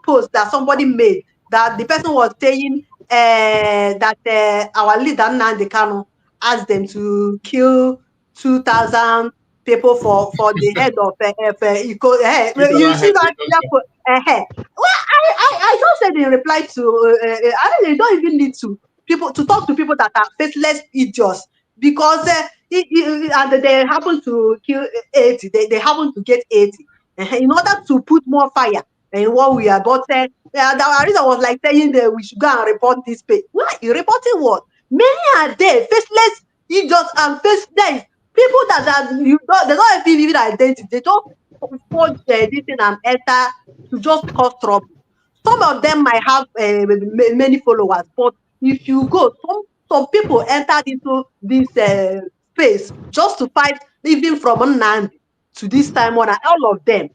post that somebody made that the person was saying that our leader Nnamdi Kanu asked them to kill 2,000 people for the head of you see that well, I just said in reply to I think they don't even need to talk to people that are faithless idiots, because and they happen to kill 80. They happen to get 80 in order to put more fire in what we are. But the Arisa was like saying that we should go and report this page. Why? You reporting what? Many are there, faceless idiots and faceless people that they don't even identity. They just forge this thing and enter to just cause trouble. Some of them might have many followers, but if you go, some people entered into this space just to fight, even from Nnamdi to this time on, all of them.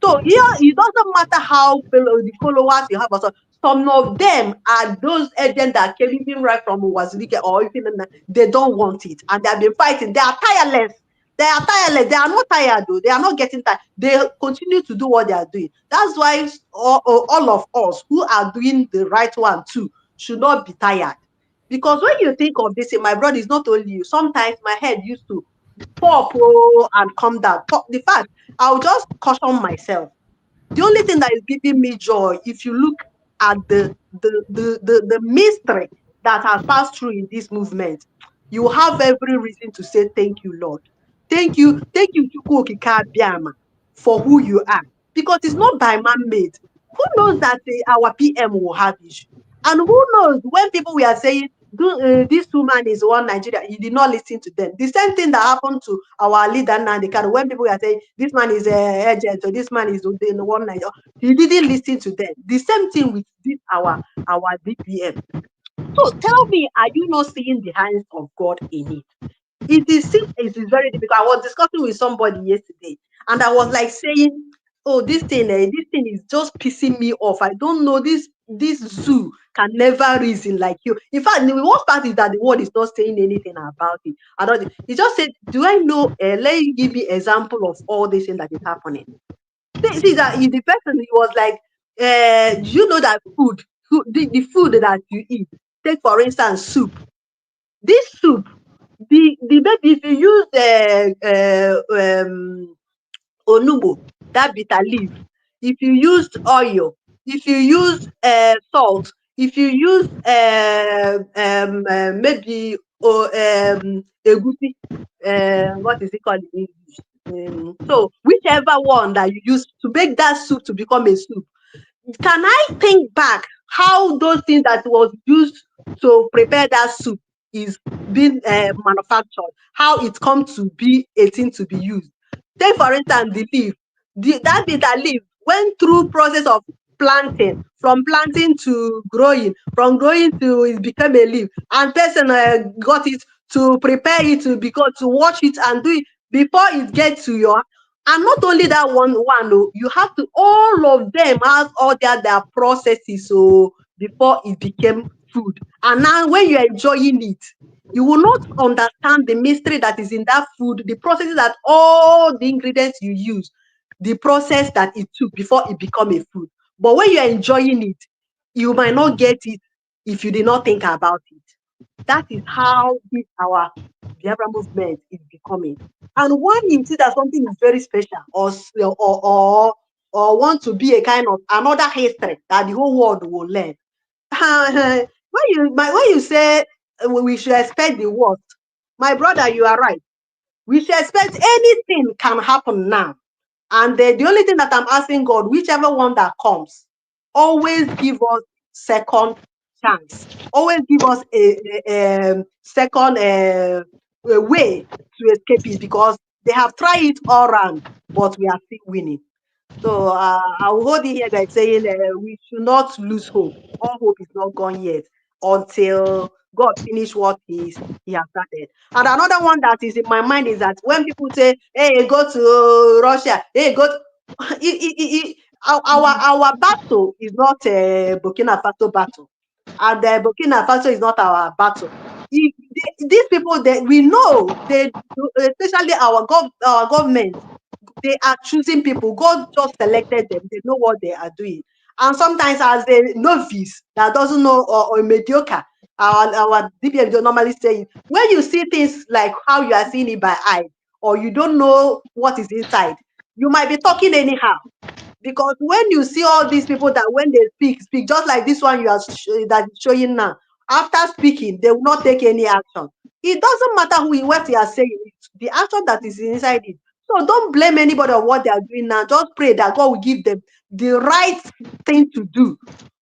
So here, it doesn't matter how the followers you have. Also, some of them are those agents that came even right from Wazirike or even they don't want it, and they have been fighting. They are tireless. They are tireless. They are not tired though. They are not getting tired. They continue to do what they are doing. That's why all of us who are doing the right one too should not be tired. Because when you think of this, my brother, is not only you. Sometimes my head used to pop and come down. The fact, I'll just caution myself. The only thing that is giving me joy, if you look at the mystery that has passed through in this movement, you have every reason to say thank you, Lord. Thank you, Chukwu Okike Abiama, for who you are. Because it's not by man-made. Who knows that our PM will have issue? And who knows when people were saying, this woman is one Nigeria, he did not listen to them. The same thing that happened to our leader Nnamdi Kanu, when people were saying this man is a agent or this man is the one Nigeria, he didn't listen to them. The same thing with this our DPM. So tell me, are you not seeing the hands of God in it? It is very difficult. I was discussing with somebody yesterday, and I was like saying, "Oh, this thing is just pissing me off. I don't know this zoo can never reason like you." In fact, the worst part is that the world is not saying anything about it. I don't. He just said, "Do I know? Let you give me example of all this thing that is happening." See that the person, he was like, "You know that the food that you eat. Take for instance, soup. This soup." The baby, if you use onugbo, that bitter leaf, if you use oil, if you use salt, if you use maybe egusi, what is it called in English? So whichever one that you use to make that soup to become a soup, can I think back how those things that was used to prepare that soup is being manufactured, how it comes to be a thing to be used? Take for instance the leaf. That bitter leaf went through process of planting, from planting to growing, from growing to it became a leaf, and person got it to prepare it to wash it and do it before it gets to your. And not only that one, you have to, all of them have all their processes so before it became food. And now when you're enjoying it, you will not understand the mystery that is in that food, the processes that all the ingredients you use, the process that it took before it become a food. But when you're enjoying it, you might not get it if you did not think about it. That is how this our Biafra movement is becoming. And when you see that something is very special or want to be a kind of another history that the whole world will learn, when you say we should expect the worst, my brother, you are right. We should expect anything can happen now. And the only thing that I'm asking God, whichever one that comes, always give us second chance. Always give us a second way to escape it, because they have tried it all around, but we are still winning. So I will hold it here by saying we should not lose hope. All hope is not gone yet until God finish what he has started. And another one that is in my mind is that when people say, "Hey, go to Russia," "Hey, go," our battle is not a Burkina Faso battle, and Burkina Faso is not our battle. These people, we know, especially our government, they are choosing people. God just selected them. They know what they are doing. And sometimes as a novice that doesn't know, or mediocre, our DPM don't normally say it. When you see things like how you are seeing it by eye, or you don't know what is inside, you might be talking anyhow. Because when you see all these people that when they speak just like this one you are that is showing now, after speaking, they will not take any action. It doesn't matter what you are saying, it's the action that is inside it. So don't blame anybody on what they are doing now. Just pray that God will give them the right thing to do,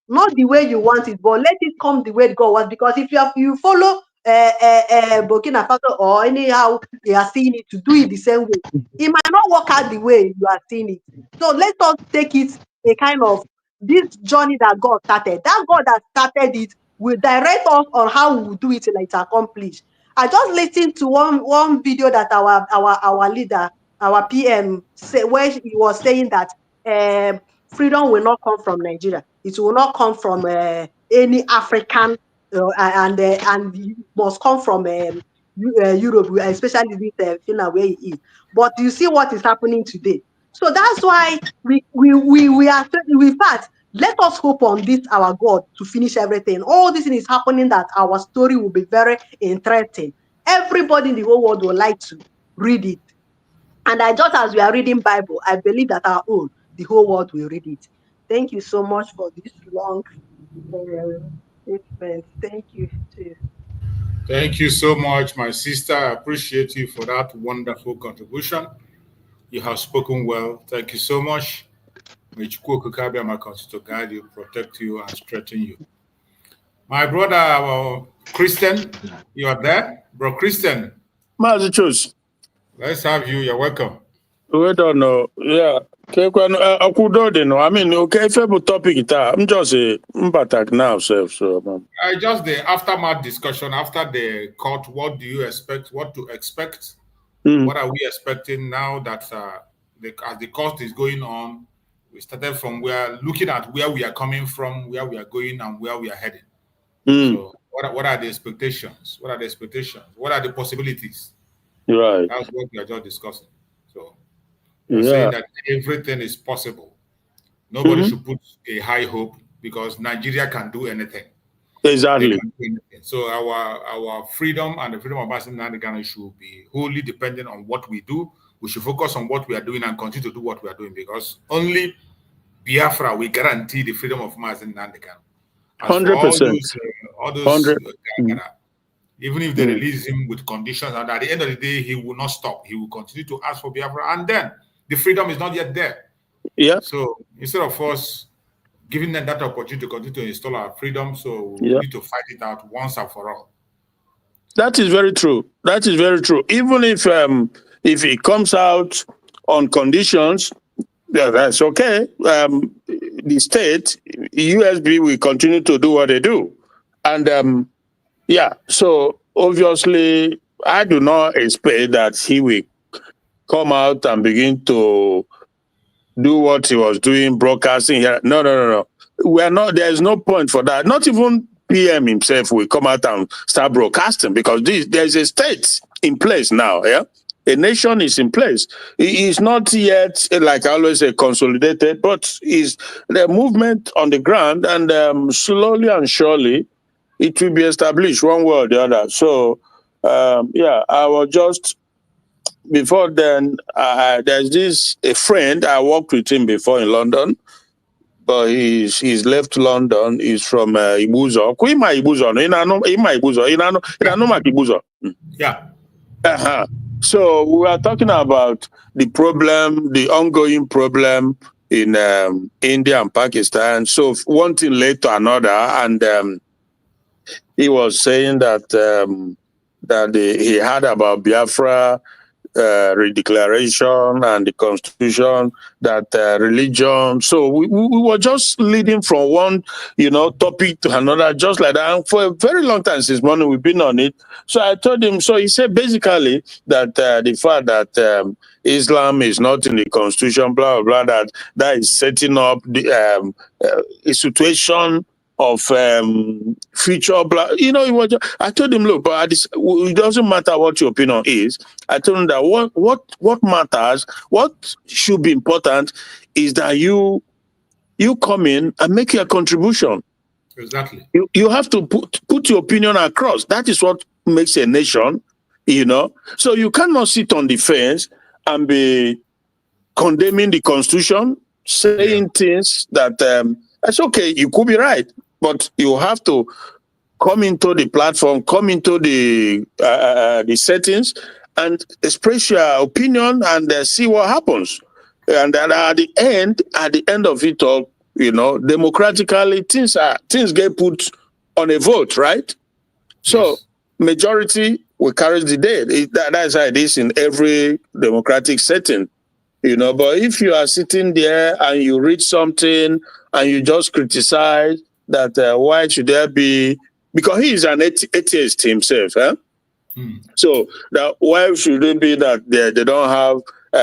not the way you want it, but let it come the way God wants. Because if you follow Burkina Faso or anyhow they are seeing it to do it the same way, it might not work out the way you are seeing it. So let us take it a kind of this journey that God started. That God that started it will direct us on how we will do it till it's accomplished. I just listened to one video that our leader, our PM, say, where he was saying that freedom will not come from Nigeria. It will not come from any African, and it must come from Europe, especially this Finland where he is. But you see what is happening today. So that's why we are in fact, let us hope on this our God to finish everything. All this thing is happening that our story will be very interesting. Everybody in the whole world will like to read it. And I just as we are reading Bible, I believe that our own, the whole world will read it. Thank you so much for this long statement. Thank you too. Thank you so much, my sister. I appreciate you for that wonderful contribution. You have spoken well. Thank you so much. May Chukwu to guide you, protect you, and strengthen you. My brother, Christian, you are there? Bro, Christian. Mazi choose. Let's have you. You're welcome. We don't know. Yeah. I mean, okay, favorite topic. I'm just a batak now, so. Just the aftermath discussion after the court. What do you expect? What to expect? What are we expecting now that as the court is going on? We started from looking at where we are coming from, where we are going, and where we are heading. So, what are the expectations? What are the expectations? What are the possibilities? Right. That's what we are just discussing. So, we're saying that everything is possible. Nobody should put a high hope because Nigeria can do anything. Exactly. So our freedom and the freedom of Nnamdi should be wholly dependent on what we do. We should focus on what we are doing and continue to do what we are doing because only Biafra will guarantee the freedom of Nnamdi. 100%. All those even if they release him with conditions, and at the end of the day, he will not stop. He will continue to ask for Biafra, and then the freedom is not yet there. Yeah. So instead of us giving them that opportunity to continue to install our freedom, so we need to fight it out once and for all. That is very true. That is very true. Even if it comes out on conditions, that's okay. The state, USB, will continue to do what they do. And so obviously, I do not expect that he will come out and begin to do what he was doing, broadcasting here. No. We are not. There is no point for that. Not even PM himself will come out and start broadcasting because there's a state in place now. Yeah, a nation is in place. It is not yet, like I always say, consolidated, but is the movement on the ground, and slowly and surely it will be established one way or the other. So, I was just. Before then, there's a friend, I worked with him before in London, but he's left London. He's from Ibuzo. Yeah. So we are talking about the problem, the ongoing problem in India and Pakistan. So one thing led to another, and he was saying that he heard about Biafra redeclaration and the constitution, that religion. So we were just leading from one, topic to another, just like that. And for a very long time since morning, we've been on it. So I told him, so he said basically that the fact that Islam is not in the constitution, blah, blah, blah, that is setting up the, a situation of future, blah, I told him, look, but it doesn't matter what your opinion is. I told him that what matters, what should be important is that you come in and make your contribution. Exactly. You have to put your opinion across. That is what makes a nation, So you cannot sit on the fence and be condemning the constitution, saying things that that's okay, you could be right, but you have to come into the platform, come into the settings, and express your opinion and see what happens. And then at the end of it all, democratically, things get put on a vote, right? So majority will carry the day. That's how it is in every democratic setting. But if you are sitting there and you read something and you just criticize that why should there be, because he is an atheist himself, So that why should it be that they don't have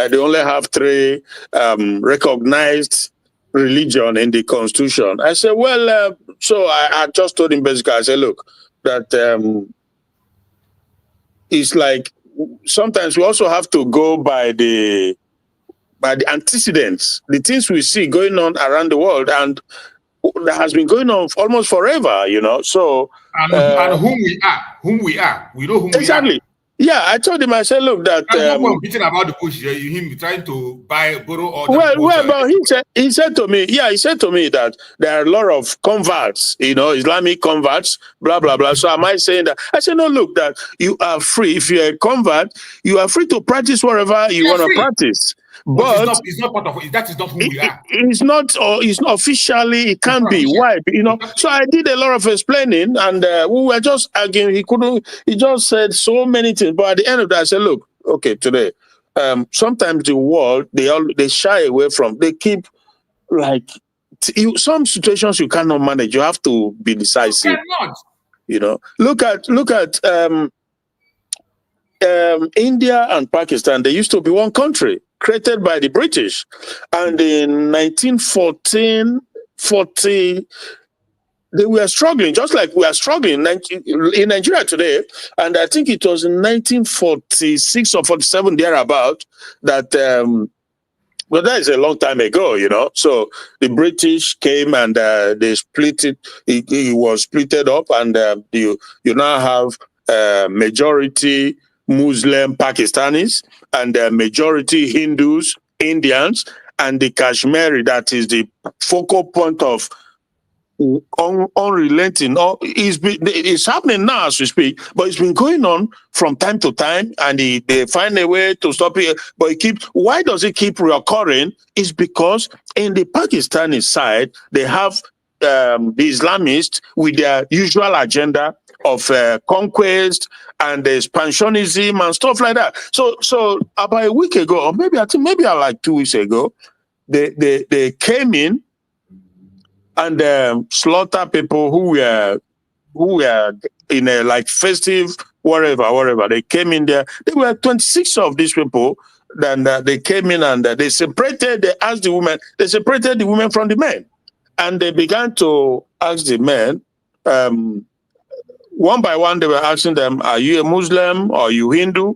they only have 3 recognized religion in the constitution? I said, well, so I just told him basically, I said, look, that it's like sometimes we also have to go by the antecedents, the things we see going on around the world, and that has been going on almost forever, you know. So and whom we are, we know whom exactly. we are. Yeah, I told him, I said, look, that beating about the bush, him trying to borrow all well, but he said to me that there are a lot of converts, you know, Islamic converts, blah blah blah. So am I saying that? I said, no, look, that you are free. If you're a convert, you are free to practice whatever you want to practice. But it's not part of it. That is not who we are. It's not, or it's not officially. It can't be. Why? You know. So I did a lot of explaining, and we were just arguing. He just said so many things. But at the end of that, I said, look, okay, today, sometimes the world they shy away from. They keep like some situations you cannot manage. You have to be decisive. You cannot. You know. Look at India and Pakistan. They used to be one country, created by the British, and in 1940 they were struggling, just like we are struggling in Nigeria today. And I think it was in 1946 or 47 thereabout that well, that is a long time ago, you know. So the British came and they split it. It was splitted up, and you now have majority Muslim Pakistanis and majority Hindus, Indians, and the Kashmiri, that is the focal point of unrelenting. It's happening now as we speak, but it's been going on from time to time, and they find a way to stop it. But why does it keep reoccurring? It's because in the Pakistani side, they have the Islamists with their usual agenda of conquest and expansionism and stuff like that. So about a week ago, or maybe like 2 weeks ago, they came in and slaughter people who were in a like festive whatever. They came in there. There were 26 of these people. Then they came in and they separated. They asked the women. They separated the women from the men, and they began to ask the men. One by one, they were asking them, "Are you a Muslim or are you Hindu?"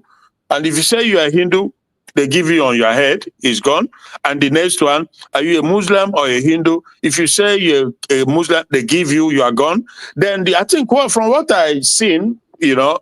And if you say you are Hindu, they give you on your head, it's gone. And the next one, are you a Muslim or a Hindu? If you say you're a Muslim, they give you are gone. Then I think from what I've seen, you know,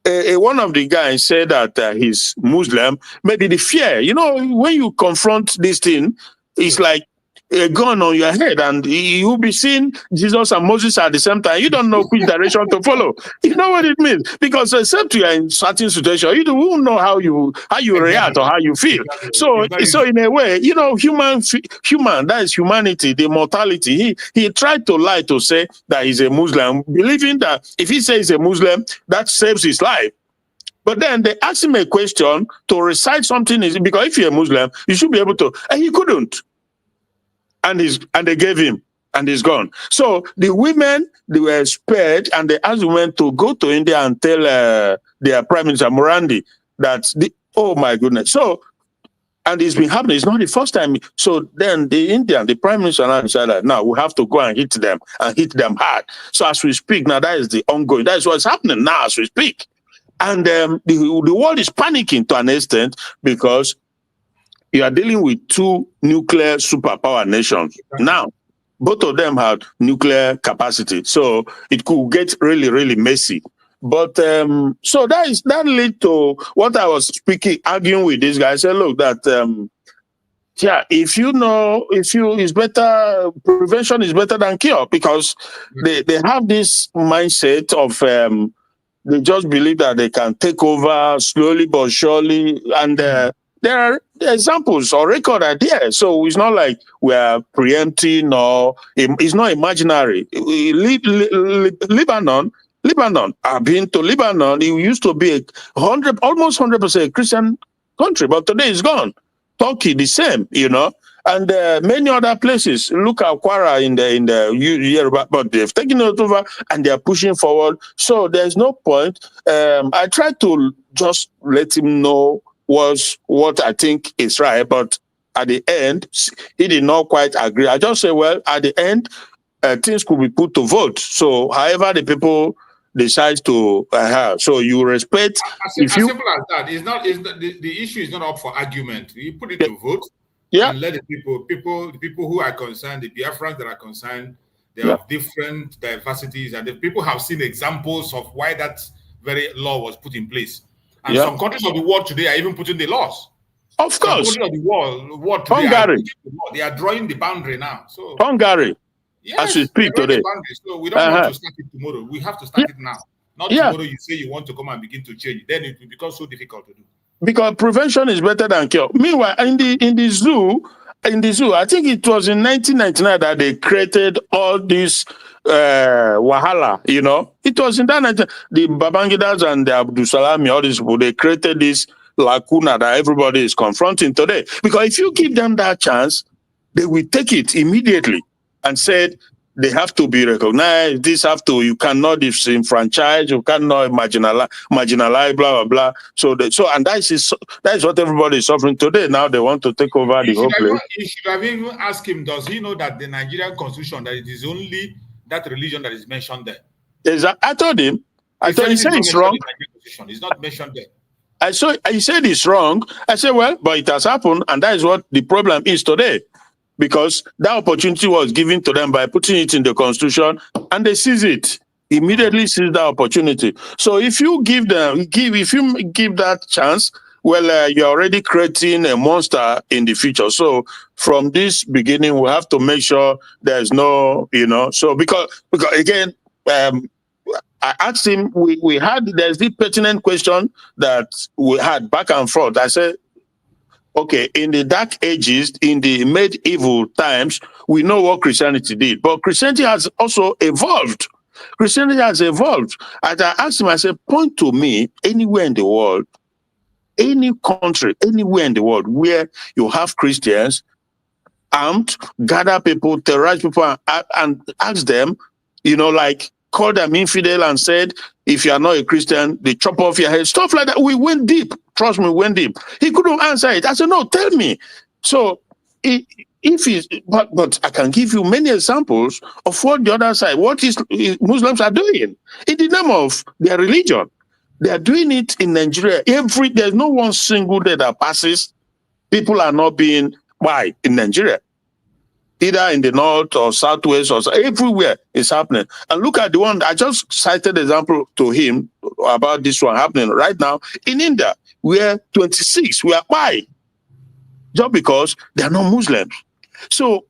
one of the guys said that he's Muslim. Maybe the fear, you know, when you confront this thing, it's like a gun on your head, and you'll be seeing Jesus and Moses at the same time. You don't know which direction to follow. You know what it means? Because except you are in certain situation, you won't know how you react or how you feel. So in a way, you know, human, that is humanity, the mortality. He tried to lie to say that he's a Muslim, believing that if he says he's a Muslim, that saves his life. But then they asked him a question to recite something, because if you're a Muslim, you should be able to, and he couldn't. And they gave him, and he's gone. So the women, they were spared, and they asked the women to go to India and tell their Prime Minister Morandi that oh my goodness. So, and it's been happening. It's not the first time. So then the Prime Minister now decided, now we have to go and hit them hard. So as we speak now, that is the ongoing. That is what's happening now as we speak. And the world is panicking to an extent, because you are dealing with 2 nuclear superpower nations. Now, both of them have nuclear capacity, so it could get really, really messy. But so that led to what I was arguing with this guy. I said, look, that it's better, prevention is better than cure, because they have this mindset of they just believe that they can take over slowly but surely, and there are examples or record ideas. So it's not like we are preempting, or it's not imaginary. Lebanon, I've been to Lebanon. It used to be almost 100% Christian country, but today it's gone. Turkey, the same, you know. and many other places. Look at Kwara in the Yoruba, but they've taken it over and they are pushing forward. So there's no point. I tried to just let him know what I think is right, but at the end, he did not quite agree. I just say, well, at the end, things could be put to vote. So however the people decide to have, so you respect. As simple as that. It's not. The issue is not up for argument. You put it to vote. Yeah. And let the people who are concerned, the Biafrans that are concerned, they have different diversities, and the people have seen examples of why that very law was put in place. And some countries of the world today are even putting the laws. Of course. Some countries of the world today Hungary. they are drawing the boundary now. So Hungary. yes, as we speak today. So we don't want to start it tomorrow. We have to start it now. Not tomorrow you say you want to come and begin to change. Then it will become so difficult to do. Because prevention is better than cure. Meanwhile, in the zoo, I think it was in 1999 that they created all this wahala. You know, it was in that the Babangidas and the Abdul Salami, all these people, they created this lacuna that everybody is confronting today. Because if you give them that chance, they will take it immediately and said they have to be recognized. You cannot disenfranchise, you cannot marginalize, blah, blah, blah. So and that is what everybody is suffering today. Now they want to take over the whole place. You should have even asked him, does he know that the Nigerian constitution, that it is only that religion that is mentioned there? I told him. He said it's wrong. It's not mentioned there. He said it's wrong. I said, well, but it has happened, and that is what the problem is today. Because that opportunity was given to them by putting it in the constitution, and they seize it. Immediately seize that opportunity. So if you give that chance, well, you're already creating a monster in the future. So from this beginning, we have to make sure there's no, so because again, I asked him, there's the pertinent question that we had back and forth. I said, okay, in the Dark Ages, in the medieval times, we know what Christianity did, but Christianity has also evolved. Christianity has evolved. As I asked him, I said, point to me anywhere in the world, any country, anywhere in the world where you have Christians armed, gather people, terrorize people, and ask them, call them infidel and said, if you are not a Christian, they chop off your head, stuff like that. We went deep. Trust me, we went deep. He couldn't answer it. I said, no, tell me. So but I can give you many examples of what the other side, what Muslims are doing in the name of their religion. They are doing it in Nigeria. There's no one single day that passes. People are not being, why? In Nigeria. Either in the north or southwest or everywhere it's happening. And look at the one, I just cited example to him about this one happening right now in India, where 26 were why? Just because they are not Muslims. So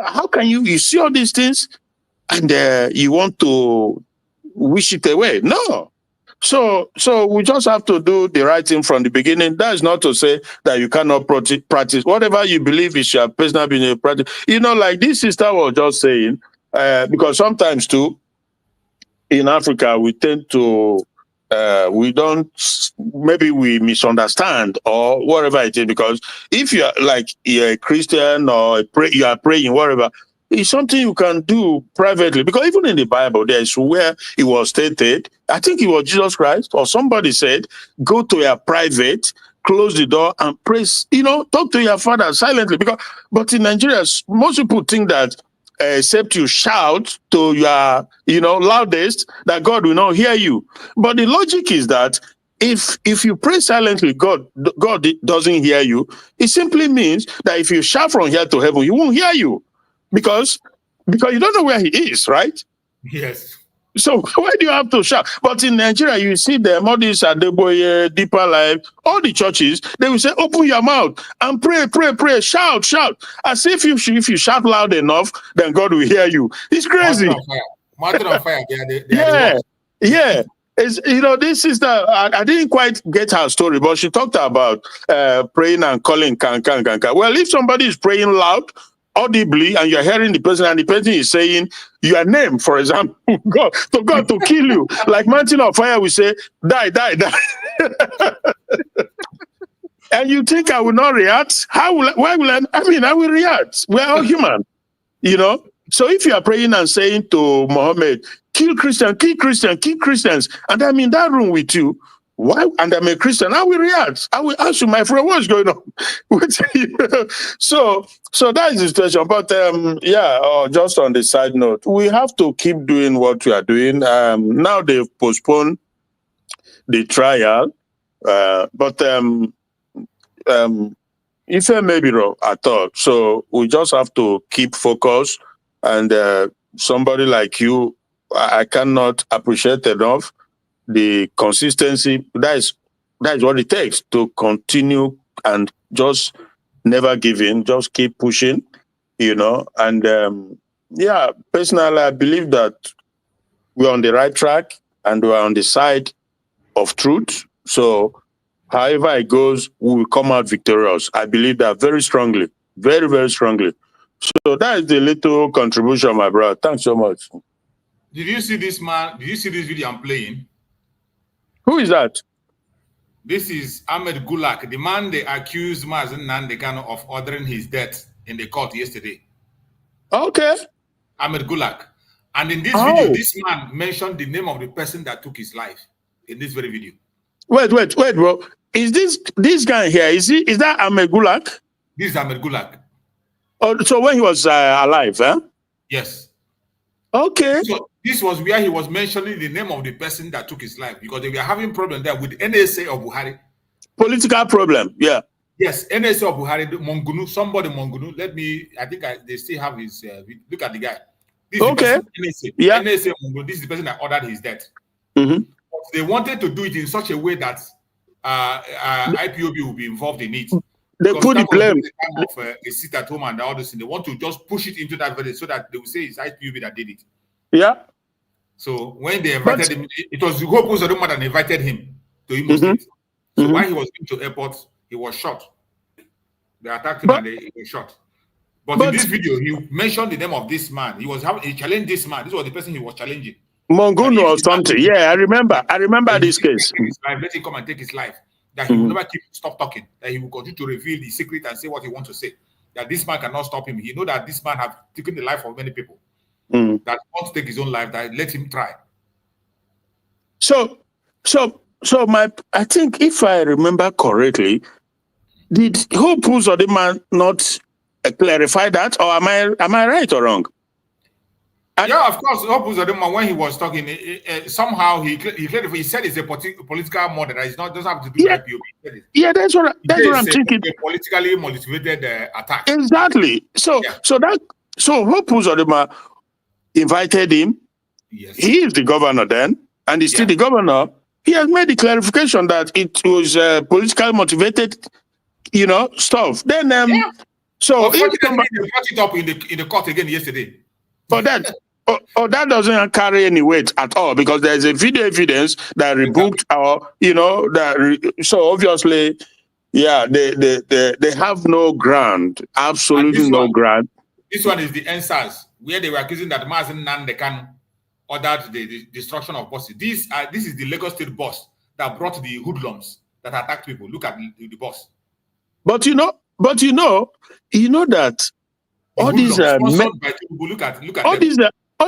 how can you see all these things and you want to wish it away? No. So we just have to do the right thing from the beginning. That is not to say that you cannot practice whatever you believe is your personal being practice. Like this sister was just saying, because sometimes too, in Africa, we tend to, maybe we misunderstand or whatever it is, because if you're a Christian or you are praying, whatever, it's something you can do privately, because even in the Bible, there's where it was stated, I think it was Jesus Christ or somebody said, go to your private, close the door and pray, talk to your father silently. But in Nigeria, most people think that except you shout to your, loudest, that God will not hear you. But the logic is that if you pray silently, God doesn't hear you. It simply means that if you shout from here to heaven, he won't hear you. Because you don't know where he is, right? Yes. So why do you have to shout? But in Nigeria, you see them, all these Adeboye, Deeper Life, all the churches, they will say, open your mouth and pray, shout. As if you shout loud enough, then God will hear you. It's crazy. Mountain on fire. Yeah. This is I didn't quite get her story, but she talked about praying and calling can. Well, if somebody is praying loud, audibly, and you're hearing the person, and the person is saying your name, for example, God to kill you, like Mountain of Fire, we say, die. And you think I will not react? Why will I? I mean, I will react. We are all human, you know. So if you are praying and saying to Muhammad, kill Christians, and I'm in that room with you, why? And I'm a Christian, I will react. I will ask you, my friend, what's going on? So that is the situation. But just on the side note, we have to keep doing what we are doing. Now they've postponed the trial, but if I may be wrong at all, so we just have to keep focused. And somebody like you, I cannot appreciate enough the consistency. That is what it takes to continue and just never give in, just keep pushing, you know. And personally, I believe that we're on the right track and we're on the side of truth. So however it goes, we will come out victorious. I believe that very strongly, very, very strongly. So that is the little contribution, my brother. Thanks so much. Did you see this man? Did you see this video I'm playing? Who is that? This is Ahmed Gulak, the man they accused Mazi Nnamdi Kanu of ordering his death in the court yesterday. Okay. Ahmed Gulak. And in this video, this man mentioned the name of the person that took his life in this very video. Wait, bro. Is this guy here? Is that Ahmed Gulak? This is Ahmed Gulak. Oh, so when he was alive, huh? Yes. Okay. So this was where he was mentioning the name of the person that took his life because they were having problem there with NSA of Buhari. Political problem, yeah. Yes, NSA of Buhari, Mongunu. I think they still have his, look at the guy. This okay. Is NSA. Yeah. NSA Mongunu, this is the person that ordered his death. Mm-hmm. They wanted to do it in such a way that IPOB will be involved in it. They put the blame. Of a sit at home and all this, and they want to just push it into that village so that they will say it's IPOB that did it. Yeah. So when they invited him, it was the whole person that invited him to Imo State. So when he was going to airport, he was shot. They attacked him and he was shot. But in this video, he mentioned the name of this man. He challenged this man. This was the person he was challenging. Mongunu or something. Yeah, I remember this case. Let him come and take his life. That he will never stop talking. That he will continue to reveal the secret and say what he wants to say. That this man cannot stop him. He knows that this man has taken the life of many people. That wants to take his own life. That let him try. So I think if I remember correctly, did Hope Uzodimma not clarify that, or am I right or wrong? Yeah, of course. Hope Uzodimma, when he was talking, somehow he said it's a political model. It's not doesn't have to do with IPOB. Yeah, that's what I'm thinking. A politically motivated attack. Exactly. So Hope Uzodimma invited him. Yes. He is the governor then, and he's still the governor. He has made the clarification that it was politically motivated, stuff. Then, so they brought it up in the court again yesterday. But that doesn't carry any weight at all because there's a video evidence that rebooked so obviously, yeah, they have no ground, absolutely no ground. This one is the answers where they were accusing that Mazi Nnamdi Kanu ordered the destruction of buses. This is the Lagos State bus that brought the hoodlums that attacked people. Look at the bus. But you know that all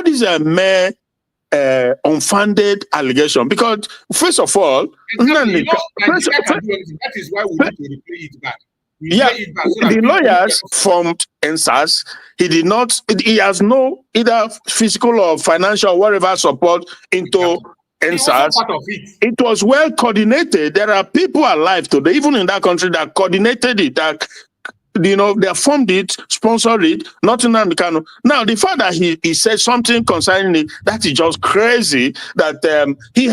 these are mere unfounded allegations. Because first of all, that is why we need to replay it back. The lawyers formed NSAS. He has no either physical or financial or whatever support into NSAS. It was well coordinated. There are people alive today, even in that country, that coordinated it, that they formed it, sponsored it, not Nnamdi Kanu. Now, the fact that he said something concerning it, that is just crazy. That he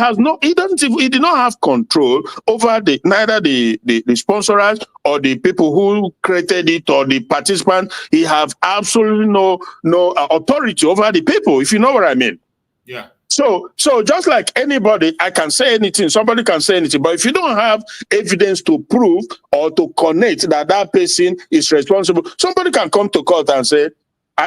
did not have control over neither the sponsors or the people who created it or the participants. He have absolutely no authority over the people, if you know what I mean. Yeah. So just like anybody, I can say anything, somebody can say anything, but if you don't have evidence to prove or to connect that person is responsible, somebody can come to court and say,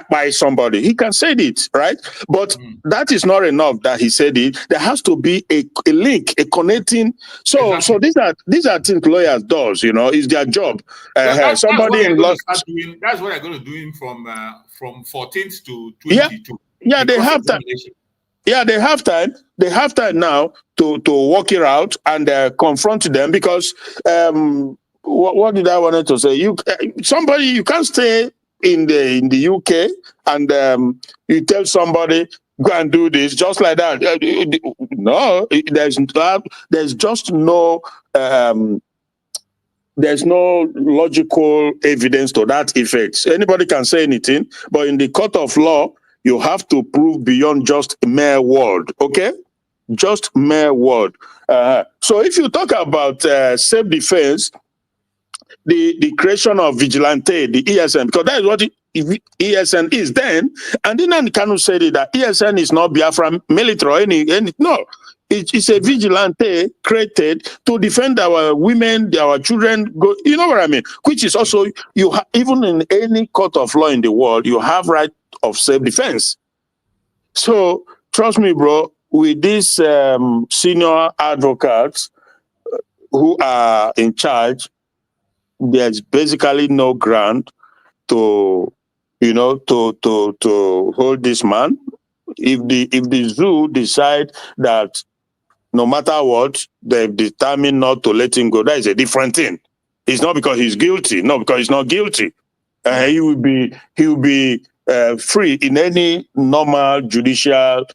by somebody. He can say it, right? But that is not enough that he said it. There has to be a link, a connecting. So Exactly. so these are things lawyers does, it's their job. That's Somebody in law. That's what I'm going to do from 14th to 22. Yeah, they have time. Yeah, they have time. They have time now to work it out and confront them because what did I want to say? You can't stay in the UK and you tell somebody go and do this just like that. No, there's just no there's no logical evidence to that effect. Anybody can say anything, but in the court of law, you have to prove beyond just a mere word, okay? Just mere word. So if you talk about self-defense, the creation of vigilante, the ESN, because that is what ESN is then, and then Kanu said it, that ESN is not Biafra military or any no. It's a vigilante created to defend our women, our children. You know what I mean? Which is also, even in any court of law in the world, you have right of self-defense. So trust me, bro, with these senior advocates who are in charge, there's basically no ground to hold this man. If the zoo decide that no matter what, they've determined not to let him go, that is a different thing. It's not because he's guilty. No, because he's not guilty. He will be free in any normal judicial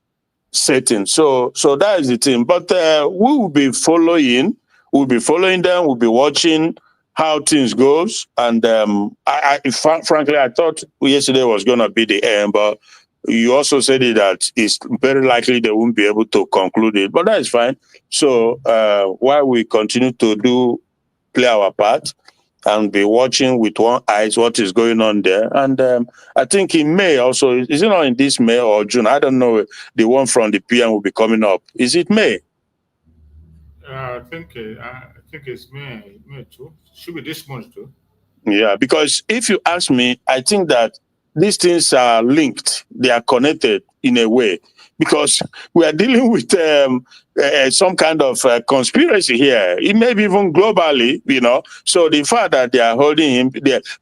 setting. So that is the thing. But we will be following. We'll be following them. We'll be watching how things goes. And frankly, I thought yesterday was going to be the end, but you also said it that it's very likely they won't be able to conclude it, but that is fine. So while we continue to play our part and be watching with one eye what is going on there, and I think in May also, is it not in this May or June? I don't know. The one from the PM will be coming up. Is it May? I think it's May too. Should be this month too. Yeah, because if you ask me, I think that these things are linked. They are connected in a way because we are dealing with some kind of conspiracy here. It may be even globally, So the fact that they are holding him,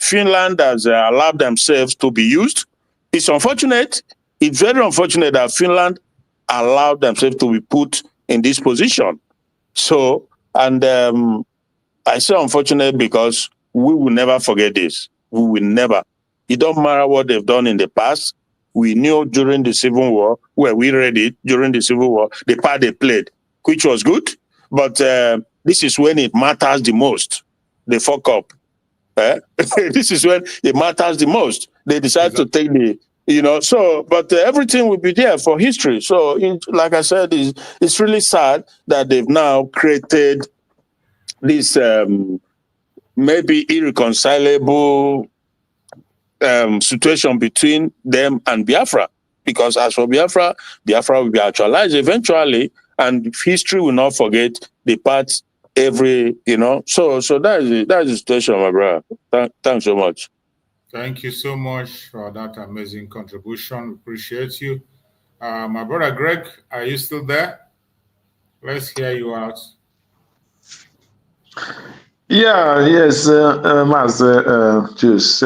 Finland has allowed themselves to be used. It's unfortunate. It's very unfortunate that Finland allowed themselves to be put in this position. So, and I say unfortunate because we will never forget this. We will never. It don't matter what they've done in the past. We knew during the Civil War, where we read it during the Civil War, the part they played, which was good. But this is when it matters the most. They fuck up. This is when it matters the most. They decide to take but everything will be there for history. So, like I said, it's really sad that they've now created this maybe irreconcilable situation between them and Biafra. Because as for Biafra will be actualized eventually, and history will not forget the parts So that is the situation, my brother. Thanks so much. Thank you so much for that amazing contribution. We appreciate you. My brother Greg, are you still there? Let's hear you out. Yes, Mazi, Juice.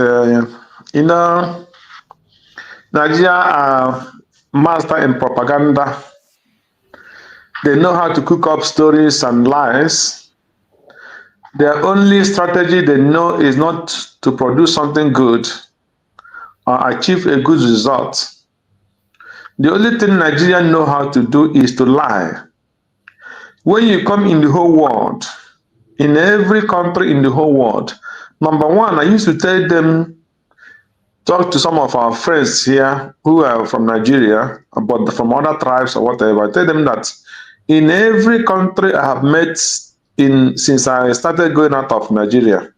Nigeria are master in propaganda. They know how to cook up stories and lies. Their only strategy they know is not to produce something good or achieve a good result. The only thing Nigerians know how to do is to lie. When you come in the whole world, in every country in the whole world, number one, I used to tell them, talk to some of our friends here who are from Nigeria, but from other tribes or whatever. I tell them that in every country I have met since I started going out of Nigeria,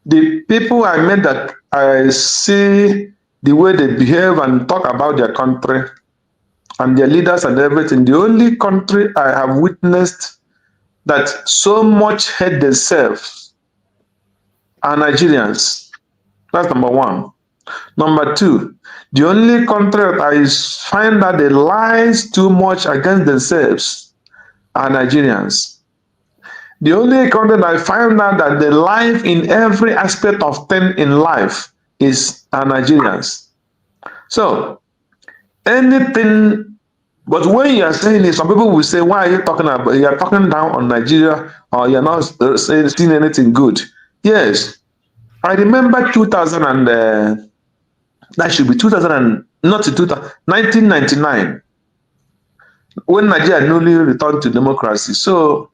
the people I met that I see the way they behave and talk about their country and their leaders and everything, the only country I have witnessed that so much hate themselves are Nigerians. That's number one. Number two, the only country that I find that they lies too much against themselves are Nigerians. The only country that I find out that they lie in every aspect of thing in life is Nigerians. So anything, but when you are saying it, some people will say, why are you talking about, you are talking down on Nigeria, or you're not seeing anything good. Yes, I remember 2000 and that should be 2000 and not 2000, 1999, when Nigeria newly returned to democracy. So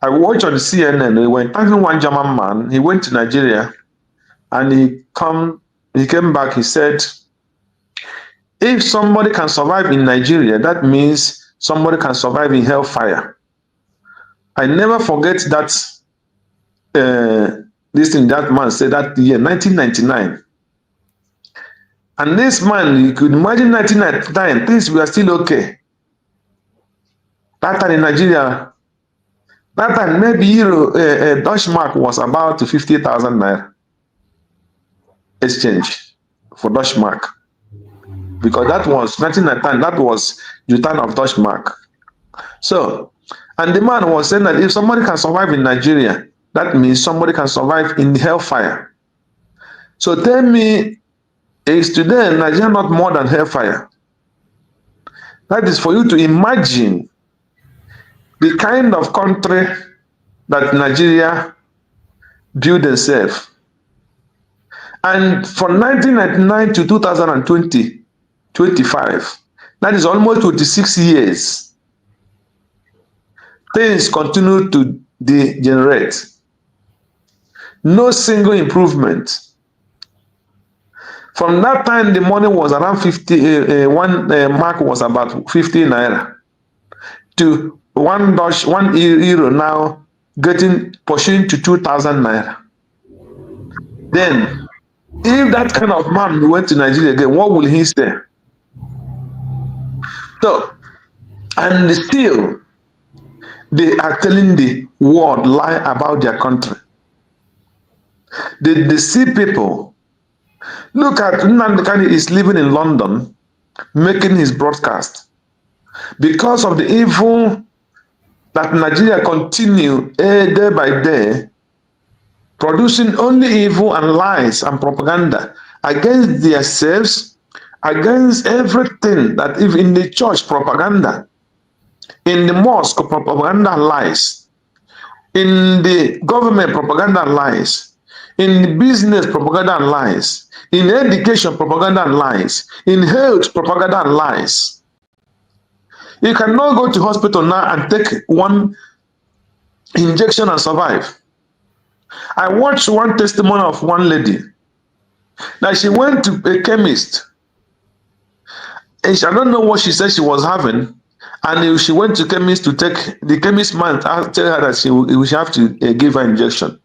I watched on CNN, when one German man, he went to Nigeria and he came back, he said, if somebody can survive in Nigeria, that means somebody can survive in hellfire. I never forget that this thing that man said that year, 1999. And this man, you could imagine 1999, things were still okay. That time in Nigeria, that time maybe euro, Dutch mark was about 50,000 naira exchange for Dutch mark. Because that was 1999, that was the time of Dutch mark. So, and the man was saying that if somebody can survive in Nigeria, that means somebody can survive in hellfire. So tell me, is today Nigeria not more than hellfire? That is for you to imagine the kind of country that Nigeria built itself. And from 1999 to 2020, 25, that is almost 26 years. Things continue to degenerate. No single improvement. From that time, the money was around 50, one mark was about 50 naira. To one euro now pushing to 2,000 naira. Then, if that kind of man went to Nigeria again, what will he say? So, and still, they are telling the world lie about their country. They deceive people. Look at Nnamdi is living in London, making his broadcast. Because of the evil that Nigeria continue day by day, producing only evil and lies and propaganda against themselves, against everything that if in the church propaganda, in the mosque propaganda lies, in the government propaganda lies, in the business propaganda lies, in education propaganda lies, in health propaganda lies. You cannot go to hospital now and take one injection and survive. I watched one testimony of one lady. Now she went to a chemist. And I don't know what she said she was having. And she went to chemist to take, the chemist man tell her that she have to give her injection.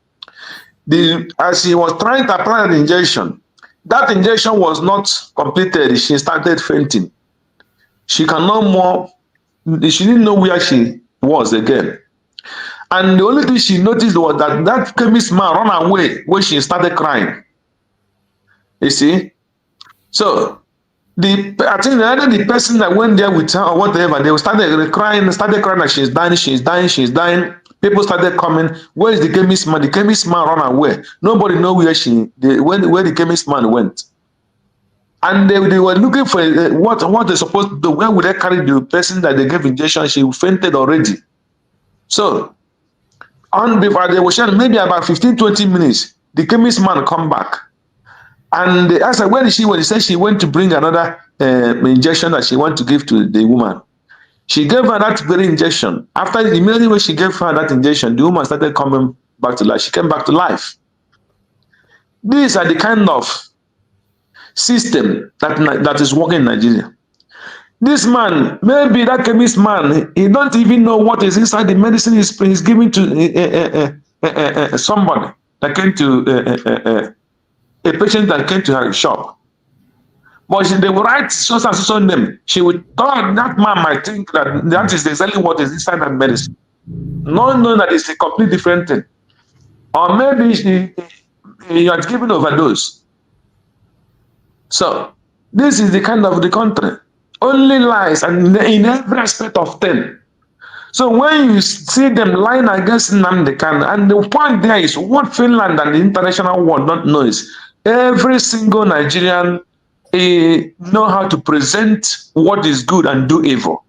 As she was trying to apply the injection, that injection was not completed. She started fainting. She cannot more, she didn't know where she was again. And the only thing she noticed was that that chemist man ran away when she started crying. You see? So, I think either the person that went there with her or whatever, they started crying that she's dying, she's dying, she's dying. People started coming. Where is the chemist man? The chemist man ran away. Nobody know where where the chemist man went. And they were looking for what they're supposed to do. Where would they carry the person that they gave injection? She fainted already. So, before they were sharing, maybe about 15-20 minutes, the chemist man come back. And they asked her, where is she? When she said she went to bring another injection that she wanted to give to the woman. She gave her that very injection. After immediately when she gave her that injection, the woman started coming back to life. She came back to life. These are the kind of system that is working in Nigeria. This man, maybe that chemist man, he don't even know what is inside the medicine he's giving to somebody that came to a patient that came to her shop. But they will write so name. She would thought that man might think that is exactly what is inside that medicine. Not knowing that it's a complete different thing. Or maybe he had given overdose. So this is the kind of the country. Only lies and in every aspect of them. So when you see them lying against Nnamdi Kanu, and the point there is what Finland and the international world don't know is every single Nigerian know how to present what is good and do evil.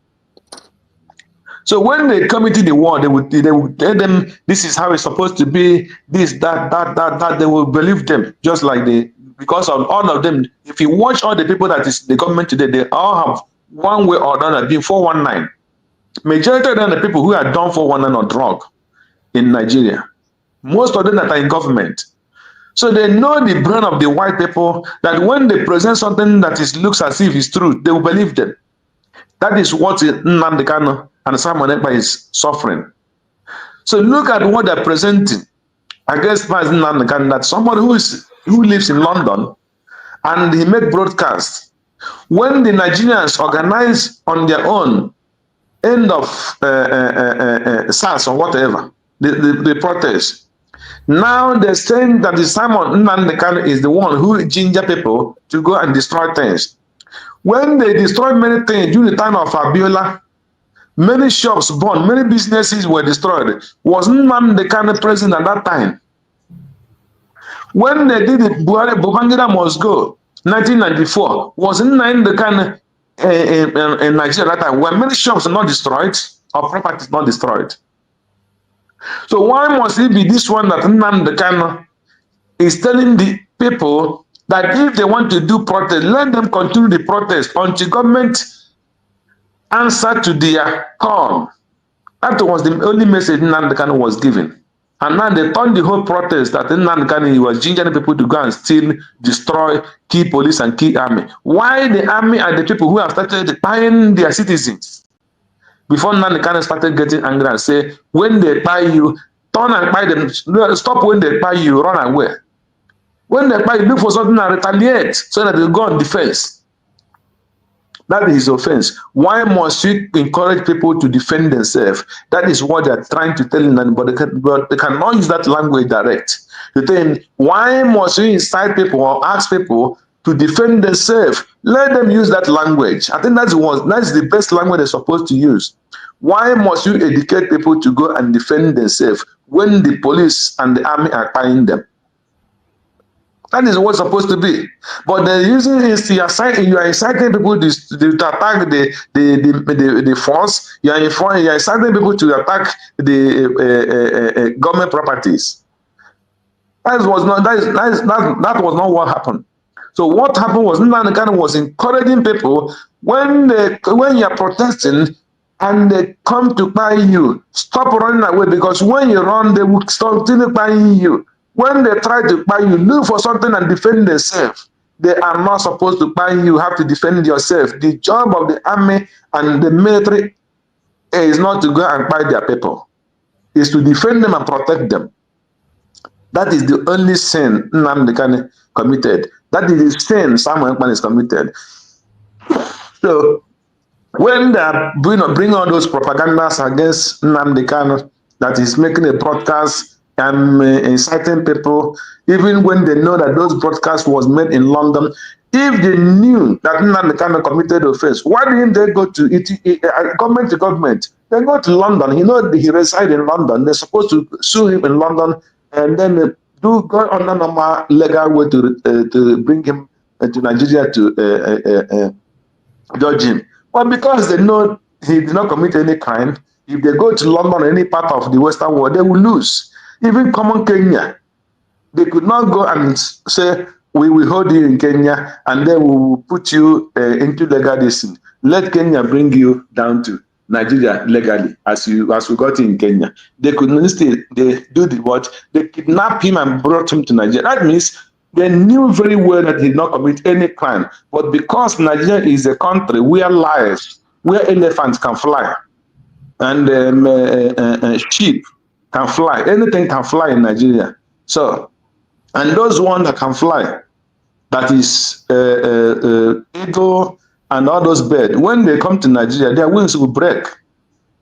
So when they come into the war, they would tell them this is how it's supposed to be, this, that, they will believe them, just like because of all of them. If you watch all the people that is the government today, they all have one way or another been 419. Majority of them are people who are done 419 or drug in Nigeria. Most of them that are in government. So they know the brain of the white people that when they present something that looks as if it's true, they will believe them. That is what Nnamdi Kanu and Simon Ekpa is suffering. So look at what they're presenting against Nnamdi Kanu, that somebody who lives in London and he made broadcasts. When the Nigerians organize on their own end of SARS or whatever, the protest, now they're saying that the Simon Nnamdi Kanu is the one who ginger people to go and destroy things. When they destroyed many things during the time of Abiola, many shops burned, many businesses were destroyed. Was Nnamdi Kanu present at that time? When they did it, Babangida must go, 1994, was Nnamdi Kanu in Nigeria at that time? Were many shops not destroyed or properties not destroyed? So why must it be this one that Nnamdi Kanu is telling the people that if they want to do protest, let them continue the protest until government answer to their call? That was the only message Nnamdi Kanu was giving. And now they turned the whole protest that Nnamdi Kanu was gingering people to go and steal, destroy, kill police and kill army. Why the army and the people who have started buying their citizens? Before Nnamdi Kanu started getting angry and say, when they buy you, turn and buy them. Stop when they buy you, run away. When they buy you, look for something and retaliate so that they go on defense. That is his offense. Why must we encourage people to defend themselves? That is what they are trying to tell them, but they cannot use that language direct. To tell them, why must we incite people or ask people to defend themselves? Let them use that language. I think that's the best language they're supposed to use. Why must you educate people to go and defend themselves when the police and the army are buying them? That is what's supposed to be. But they're using it, you are inciting people to attack the force, you are inciting people to attack the government properties. That was not what happened. So what happened was Nnamdi Kanu was encouraging people when you are protesting and they come to buy you, stop running away, because when you run, they will continue buying you. When they try to buy you, look for something and defend themselves. They are not supposed to buy you. You have to defend yourself. The job of the army and the military is not to go and buy their people. It's to defend them and protect them. That is the only sin Nnamdi Kanu committed. That is the sin Samuel Ekpa is committed. So when they are bring all those propagandas against Nnamdi Kanu, that is making a broadcast and inciting people, even when they know that those broadcasts was made in London, if they knew that Nnamdi Kanu committed offense, why didn't they go to government to government? They go to London. You know, he resides in London. They're supposed to sue him in London, and then go on a normal legal way to bring him to Nigeria to judge him. But because they know he did not commit any crime, if they go to London or any part of the Western world, they will lose. Even common Kenya, they could not go and say, we will hold you in Kenya and then we will put you into legalism. Let Kenya bring you down to Nigeria legally, as we got in Kenya. They could instead, they do the what? They kidnapped him and brought him to Nigeria. That means they knew very well that he did not commit any crime. But because Nigeria is a country where elephants can fly and sheep can fly, anything can fly in Nigeria. So, and those ones that can fly, that is eagle and all those birds, when they come to Nigeria, their wings will break.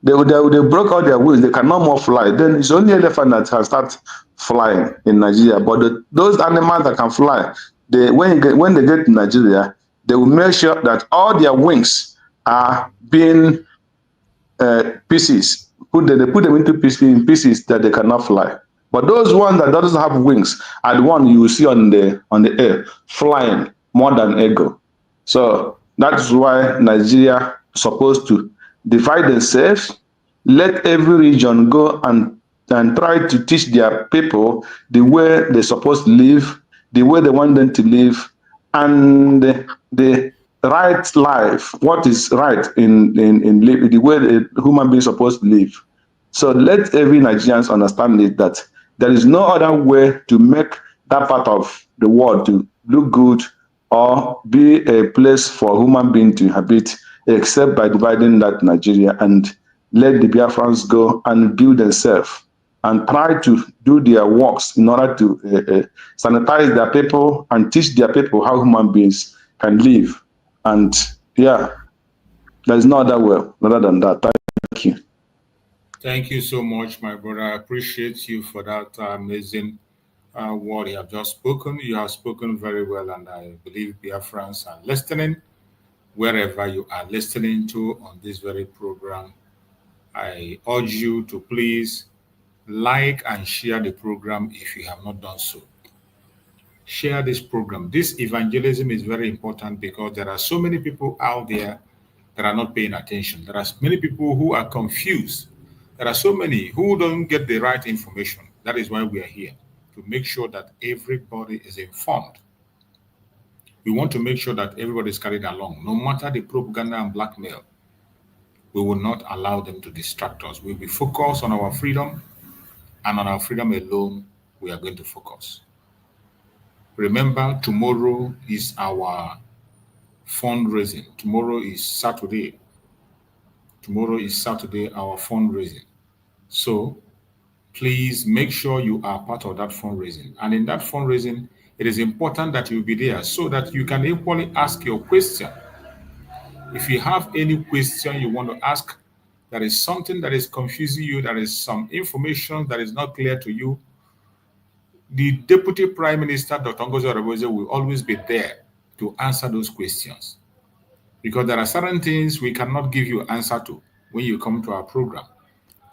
They broke all their wings. They cannot more fly. Then it's only elephant that can start flying in Nigeria. But those animals that can fly, when they get to Nigeria, they will make sure that all their wings are being pieces. They put them into pieces that they cannot fly. But those ones that doesn't have wings are the one you will see on the air flying more than eagle. So that's why Nigeria is supposed to divide themselves, let every region go and try to teach their people the way they're supposed to live, the way they want them to live, and the right life, what is right in the way a human being is supposed to live. So let every Nigerians understand it that there is no other way to make that part of the world to look good or be a place for human being to inhabit except by dividing that Nigeria and let the Biafrans go and build themselves and try to do their works in order to sanitize their people and teach their people how human beings can live. And yeah, there's no other way other than that. Thank you. Thank you so much, my brother. I appreciate you for that amazing word you have just spoken. You have spoken very well, and I believe Biafrans are listening wherever you are listening to on this very program. I urge you to please like and share the program if you have not done so. Share this program. This evangelism is very important because there are so many people out there that are not paying attention. There are many people who are confused. There are so many who don't get the right information. That is why we are here, to make sure that everybody is informed. We want to make sure that everybody is carried along. No matter the propaganda and blackmail, we will not allow them to distract us. We will be focused on our freedom, and on our freedom alone, we are going to focus. Remember, tomorrow is our fundraising. Tomorrow is Saturday. Tomorrow is Saturday, our fundraising. So please make sure you are part of that fundraising. And in that fundraising, it is important that you be there so that you can equally ask your question. If you have any question you want to ask, there is something that is confusing you, there is some information that is not clear to you, the Deputy Prime Minister, Dr. Ngozi Orebose, will always be there to answer those questions. Because there are certain things we cannot give you an answer to when you come to our program.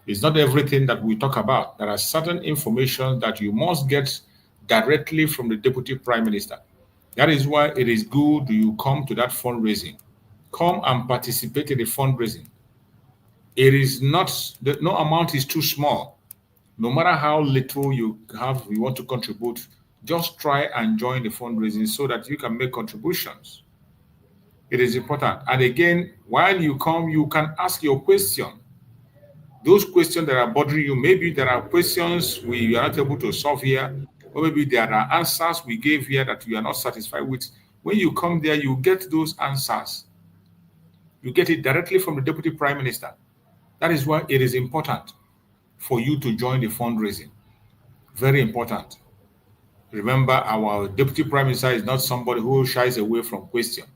It's not everything that we talk about. There are certain information that you must get directly from the Deputy Prime Minister. That is why it is good you come to that fundraising. Come and participate in the fundraising. It is not, no amount is too small. No matter how little you want to contribute, just try and join the fundraising so that you can make contributions. It is important. And again, while you come, you can ask your question. Those questions that are bothering you, maybe there are questions we are not able to solve here, or maybe there are answers we gave here that you are not satisfied with. When you come there, you get those answers. You get it directly from the Deputy Prime Minister. That is why it is important for you to join the fundraising. Very important. Remember, our Deputy Prime Minister is not somebody who shies away from questions.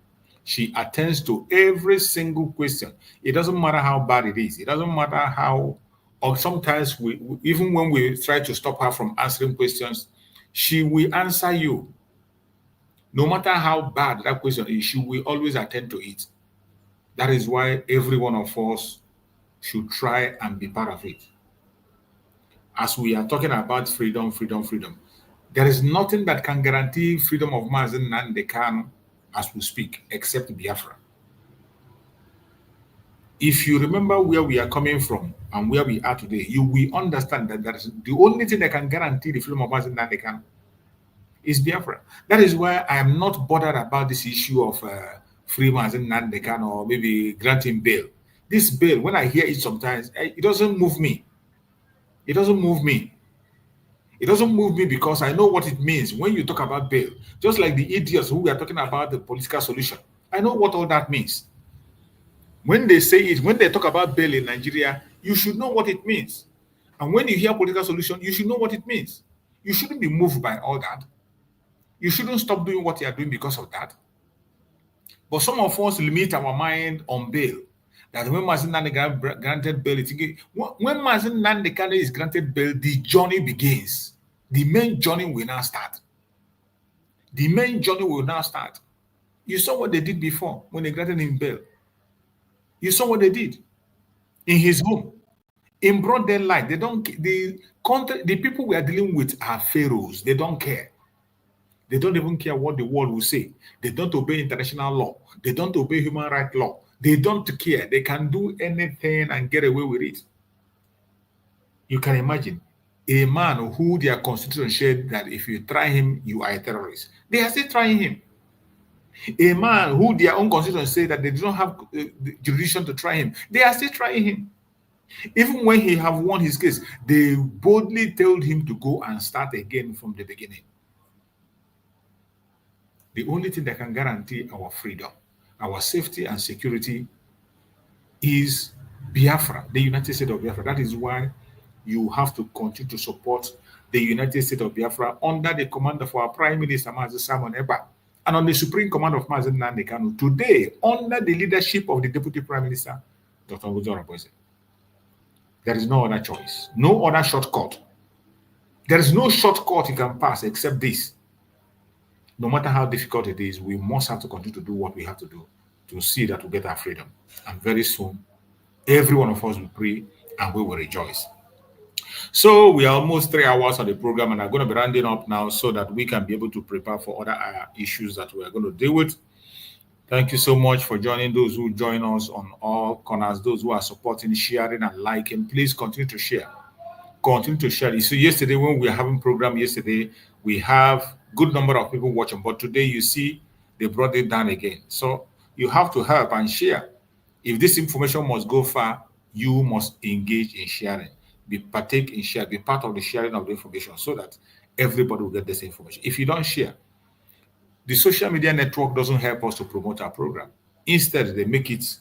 She attends to every single question. It doesn't matter how bad it is. It doesn't matter how, or sometimes even when we try to stop her from answering questions, she will answer you. No matter how bad that question is, she will always attend to it. That is why every one of us should try and be part of it. As we are talking about freedom, there is nothing that can guarantee freedom of Mazi Nnamdi Kanu as we speak, except Biafra. If you remember where we are coming from and where we are today, you will understand that that is the only thing that can guarantee the freedom of Mazi Nnamdi Kanu is Biafra. That is why I am not bothered about this issue of free Mazi Nnamdi Kanu or maybe granting bail. This bail, when I hear it sometimes, it doesn't move me. It doesn't move me. It doesn't move me because I know what it means when you talk about bail. Just like the idiots who are talking about the political solution. I know what all that means. When they say it, when they talk about bail in Nigeria, you should know what it means. And when you hear political solution, you should know what it means. You shouldn't be moved by all that. You shouldn't stop doing what you are doing because of that. But some of us limit our mind on bail. That when Mazi Nnamdi granted bail, when Mazi Nnamdi Kanu is granted bail, the journey begins. The main journey will now start. The main journey will now start. You saw what they did before when they granted him bail. You saw what they did in his home. In broad daylight, they don't. The people we are dealing with are pharaohs. They don't care. They don't even care what the world will say. They don't obey international law. They don't obey human rights law. They don't care. They can do anything and get away with it. You can imagine a man who their constitution said that if you try him, you are a terrorist. They are still trying him. A man who their own constitution said that they don't have the jurisdiction to try him. They are still trying him. Even when he have won his case, they boldly told him to go and start again from the beginning. The only thing that can guarantee our freedom, our safety and security is Biafra, the United States of Biafra. That is why you have to continue to support the United States of Biafra under the command of our Prime Minister, Mazi Simon Eba, and on the supreme command of Mazi Nnamdi Kanu. Today, under the leadership of the Deputy Prime Minister, Dr. Uzora Boise. There is no other choice, no other shortcut. There is no shortcut you can pass except this. No matter how difficult it is, we must have to continue to do what we have to do to see that we get our freedom. And very soon, every one of us will pray and we will rejoice. So we are almost 3 hours on the program, and I'm going to be rounding up now so that we can be able to prepare for other issues that we are going to deal with. Thank you so much for joining those who join us on all corners, those who are supporting, sharing, and liking. Please continue to share. Continue to share. You see, yesterday when we were having program yesterday, we have good number of people watching, but today you see they brought it down again. So you have to help and share. If this information must go far, you must engage in sharing. Partake in share, be part of the sharing of the information so that everybody will get this information. If you don't share, the social media network doesn't help us to promote our program. Instead, they make it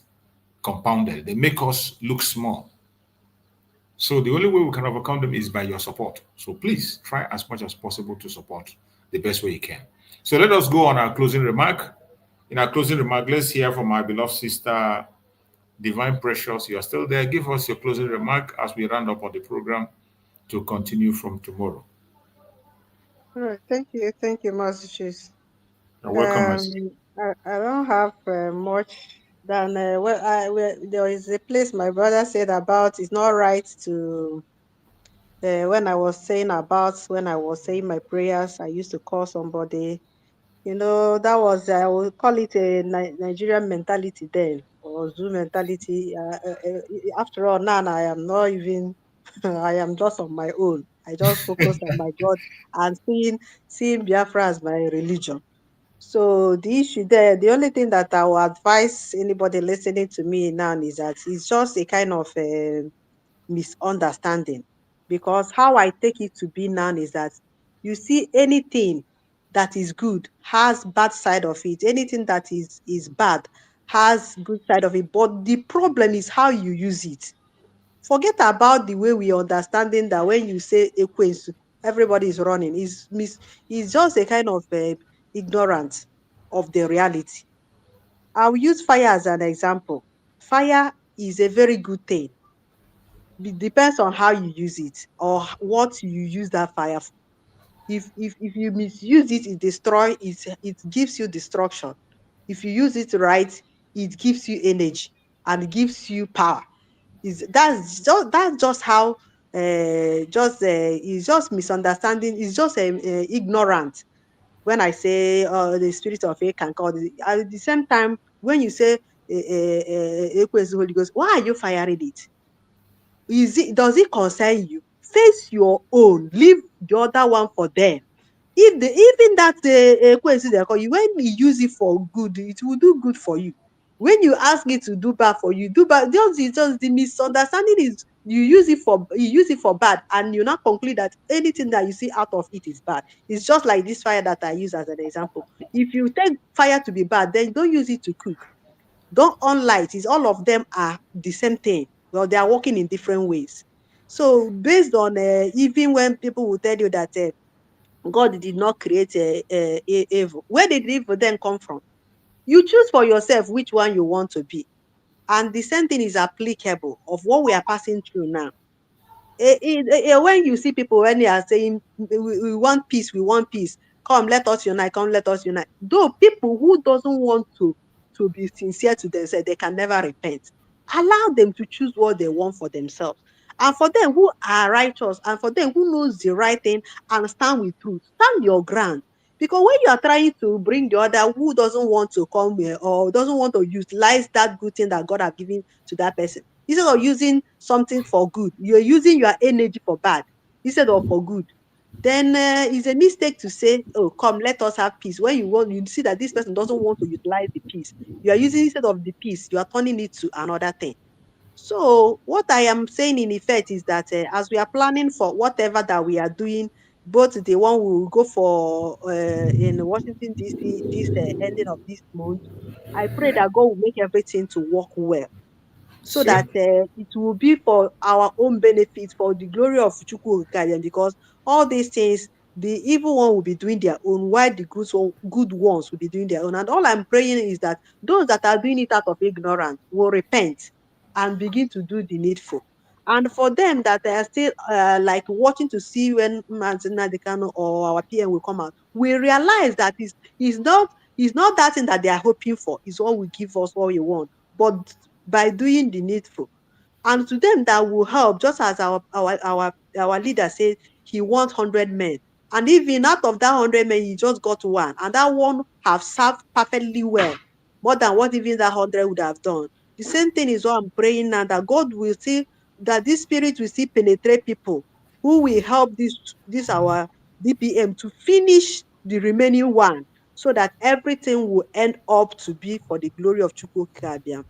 compounded. They make us look small. So the only way we can overcome them is by your support. So please try as much as possible to support the best way you can. So let us go on our closing remark. In our closing remark, let's hear from my beloved sister, Divine Precious. You are still there. Give us your closing remark as we round up on the program to continue from tomorrow. All right. Thank you, Mazi. You're welcome. I don't have much than there is a place my brother said about it's not right to when I was saying my prayers, I used to call somebody. That was, I would call it a Nigerian mentality then, or Zoo mentality. After all, now I am not even, I am just on my own. I just focus on my God and seeing Biafra as my religion. So the issue there, the only thing that I will advise anybody listening to me now is that it's just a kind of misunderstanding. Because how I take it to be now is that you see anything that is good has bad side of it. Anything that is bad has good side of it. But the problem is how you use it. Forget about the way we understanding that when you say Ekwensu, everybody is running. It's just a kind of ignorance of the reality. I'll use fire as an example. Fire is a very good thing. It depends on how you use it or what you use that fire for. If you misuse it, it gives you destruction. If you use it right, it gives you energy and it gives you power. That's just how it's just misunderstanding. It's just ignorant. When I say the spirit of faith can call at the same time, when you say Holy Ghost, why are you firing it? Does it concern you? Face your own. Leave the other one for them. Even that they call you, when you use it for good, it will do good for you. When you ask it to do bad for you, do bad. Just the misunderstanding is you use it for bad, and you not conclude that anything that you see out of it is bad. It's just like this fire that I use as an example. If you take fire to be bad, then don't use it to cook. Don't on light. It's all of them are the same thing. Well, they are working in different ways. So based on even when people will tell you that God did not create evil, where did evil then come from? You choose for yourself which one you want to be. And the same thing is applicable of what we are passing through now. When you see people when they are saying we want peace, come, let us unite, come, let us unite. Though people who doesn't want to be sincere to themselves, they can never repent. Allow them to choose what they want for themselves. And for them who are righteous, and for them who knows the right thing and stand with truth, stand your ground. Because when you are trying to bring the other who doesn't want to come here or doesn't want to utilize that good thing that God has given to that person, instead of using something for good, you're using your energy for bad instead of for good. Then it's a mistake to say, oh, come, let us have peace. When you see that this person doesn't want to utilize the peace, you are using instead of the peace, you are turning it to another thing. So what I am saying in effect is that as we are planning for whatever that we are doing, both the one we will go for in Washington, D.C. this ending of this month, I pray that God will make everything to work well, so that it will be for our own benefit, for the glory of Chukwu Okadian, because all these things, the evil one will be doing their own, while the good ones will be doing their own. And all I'm praying is that those that are doing it out of ignorance will repent and begin to do the needful. And for them that are still like watching to see when Mazi Nnamdi Kanu or our PM will come out, we realize that it's not that thing that they are hoping for, is what will give us what we want, but by doing the needful. And to them that will help, just as our leader said, he wants 100 men. And even out of that 100 men, he just got one. And that one have served perfectly well, more than what even that 100 would have done. The same thing is what I'm praying now, that God will see, that this spirit will see penetrate people who will help this our DPM to finish the remaining one, so that everything will end up to be for the glory of Chukwu Okadian.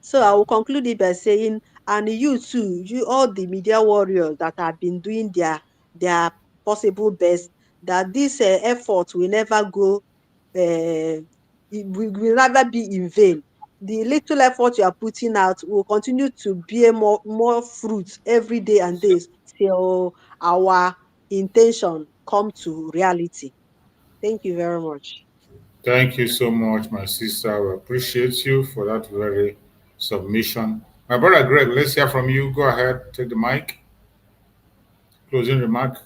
So I will conclude it by saying, and you too, you all the media warriors that have been doing their possible best, that this effort will never go, it will never be in vain. The little effort you are putting out will continue to bear more fruits every day and days till our intention come to reality. Thank you very much. Thank you so much, my sister. We appreciate you for that very submission. My brother Greg, let's hear from you. Go ahead, take the mic. Closing remark.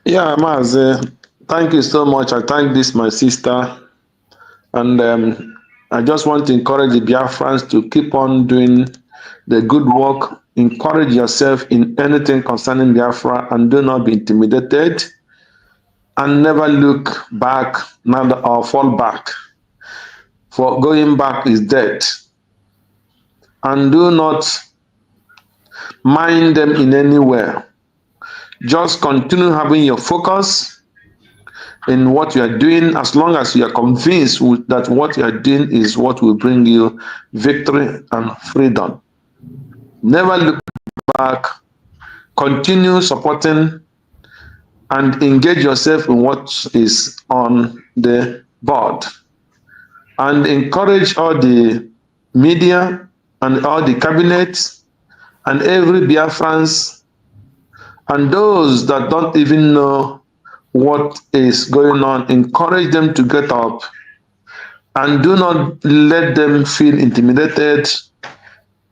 Yeah, Mazi, thank you so much. I thank this my sister, and I just want to encourage the Biafrans to keep on doing the good work. Encourage yourself in anything concerning Biafra, and do not be intimidated, and never look back, neither or fall back. For going back is death. And do not mind them in any way. Just continue having your focus in what you are doing, as long as you are convinced that what you are doing is what will bring you victory and freedom. Never look back. Continue supporting and engage yourself in what is on the board. And encourage all the media and all the cabinets and every Biafrans and those that don't even know what is going on. Encourage them to get up, and do not let them feel intimidated.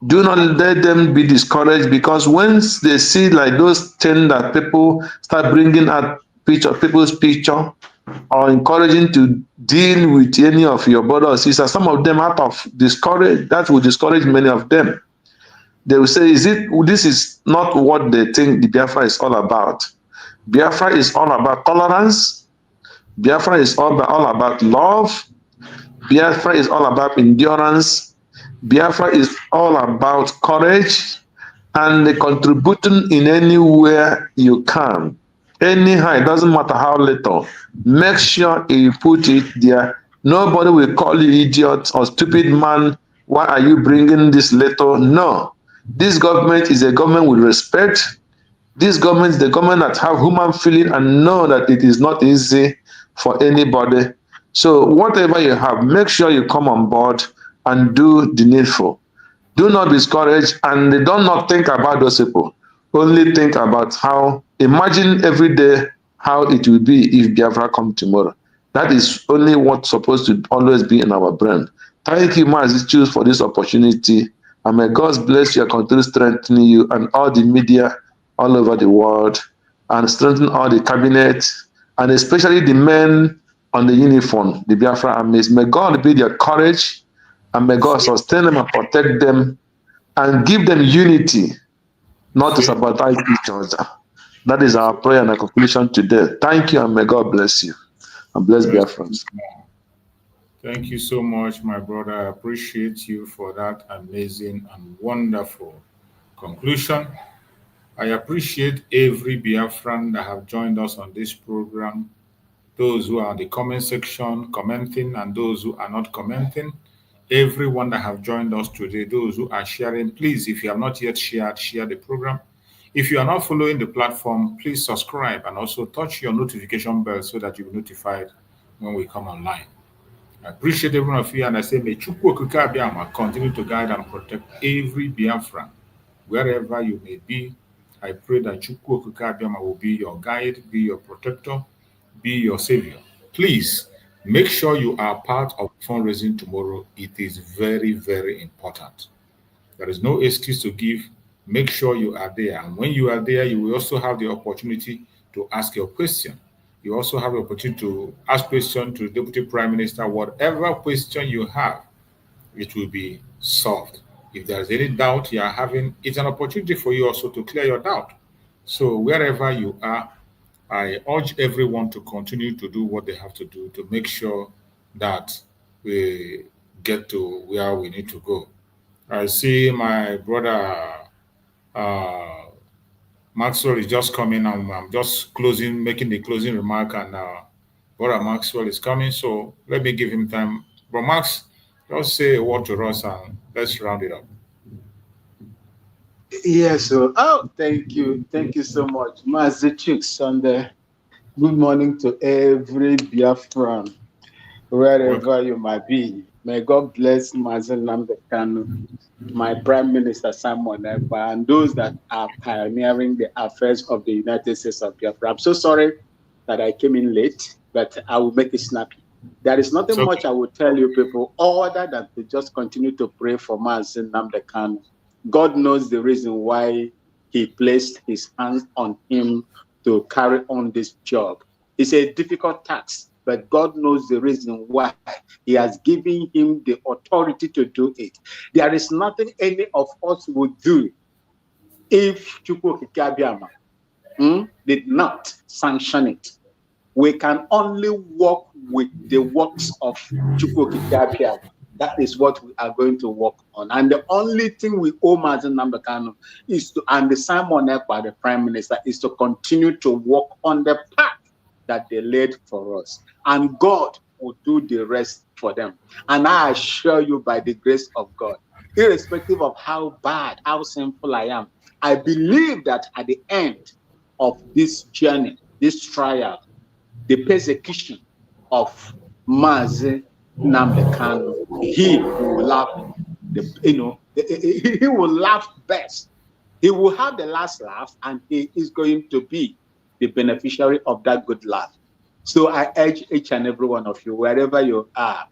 Do not let them be discouraged, because once they see like those things that people start bringing at people's picture, or encouraging to deal with any of your brothers or sisters, some of them out of discourage, that will discourage many of them. They will say, this is not what they think the Biafra is all about. Biafra is all about tolerance. Biafra is all about love. Biafra is all about endurance. Biafra is all about courage and contributing in anywhere you can. Anyhow, it doesn't matter how little. Make sure you put it there. Nobody will call you idiot or stupid man. Why are you bringing this little? No. This government is a government with respect. This government is the government that have human feeling and know that it is not easy for anybody. So whatever you have, make sure you come on board and do the needful. Do not be discouraged, and do not think about those people. Only think about how, imagine every day how it will be if Biafra come tomorrow. That is only what's supposed to always be in our brain. Thank you, Mazi, choose for this opportunity. And may God bless you and continue strengthening you and all the media all over the world. and strengthen all the cabinet, and especially the men on the uniform, the Biafra armies. May God be their courage, and may God sustain them and protect them, and give them unity, not to sabotage each other. That is our prayer and our conclusion today. Thank you, and may God bless you, and bless Biafrans. Thank you so much, my brother. I appreciate you for that amazing and wonderful conclusion. I appreciate every Biafran that have joined us on this program, those who are in the comment section commenting and those who are not commenting, everyone that have joined us today, those who are sharing. Please, if you have not yet shared, share the program. If you are not following the platform, please subscribe and also touch your notification bell so that you'll be notified when we come online. I appreciate every one of you, and I say, may Chukwu Okike Abiama continue to guide and protect every Biafran, wherever you may be. I pray that Chukwu Okike Abiama will be your guide, be your protector, be your savior. Please make sure you are part of fundraising tomorrow. It is very, very important. There is no excuse to give. Make sure you are there. And when you are there, you will also have the opportunity to ask your question. You also have the opportunity to ask questions to the Deputy Prime Minister. Whatever question you have, it will be solved. If there is any doubt you are having, it's an opportunity for you also to clear your doubt. So wherever you are, I urge everyone to continue to do what they have to do to make sure that we get to where we need to go. I see my brother Maxwell is just coming, and I'm just making the closing remark, and brother Maxwell is coming, so let me give him time. Bro Max, just say a word to us and let's round it up. Yes, so thank you so much, Mazi Sunday. Good morning to every Biafran, wherever you might be. May God bless Mazi Nnamdi Kanu, my Prime Minister Simon Ekpa, and those that are pioneering the affairs of the United States of Biafra. I'm so sorry that I came in late, but I will make it snappy. There is nothing much I will tell you people other than to just continue to pray for Mazi Nnamdi Kanu. God knows the reason why he placed his hands on him to carry on this job. It's a difficult task, but God knows the reason why he has given him the authority to do it. There is nothing any of us would do if Chukwu Okike Abiama did not sanction it. We can only work with the works of Chukwu Okike Abiama. That is what we are going to work on. And the only thing we owe Mazi Nnamdi Kanu is to, and the Simon Ekpa, the Prime Minister, is to continue to work on the path that they laid for us. And God will do the rest for them. And I assure you, by the grace of God, irrespective of how bad, how sinful I am, I believe that at the end of this journey, this trial, the persecution of Mazi Nnamdi Kanu, he will laugh. He will laugh best. He will have the last laugh, and he is going to be the beneficiary of that good laugh. So I urge each and every one of you, wherever you are,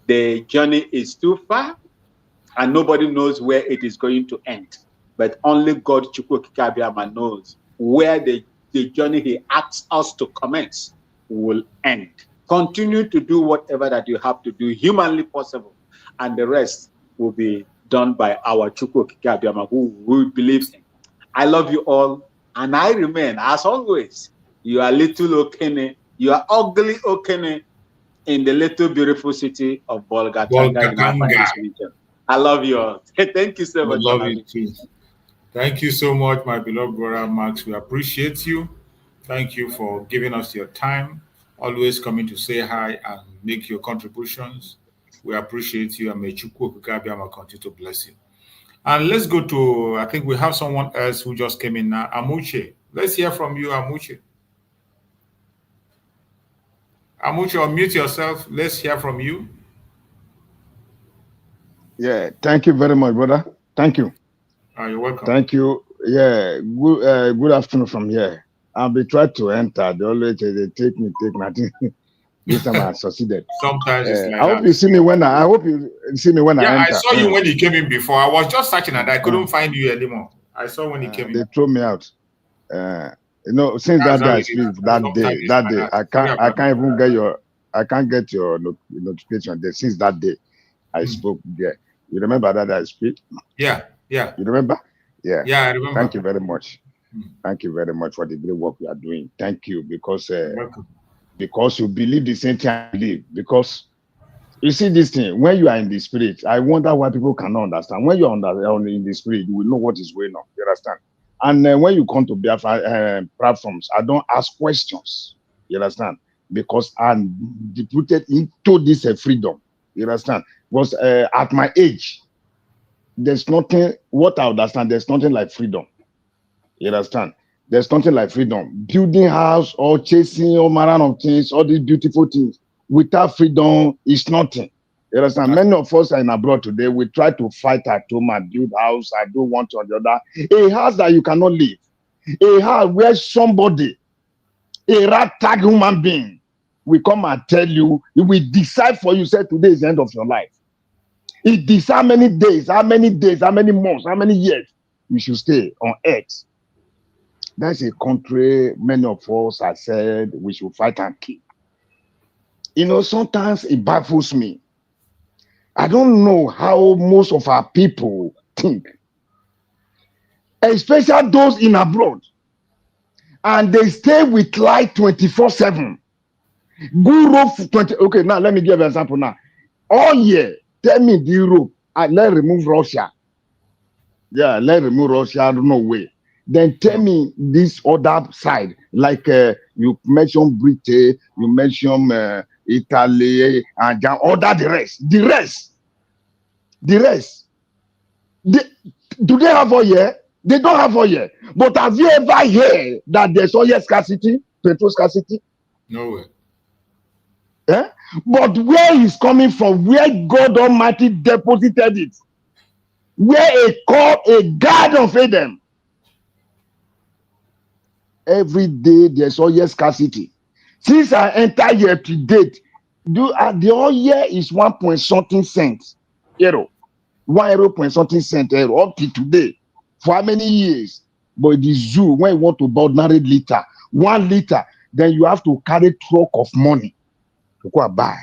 the journey is too far, and nobody knows where it is going to end. But only God, Chukwu Okike Abiama, knows where the journey he asks us to commence will end. Continue to do whatever that you have to do humanly possible, and the rest will be done by our Chukwu Okike Abiama, who we believe in. I love you all, and I remain, as always, you are little Okene, you are ugly Okene in the little beautiful city of Bolgatanga. I love you all. Thank you so much. I love you too. Thank you so much, my beloved brother Max. We appreciate you. Thank you for giving us your time, always coming to say hi and make your contributions. We appreciate you, and may Chukwu Okike Abiama continue to bless you. And let's go to, I think we have someone else who just came in now, Amuche. Let's hear from you, Amuche. Amuche, unmute yourself. Let's hear from you. Yeah, thank you very much, brother. Thank you. You're welcome. Thank you. Yeah, good afternoon from here. I'll be trying to enter. They always they take nothing. This time I succeeded. Sometimes it's like I hope you see me when I hope you see me when I enter. I saw you when you came in before. I was just searching and I couldn't find you anymore. I saw when you came in. They threw me out. You know, since That's that day how I it speak, is. I can't even get your notification there. Since that day I spoke there. You remember that I speak? Yeah, yeah. You remember? Yeah. Yeah, I remember. Thank you very much. Thank you very much for the great work you are doing. Thank you because you believe the same thing I believe. Because you see this thing, when you are in the spirit, I wonder why people cannot understand. When you are in the spirit, you will know what is going on. You understand? And when you come to Biafra platforms, I don't ask questions. You understand? Because I'm deputed into this freedom. You understand? Because at my age, there's nothing, what I understand, there's nothing like freedom. You understand? There's nothing like freedom. Building house or chasing all manner of things, all these beautiful things. Without freedom, is nothing. You understand? Many of us are in abroad today. We try to fight at home and build house. I do one or the other. A house that you cannot live. A house where somebody, a rat-tag human being, will come and tell you, it will decide for you, say today is the end of your life. It decides how many days, how many months, how many years you should stay on earth. That's a country many of us have said we should fight and keep. You know, sometimes it baffles me. I don't know how most of our people think, especially those in abroad, and they stay with light 24/7. Guru 20. Okay, now let me give an example. Now, all year, tell me the Europe, and let's remove Russia. Yeah, let's remove Russia. No way. Then tell me this other side, like you mentioned Britain, you mentioned Italy, and order the rest. The rest. Do they have oil? They don't have oil. But have you ever heard that there's oil scarcity, petrol scarcity? No way. Eh? But where is coming from? Where God Almighty deposited it? Where a God of Adam. Every day there's oil scarcity. Since I enter here to date, the oil is 1 point something cents euro. 1 euro point something cent euro up to today. For how many years? But the zoo, when you want to buy ordinary liter, 1 liter, then you have to carry truck of money to go and buy.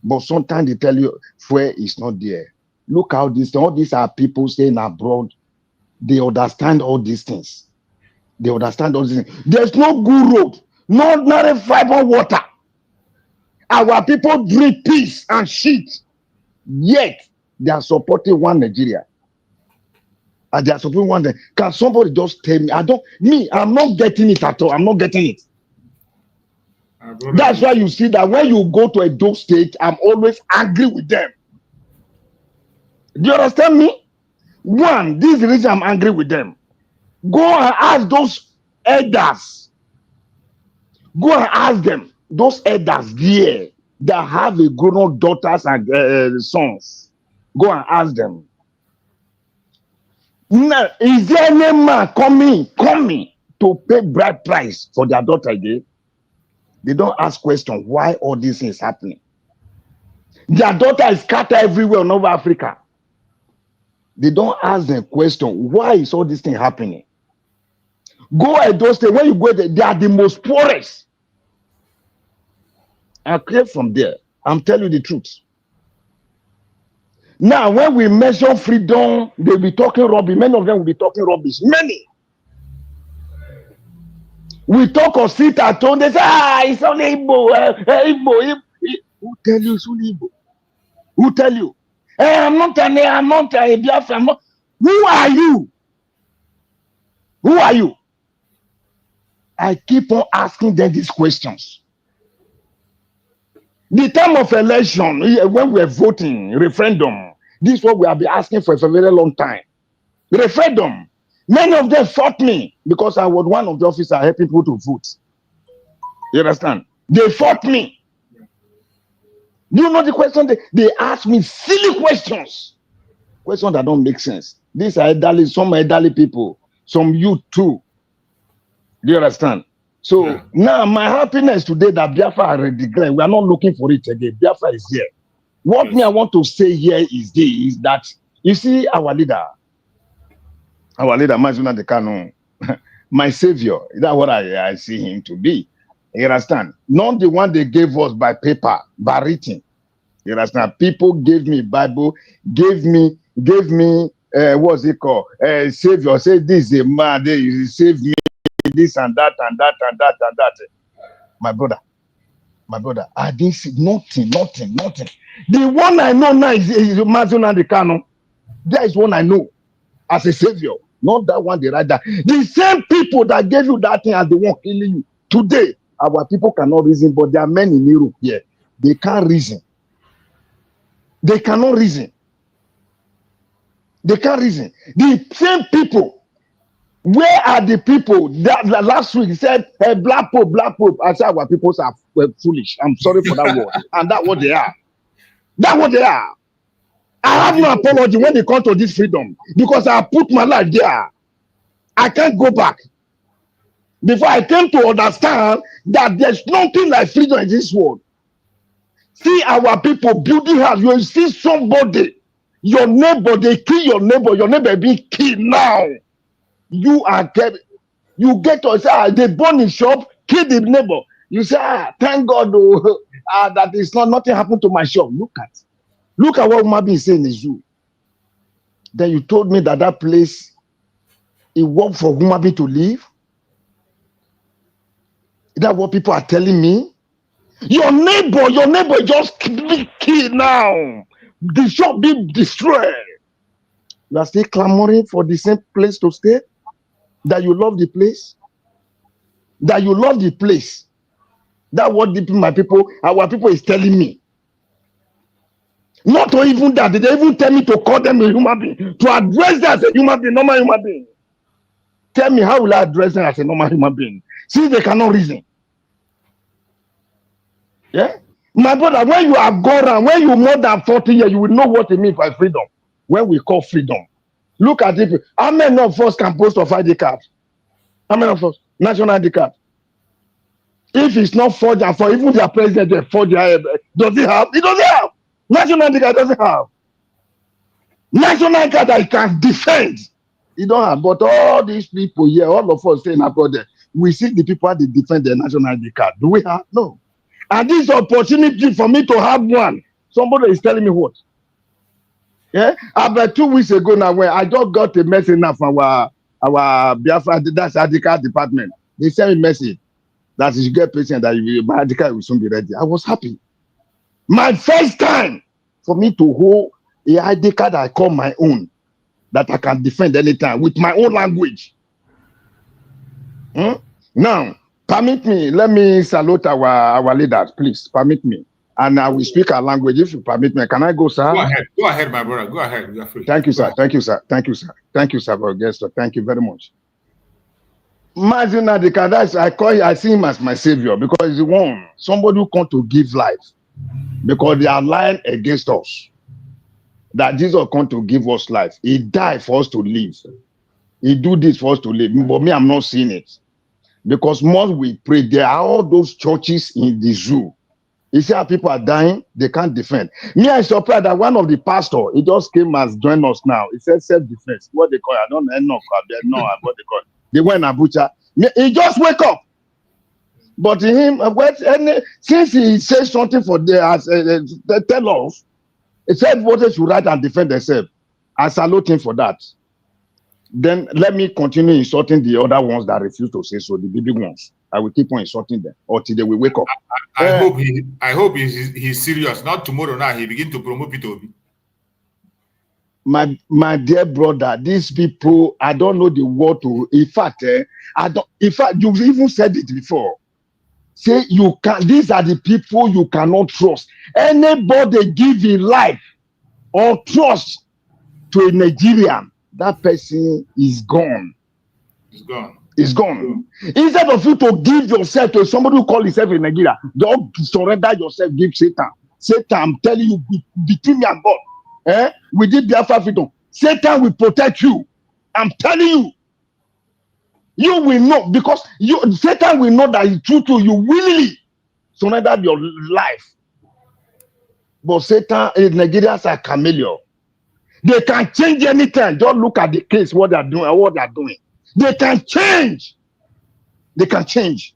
But sometimes they tell you fuel is not there. Look how all these are people staying abroad. They understand all these things. They understand all these things. There's no good road, not a fiber water. Our people drink peace and shit. Yet they are supporting one Nigeria. And they are supporting one. Can somebody just tell me? I'm not getting it at all. I'm not getting it. That's why you see that when you go to a dope state, I'm always angry with them. Do you understand me? One, this is the reason I'm angry with them. Go and ask those elders. Go and ask them, those elders there that have a grown-up daughters and sons. Go and ask them. Now, is there any man coming to pay bride price for their daughter again? They don't ask question why all this is happening. Their daughter is scattered everywhere in North Africa. They don't ask them question why is all this thing happening. Go at those states, when you go there, they are the most poorest. I came from there. I'm telling you the truth. Now, when we measure freedom, they'll be talking rubbish. Many of them will be talking rubbish. Many. We talk of sit at home. They say, it's only Igbo. Igbo. Who tell you it's only Igbo? Who tell you? I'm not a Biafra. Who are you? Who are you? I keep on asking them these questions. The time of election, when we're voting, referendum, this is what we have been asking for a very long time. Referendum. Many of them fought me because I was one of the officers helping people to vote. You understand? They fought me. Do you know the question? They asked me silly questions. Questions that don't make sense. These are elderly, some elderly people, some youth too. Do you understand? So now my happiness today that Biafra already declared, we are not looking for it again. Biafra is here. What me I want to say here is this, is that you see our leader, Mazi Kanu, my savior. That's what I see him to be. You understand? Not the one they gave us by paper, by written. You understand? People gave me Bible, gave me what's it called? Savior. Say this is a man, they save me, this and that and that and that and that. My brother, I didn't see nothing. The one I know now is Mazi Nnamdi Kanu. That is one I know as a savior. Not that one they write that. The same people that gave you that thing as the one killing you. Today, our people cannot reason, but there are men in Europe here. They can't reason. They cannot reason. They can't reason. The same people. Where are the people that last week said, hey, black pope? I said our people are foolish. I'm sorry for that word. And that's what they are. That's what they are. I have no apology when they come to this freedom because I put my life there. I can't go back. Before I came to understand that there's nothing like freedom in this world. See our people building house. You see somebody, your neighbor, they kill your neighbor being killed now. You get to say, they burn his shop, kill the neighbor. You say, thank God that is nothing happened to my shop. Look at what Mabi is saying in the zoo. Then you told me that place, it worked for Humabi to live. Is that what people are telling me? Your neighbor just be killed now. The shop be destroyed. You are still clamoring for the same place to stay? That you love the place? That you love the place? That's what our people is telling me. Not even that, they even tell me to call them a human being, to address them as a human being, normal human being. Tell me, how will I address them as a normal human being? Since they cannot reason. Yeah? My brother, when you have gone around, when you more than 40 years, you will know what it means by freedom. When we call freedom. Look at it. How many of us can post of ID card? How many of us? National ID card. If it's not forged and for even their president, they forge their, does it have? It doesn't have. National ID card doesn't have. National ID card that can defend. It don't have. But all these people here, all of us saying about that, we see the people that defend their national ID card. Do we have? No. And this opportunity for me to have one. Somebody is telling me what? Yeah, about 2 weeks ago now, when I just got a message now from our Biafra, that's ID card department. They sent me a message that you get patient that my ID card will soon be ready. I was happy. My first time for me to hold a ID card I call my own, that I can defend anytime with my own language. Now, permit me, let me salute our leaders, please. Permit me. And I will speak our language if you permit me. Can I go, sir? Go ahead, my brother. Go ahead. You are free. Thank you, sir. Thank you, sir. Thank you, sir. Thank you, sir, for guest. Thank you very much. Mazi Nnamdi, I see him as my savior because he's the one, somebody who come to give life. Because they are lying against us. That Jesus come to give us life. He died for us to live. He do this for us to live. But me, I'm not seeing it. Because once we pray, there are all those churches in the zoo. You see how people are dying, they can't defend. Me, I surprised that one of the pastors, he just came as join us now. He said self-defense. What they call it, I don't know what they call it. They went in Abuja. He just wake up. But him, since he says something for the tell us, he said voters should write and defend themselves. I salute him for that. Then let me continue insulting the other ones that refuse to say so, the big ones. I will keep on insulting them until they will wake up. I hope he's serious. Not tomorrow now he begin to promote P2B. My dear brother, these people, I don't know the word to. In fact, you've even said it before. Say you can. These are the people you cannot trust. Anybody give a life or trust to a Nigerian, that person is gone. It's gone. It's gone. Instead of you to give yourself to somebody who calls himself a Nigerian, don't surrender yourself, give Satan. Satan, I'm telling you, between me and God, we did Biafra freedom. Satan will protect you. I'm telling you. You will know, because Satan will know that it's true to you willingly surrender your life. But Satan, Nigerians are chameleon. They can change anytime. Don't look at the case, what they're doing. They can change They can change.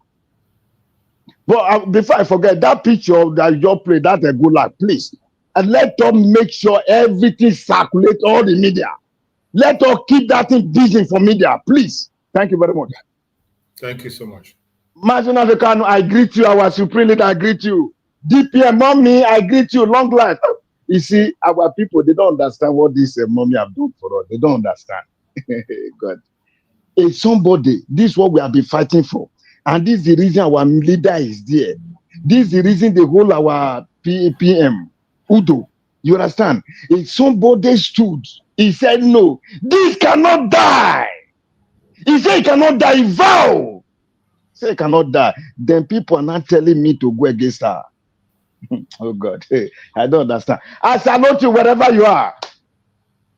But before I forget, that picture that you just played, that's a good luck, please. And let us make sure everything circulates all the media. Let us keep that thing busy for media, please. Thank you very much. Thank you so much. Mazi Kanu, I greet you. Our supreme leader, I greet you. DPM mommy, I greet you. Long life. You see, our people, they don't understand what this mommy have done for us. They don't understand. God. It's somebody, this is what we have been fighting for. And this is the reason our leader is there. This is the reason they hold our PM, Udo. You understand? If somebody stood, he said, no, this cannot die. He said, he cannot die. He vow. He said, he cannot die. Then people are not telling me to go against her. Oh, God. Hey, I don't understand. I salute you wherever you are.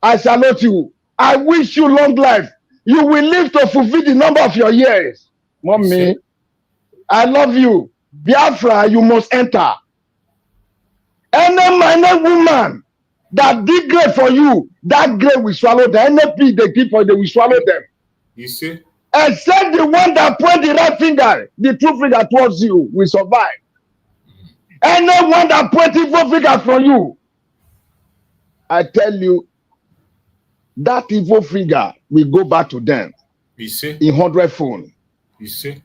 I salute you. I wish you long life. You will live to fulfill the number of your years. Mommy, I love you. Biafra, you must enter. Any woman that did great for you, that grave will swallow them. Any pig they keep for you, they will swallow them. You see? Except the one that point the right finger, the true finger towards you, will survive. Anyone that point evil finger for you, I tell you, that evil figure will go back to them. You see? In 100-fold. You see?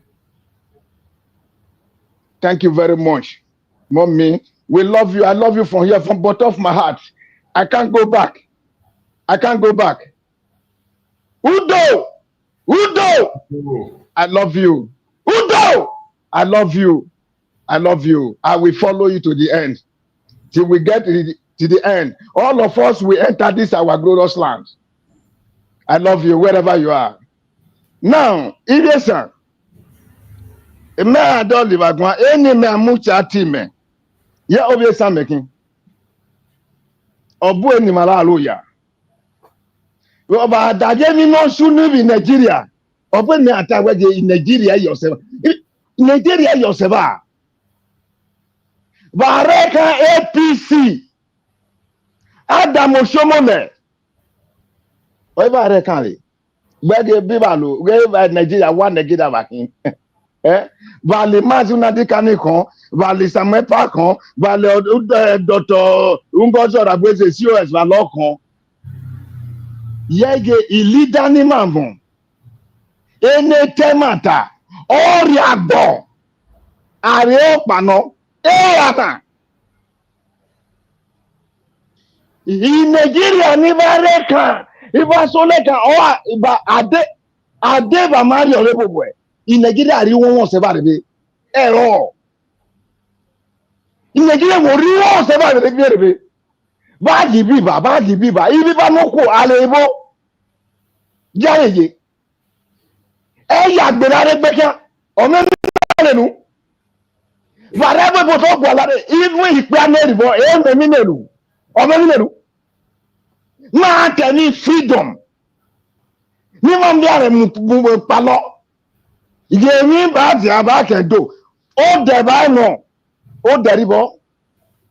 Thank you very much. Mommy, we love you. I love you from here, from bottom of my heart. I can't go back. I can't go back. Udo! Udo! I love you. Udo! I love you. I love you. I will follow you to the end. Till we get to the end. All of us will enter this our glorious land. I love you wherever you are. Now, Ilesa, me I don't live agwa any me amucha time. Yeah, obviously making. Obu eni mara aloya. We oba daje ni no sunu in Nigeria. Obu ni ataweje in Nigeria yourself. Nigeria yourself. Bareka APC. Adam Oshomole. Oba bareka le. Gbege bibalo, we Nigeria one Nigeria bakin. Vale Mazi Nnamdi Kanu kan, vale Samuel Pa kan, vale Dr. Ngozo Rabweze COS vale kan. Yege ilida ni mamon. Ene temata. Ori agbo. Are opano. Ata. In Nigeria ni bareka. Iba soleka o iba ade ba Mario Rebobwe. In Nigeria, you won't survive it. In Nigeria, you won't survive it. Bagi biba. Ibiba no ko alebo. Jaye. Ya gbera beka. Ome nenu. Varebe boto gwalare. Even ipe aneribo. Me nenu. Ome nenu. Ma teni freedom. Ni mambiare mu palo. Yemi Bazi Abakedo. O deba no. O deribo.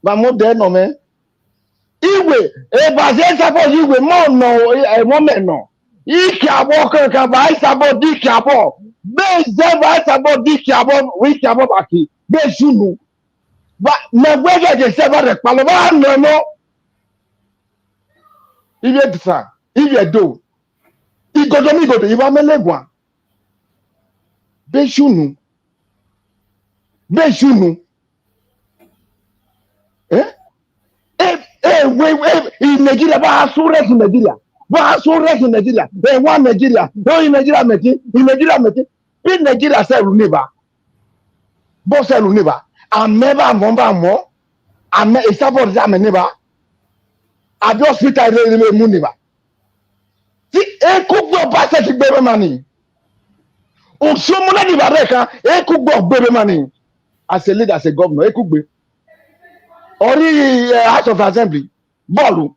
Ba mo de no me. Iwe. E baze suppose iwe mo no. E mo me no. Iki abo kan ba isabo diki abo. Be ze ba isabo diki abo. Wiki abo baki. Be sunu. Ba me gwege je se ba re palo ba no no. Iye tsa. Iye do. Igodo iwa melegwa. Beshunu. In Nigeria, ba so rest in Nigeria. One Nigeria. No in Nigeria making. In Nigeria say never. Boss say never. I'm never more. I'm a support that never. I just fit I really never. See, e kubo ba se ti gbere mani. Osomole di bareka ekugbo gbere mani as a leader, as a governor ekugbe ori House of Assembly bọ́ọ̀lù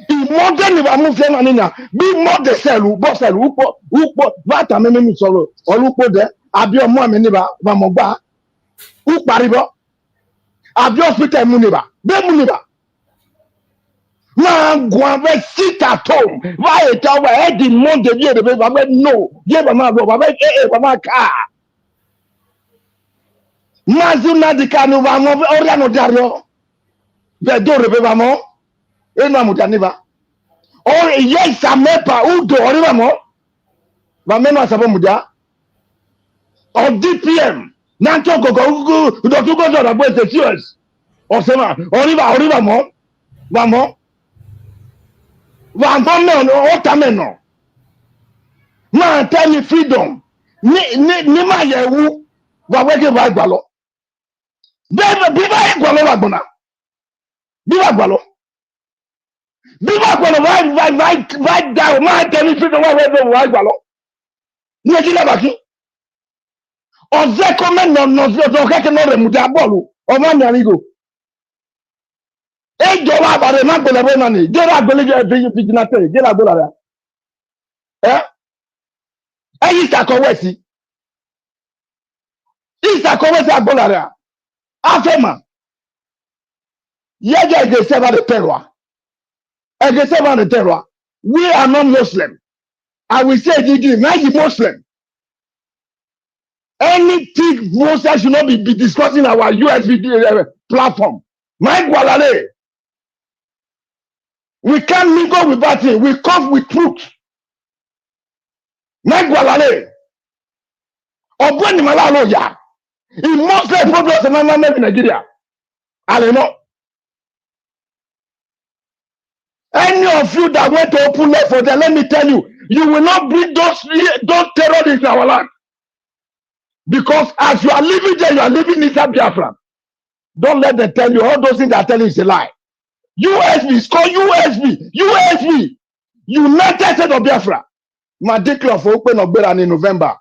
ìmọ̀dé ni wàá mú fẹ́ mani na bí mọ̀dé sẹ́lu bọ́ sẹ́lu ukpo bàtà mímí sọ̀rọ̀ ọlùpọ̀ dẹ àbí ọmọ mi níbà bàmọ̀gbà ukparibọ́ àbí hospital mu níbà bẹ́ẹ̀ mu níbà Man, go and sit at home. Why it our head in Monday? Yeah, the baby, no. Yeah, mama, mama, car. Mazi Nnamdi Kanu, mama, Oriano Dario. The door, baby, mama. Ena Mudaniva. Oh, yes, Amepa, Udo, Orivamo. Mameno Sabamuda. Or DPM. Nanto go, Dr. Gozo, the boys, the tears. Or Sema, Orivamo. Vamo. Vamo, Otameno. Man, tell me freedom. Ni ma yewu. Waweke wa gbalo. Bẹ́ẹ̀ bí bá yẹ gbọ́lọ́ wà gbọ́nà. Bí wà gbọ́lọ́. Bí wà gbọ́lọ́ wà dá o máa tẹ̀lé fi wà wẹ́ẹ́ wà gbọ́lọ́. Ní ẹjí náà bàkí. Ọ̀zẹ́ kọ́mẹ́ nọ̀ kẹ́kẹ́ náà rẹ̀ mú dá bọ́ọ̀lù. Ọmọ mi àrígò. Ejò wa àbàrẹ̀ má gbọ́lẹ̀ bẹ́ẹ̀ náà ni. Jẹ́rọ àgbẹ̀lẹ́jọ́ fìjìnàtẹ̀ jẹ́rọ àgbọ̀lẹ̀ rẹ̀. Ẹ yí ìsàkọ̀wé sí. Ìsàkọ̀wé sí àgbọ̀lẹ̀ rẹ̀. Afẹ́mà. Yẹ́gẹ́ ẹ̀gẹ́ sẹ́fà de terror. Ẹ̀gẹ́ sẹ́fà de terror. We are not Muslim. I will say it again. Now you Muslim. Anything Muslim should not be discussing our USB platform. My Gualale. We can't mingle with that thing. We come with truth. My Gualale. Ọ̀gbọ́n ni màlá ló yà. In Muslim progress in Nigeria. I don't know. Any of you that went to open up for them, let me tell you, you will not bring those terrorists in our land. Because as you are living there, you are living inside Biafra. Don't let them tell you all those things they are telling you is a lie. USB, it's called USB. USB. United States of Biafra. My declare for open of Beran in November.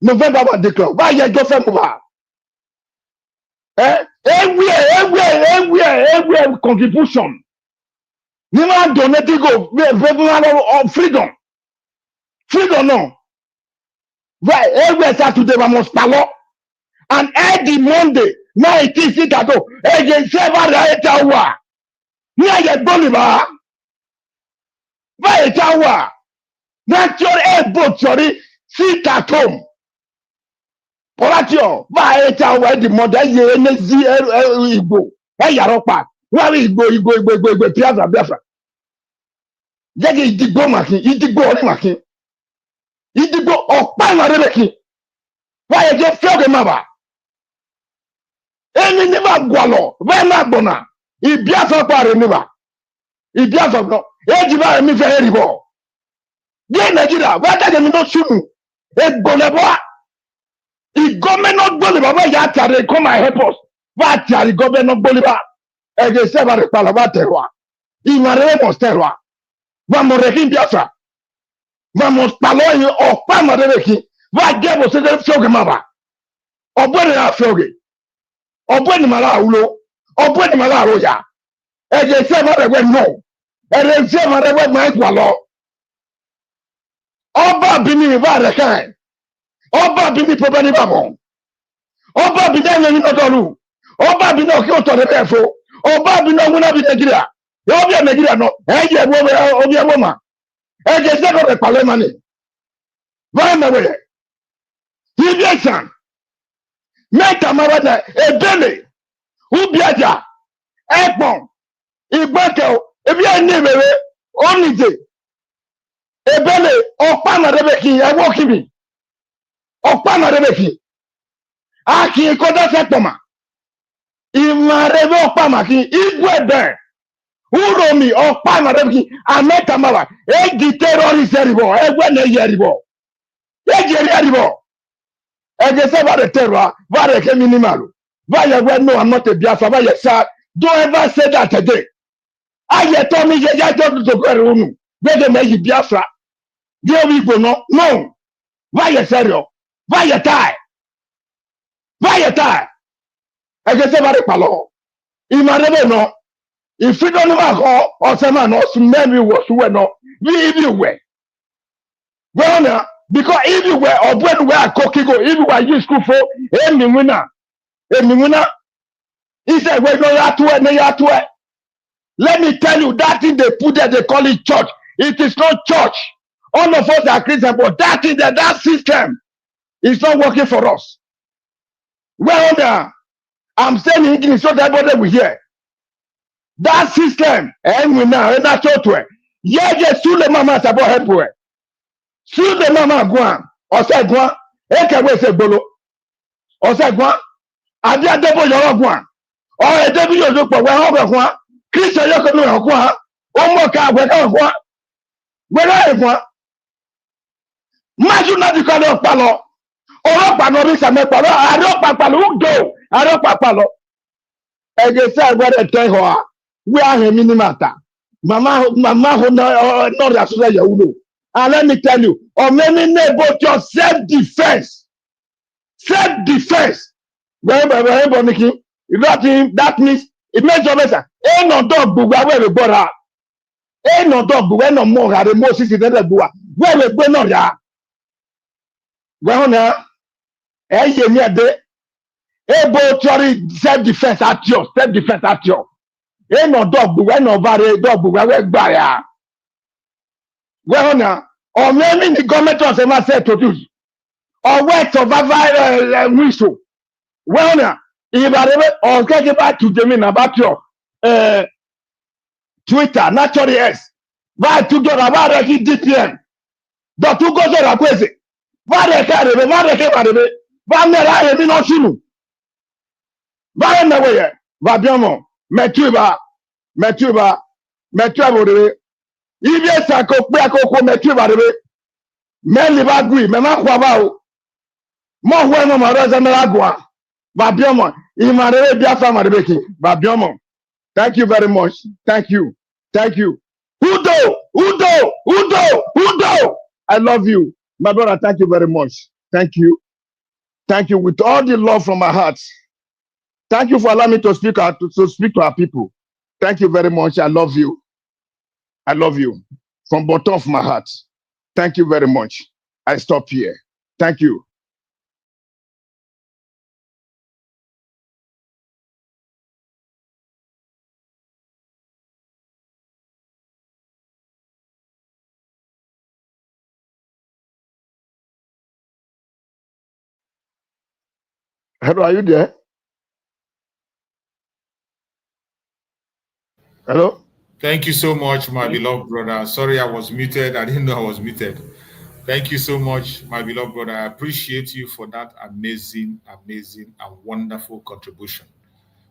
November, my declare. Why you go from over? Everywhere contribution. You know, donating go freedom. Freedom, no. Right, everywhere Saturday, we must follow. And every Monday, now it is it at all. Again, 7 hours. Near the Bolivar. Right, hour. Not your airboat, sorry. Sit at home. Polatio, by 8 hours, the mother, you go. Hey, Yaropa. Where is go, Biafra. Jẹ́gẹ̀ ìdìgbò màkín, ìdìgbò ọ̀rí màkín. Ìdìgbò ọ̀pá ìmàrẹ́bẹ̀kín. Wáyé jẹ́ fẹ́ọ̀gẹ̀ máa bà. Ẹni ní bá gbọ́lọ̀, bẹ́ẹ̀ máa gbọ̀nà. Ìbí àfọ́pá rẹ̀ níbà. Ìbí àfọ́pá. Èjì bá rẹ̀ mi fẹ́ rí bọ̀. Yé Nàìjíríà, wọ́n dájẹ́ mi ló ṣùnù. Ègbòlẹ̀bọ́. Ìgọ́mẹ́nà gbọ́lẹ̀ bàbá ìyá àtàrẹ come and help us. Wọ́n àtàrí gọ́mẹ́nà gbọ́lẹ̀ bá. Ẹ̀jẹ̀ sẹ́fà rẹ̀ pàlọ́ bá tẹ̀rọ. Ìmàrẹ́wẹ̀ mọ̀ tẹ̀rọ. Vamos rekin Biafra. Vamos paloy o pama de rekin. Va gebo se de fioge maba. Obwene na fioge. Obwene mala ulo. Obwene mala roya. Eje se ma rewe no. Ere se ma rewe ma kwalo. Oba bini va rekan. Oba bini pobani babo. Oba bini ni notolu. Oba bini o ki o to de befo. Oba bini o wona bi Nigeria. Obia Nigeria no, eje obia woma. Eje se ko repale mani. Vai mewe. Hibiasan. Meta marada ebele. Ubiaja. Ekpon. Igbake ebi ani mewe onije. Ebele opa na rebeki ewo kibi. Opa na rebeki. Aki ko da setoma. Imarebe opa maki igwebe. Uromi ọ̀pá màdàbí amẹ́tàmàwà èjì terrorist ẹ̀rìbọ̀ ẹgbẹ́ ní ẹ̀yẹ ẹ̀rìbọ̀ èjì ẹ̀rí ẹ̀rìbọ̀ ẹ̀jẹ̀ sẹ́fà rẹ̀ terror bá rẹ̀ kẹ́ minimal báyẹ̀ wẹ́ no I'm not a Biafra báyẹ̀ sá don't ever say that again ayẹ̀ tọ́ mi yẹ yájọ́ tuntun ẹ̀rọ ònù gbẹ́dẹ̀ mẹ́yì Biafra bí omi ìgbò náà no báyẹ̀ sẹ́rọ̀ báyẹ̀ táì ẹ̀jẹ̀ sẹ́fà rẹ̀ pàlọ́ ìmàdàbẹ̀ náà. If you don't know or some man or some men was well, we everywhere. Well, now, because everywhere or when we are cooking or everywhere you school for, any winner. He said, we're going to Let me tell you, that thing they put there, they call it church. It is not church. All of us are Christians, but that thing, that system is not working for us. Well, I'm saying in English so that everybody will hear. That system, and we now, and that's all to it. Yeah, yes, soon the mama is about help with. Soon the mama guan, or say guan, eke we say bolo, or say guan, adi adebo yoro guan, or a debi yozo po we hobe guan, Christian yoko no guan, omo ka we ka guan, we na guan. Maju na di ka do palo, oro pa no bi se me palo, aro pa palo ugo, aro pa palo. E je say we dey tell her, we are a minimata. Mama who not as you know. And let me tell you, or many about your self-defense. Self-defense. That means it makes your better. Ain't no dog but where we bought her. Ain't no dog but when no more had the most is the bua. Where we go no ya. Well now, you near there. About your self-defense at your self-defense at your. Ain't no dog but when no body dog but where we buy her. Well now, or maybe the government was ever said to do. Or where survival whistle. Well now, if I or get back to the mean about your Twitter, naturally yes. Why to go about a DPM? The two goes on a question. Why they carry the why they came out of it? Why I mean not you? Why in the way? Vabiamo, Metuba, Metuba, if yes, I go back or Metuba. Men live agree, men not quabao. More when my resume agua. Babiomo, Imare Biafra Madebeki, Babiomo. Thank you very much. Thank you. Udo. I love you. My brother, thank you very much. Thank you. With all the love from my heart. Thank you for allowing me to speak to our people. Thank you very much. I love you. From bottom of my heart. Thank you very much. I stop here. Thank you. Hello, are you there? Hello? Thank you so much, my beloved brother. Sorry, I was muted. I didn't know I was muted. Thank you so much, my beloved brother. I appreciate you for that amazing, and wonderful contribution.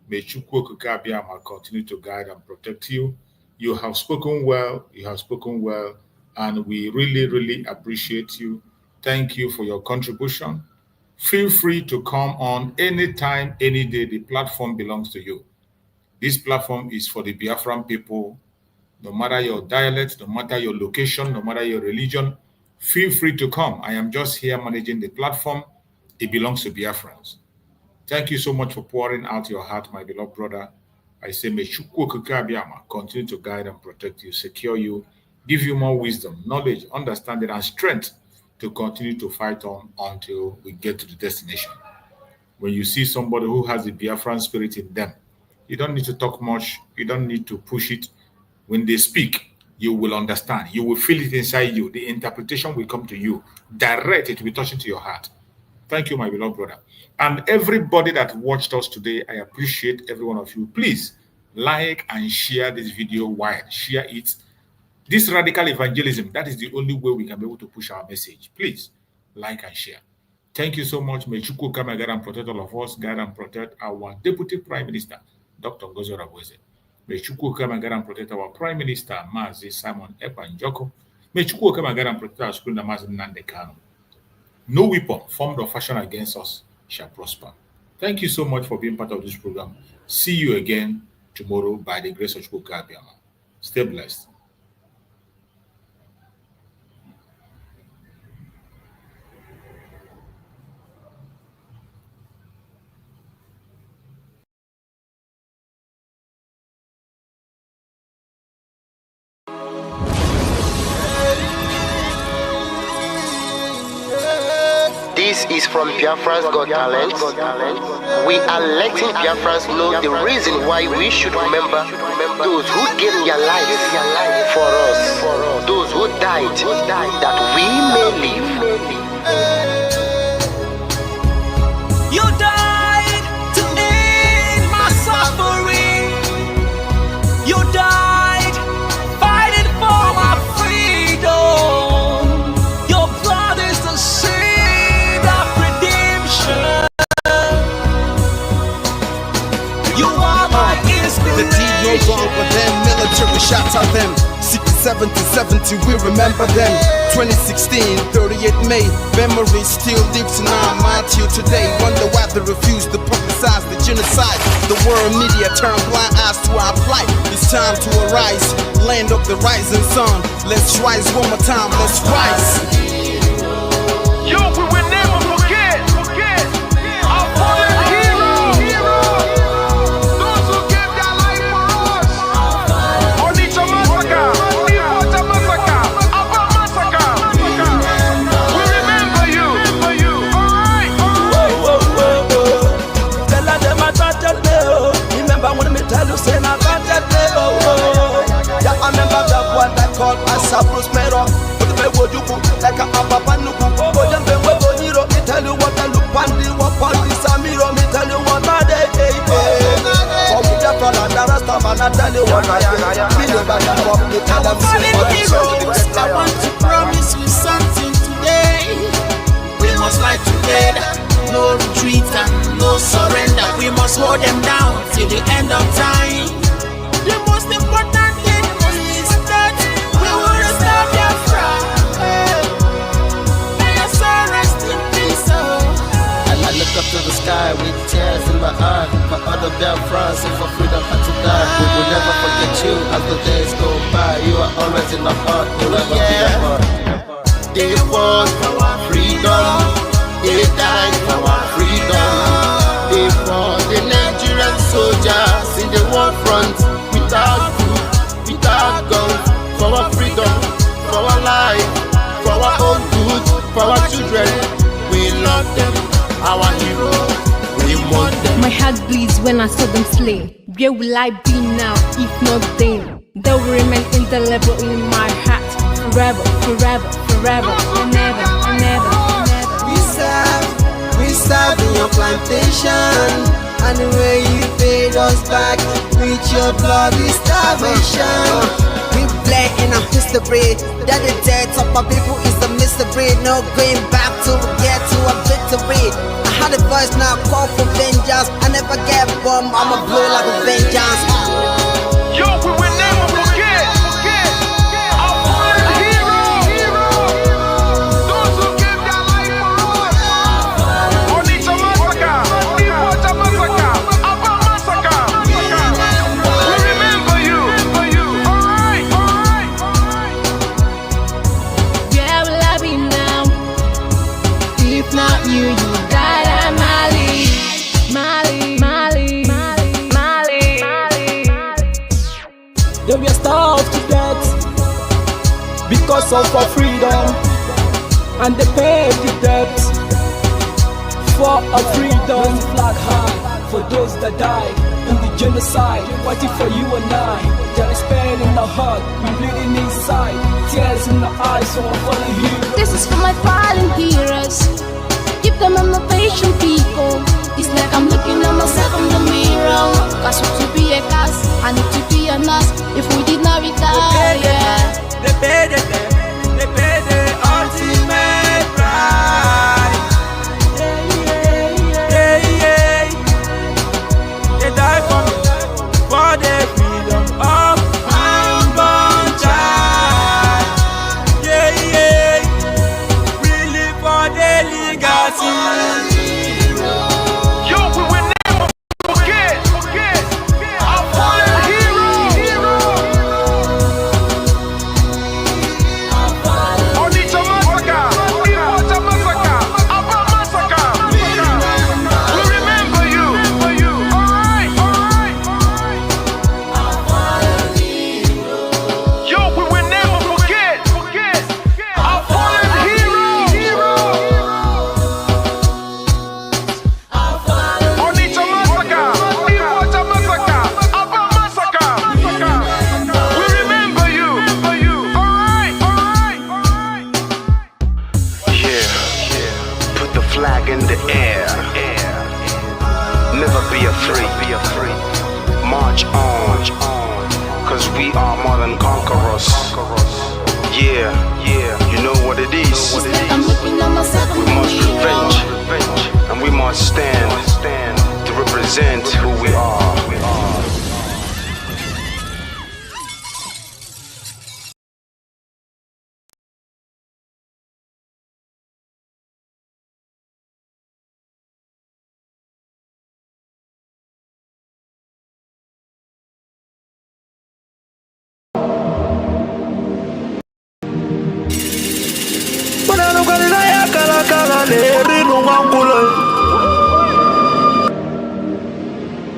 May Chukwu Okike Abiyama continue to guide and protect you. You have spoken well, and we really, really appreciate you. Thank you for your contribution. Feel free to come on anytime, any day. The platform belongs to you. This platform is for the Biafran people. No matter your dialect, no matter your location, no matter your religion, feel free to come. I am just here managing the platform. It belongs to Biafrans. Thank you so much for pouring out your heart, my beloved brother. I say, may Chukwu Okike Abiyama continue to guide and protect you, secure you, give you more wisdom, knowledge, understanding, and strength to continue to fight on until we get to the destination. When you see somebody who has the Biafran spirit in them, you don't need to talk much. You don't need to push it. When they speak, you will understand. You will feel it inside you. The interpretation will come to you. Direct, it will touch into your heart. Thank you, my beloved brother. And everybody that watched us today, I appreciate every one of you. Please like and share this video wide. Share it. This radical evangelism, that is the only way we can be able to push our message. Please like and share. Thank you so much. May Chukwu come and guide and protect all of us. Guide and protect our Deputy Prime Minister, Dr. Ngozi Oraweze. May Chukwu come and guide and protect our Prime Minister, Mazi Simon Ekpa-Njoko. May Chukwu come and guide and protect our school, Mazi Nnamdi Kanu. No weapon formed or fashioned against us shall prosper. Thank you so much for being part of this program. See you again tomorrow by the grace of Chukwu Okike Abiyama. Stay blessed. This is from Biafrans Got Talent. We are letting Biafrans know the reason why we should remember those who gave their lives for us, those who died, that we may live. You died to end my suffering. You died fighting for my freedom. Your blood is the seed of redemption. You are my inspiration. The deed no wrong for them, military shots at them. 67 to 70, we remember them. 2016, 38 May, memories still live tonight till today. Wonder why they refuse to publicize the genocide. The world media turn blind eyes to our plight. It's time to arise, land of the rising sun. Let's rise one more time, let's rise. Yo, we will never forget our fallen heroes. Those who gave their life for us. Onitsha massacre, Iwata massacre, Aba massacre. We remember you. Alright. Tell them I got that day. Remember when me tell you say I got that day. Yeah, I remember that one that called us a prospero. But the way you put like a papa nuku. But them they were bonito. Me tell you what I look pandi, what pandi samiro. Me tell you what I day. For we just fall under a storm and I tell you what I am. Me never give up. Me tell them I want to promise you something today. We must fight together. No retreat and no surrender. We must hold them down till the end of time. The most important thing is that we will restore Biafra. May your soul rest in peace. I look up to the sky with tears in my eye. For other Biafrans and for freedom had to die. We will never forget you as the days go by. You are always in my heart, you'll never be apart. They fought for our freedom. They died for our freedom. They fought the Nigerian soldiers in the war front. Without food, without guns. For our freedom, for our life, for our own good, for our children. We love them, our heroes. We want them. My heart bleeds when I saw them slain. Where will I be now if not then? They will remain indelible in my heart. Forever, forever, forever, and never, and never, and never. We serve in your plantation, and the way you paid us back with your bloody starvation. We bled in our history that the death of our people is a mystery. No going back to get to a victory. I had a voice now call for vengeance. I never get bombed, I'ma blow like a vengeance. Yo, we will never forget our fallen heroes. Those who gave their life for us. Onitsha massacre, Iwata massacre, Aba massacre. We remember you. Alright. Where will I be now? If not you, you died at Mali. They were starved to death because of our freedom, and they paid the debt for our freedom. Flag high for those that died in the genocide, fighting for you and I. There is pain in the heart, we bleeding inside, tears in the eyes, so I'm falling here. This is for my fallen heroes. Give them a motivation, people. It's like I'm looking at myself in the mirror. Cause to be a cast, I need to be a nurse. If we did not retire, They pay the ultimate price. They die for me, for the freedom of unborn child. We live for the legacy. Yo, we will never forget our fallen heroes. flag in the air. Never be afraid. March on, cause we are more than conquerors. Yeah, you know what it is. We must revenge, and we must stand to represent who we are.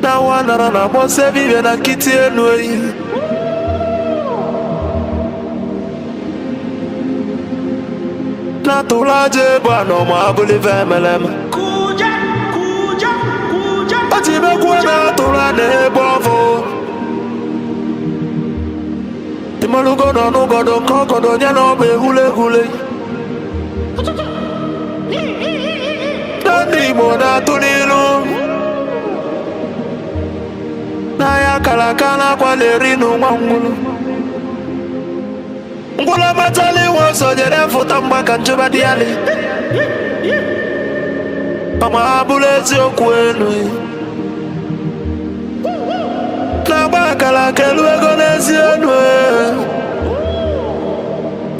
Na wana na bose vive na kiti enui. Na tulaje bwana mabuli vemelem. Kuja. Ati mekuwa na tulane bovo. Timalugo no nugodo kokodo nyano be hule. Nani mona tulilu. Na ya kalakana kwa lerinu mwangulu. Ngula matali woso jere futa mbaka njuba diali. Mama abulezi okwenu. Na baka la kelwego nezi enwe.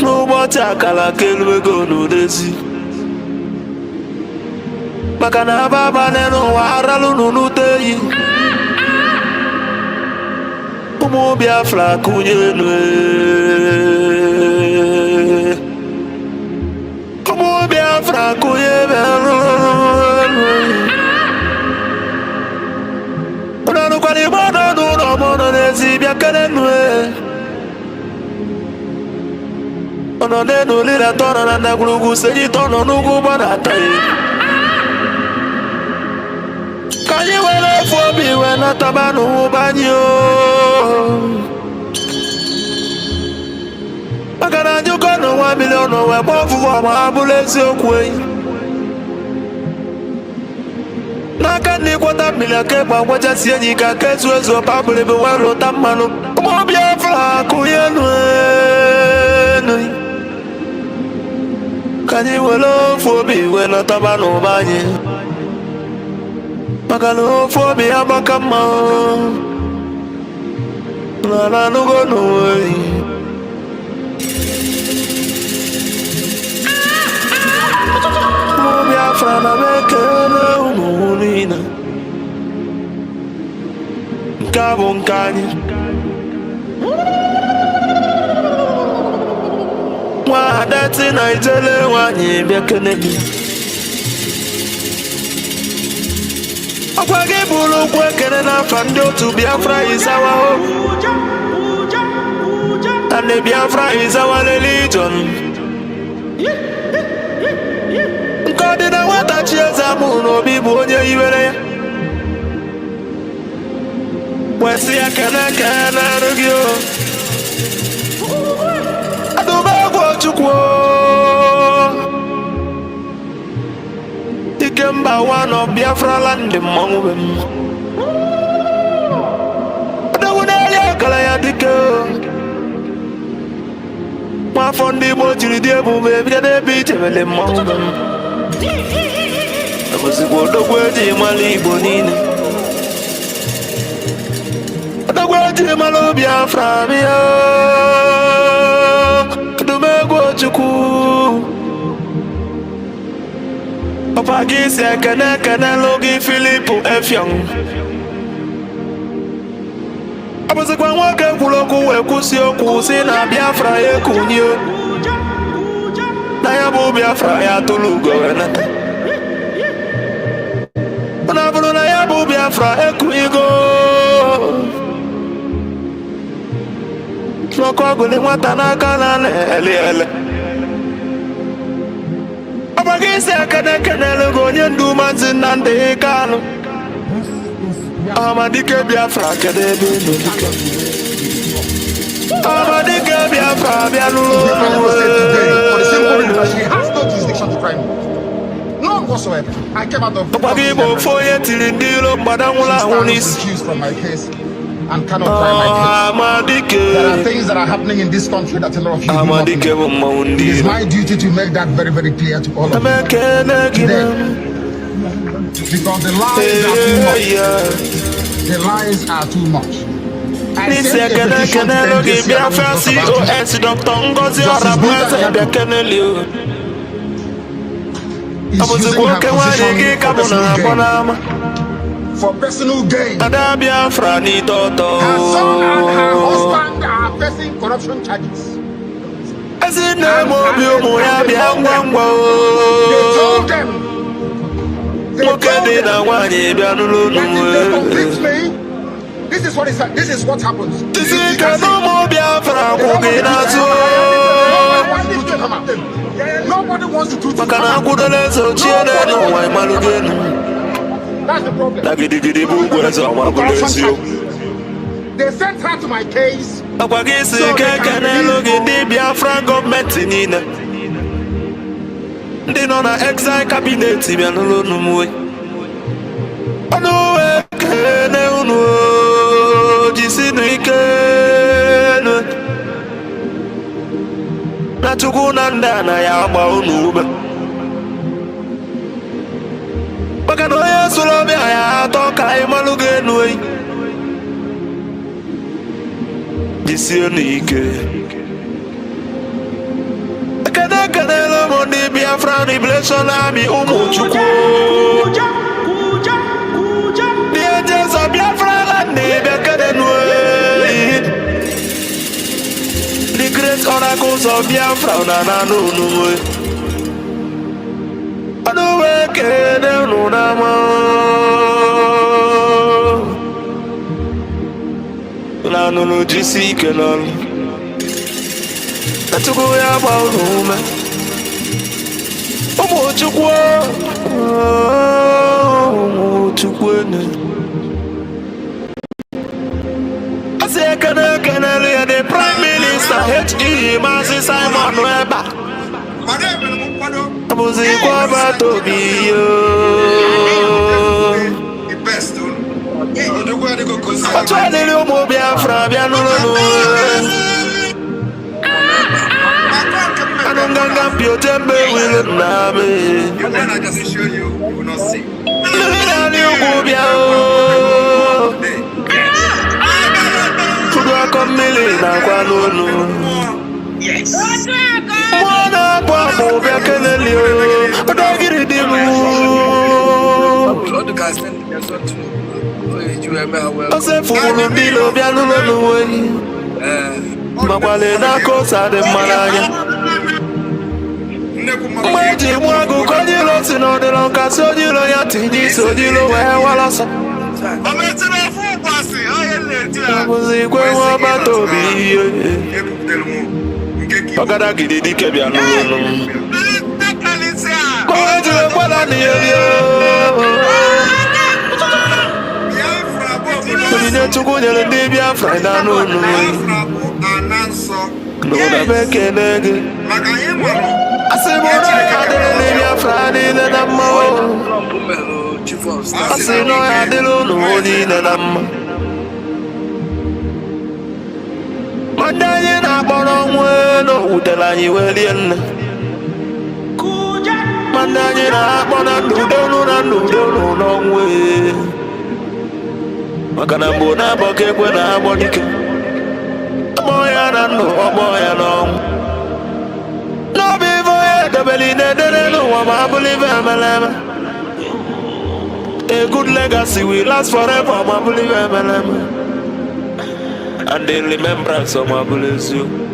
Nubota kala kelwego nudezi. Maka na baba nenu wa aralu nunuteyi. Umu Biafra kunyenwe. Umu Biafra kunyenwe. Unanu kwa ni mono nuno mono nezi biakenenwe. Ono nenu lila tono na nagulugu seji tono nugu banatayi. Kanyi wele fobi wena tabanu banyo. Makana nyuko no 1 million we bofu wa mabulezi okwe. Naka ni kwata milake pa waja sienyi ka kesu ezo pabule be wero tamanu. Umu Biafra kuyenwe. Kanyi wele fobi wena tabanu banyo. Makano fobi abakama. La nugo no way. Mo Biafra na bekele umunina. Nkabo nkani. Wa dati na ijele wanyi bekele mi. Akwage bulu kwekene na fandi otu Biafra is our hope. And the Biafra is our religion. God in a water cheers a moon or be born ye were. Wesi a can argue. I don't know what you quote. Ikemba one of Biafra land among them. The one I call dike. My fondi mochiri debu baby de beach vele among them. I was go to Guaji Mali Bonini. The Guaji Malo Biafra mia. To me go to cool. Papa gisi kana logi Philippe F Young. Abaza kwa mwake kuloku wekusi okusi na Biafra ye kunyo. Na ya bu Biafra ya tulugo wenata. Na bulu na ya bu Biafra ye kuigo. Loko gule mwata na kana ele. Abagise kana logo nyendu manzi nande Kanu. Amadike Biafra kede binu. Amadike Biafra bialu. For the simple reason that she has no jurisdiction to try me. No whatsoever. I came out of for you till in deal but I will accused from my case and cannot try my case. There are things that are happening in this country that a lot of you do not know. It is my duty to make that very, very clear to all of you today. Because the lies are too much. The lies are too much. I sent a petition to NJC for personal gain. Her son and her husband are facing corruption charges. They told them that if they convict me, this is what happens. Nobody wants to do That's the problem. They sent her to my case. So they can the Biafra government in they know na exile cabinet bi anolo no mu ano ekene unu jisinu ikene na chukuna ndana ya gba unu ube baka no yesu lo bi aya to kai maluge enu yi jisinu ikene Kanelo Mondi Biafra Revelation Army Umuchukwu The angels of Biafra and the great oracles of Biafra Nananunu Anuwe Kene Nunama Nanunu Jisi Kenon Natugo ya baurume Omochukwene I say Kanu the Prime Minister H.E. Mazi Simon Webber Abuzi kwa bato biyo Atwele li omo Biafra bianululu Anonganga pio tembe will name. And then I just show you, you will not see. Yes. All the guys send me Mwaji mwagu kojilo sinodilo kasojilo yatiji sojilo wewalasa Muzikwe wabatobi Pagada gididi kebya nunu Mwaji wala niyo Kudine chukunyele ndi Biafra ina nunu Nuna beke nege Asimona yadele Biafra nile namma Asino yadele nuhoni namma Mandaye na bono mweno Utela yiweli enne Mandaye na bono nudonu no mwe Makana mbona boke kwena bonike Moya na no, moya no No be voye, the belly no one believe A good legacy will last forever, my believe And the remembrance of my beliefs you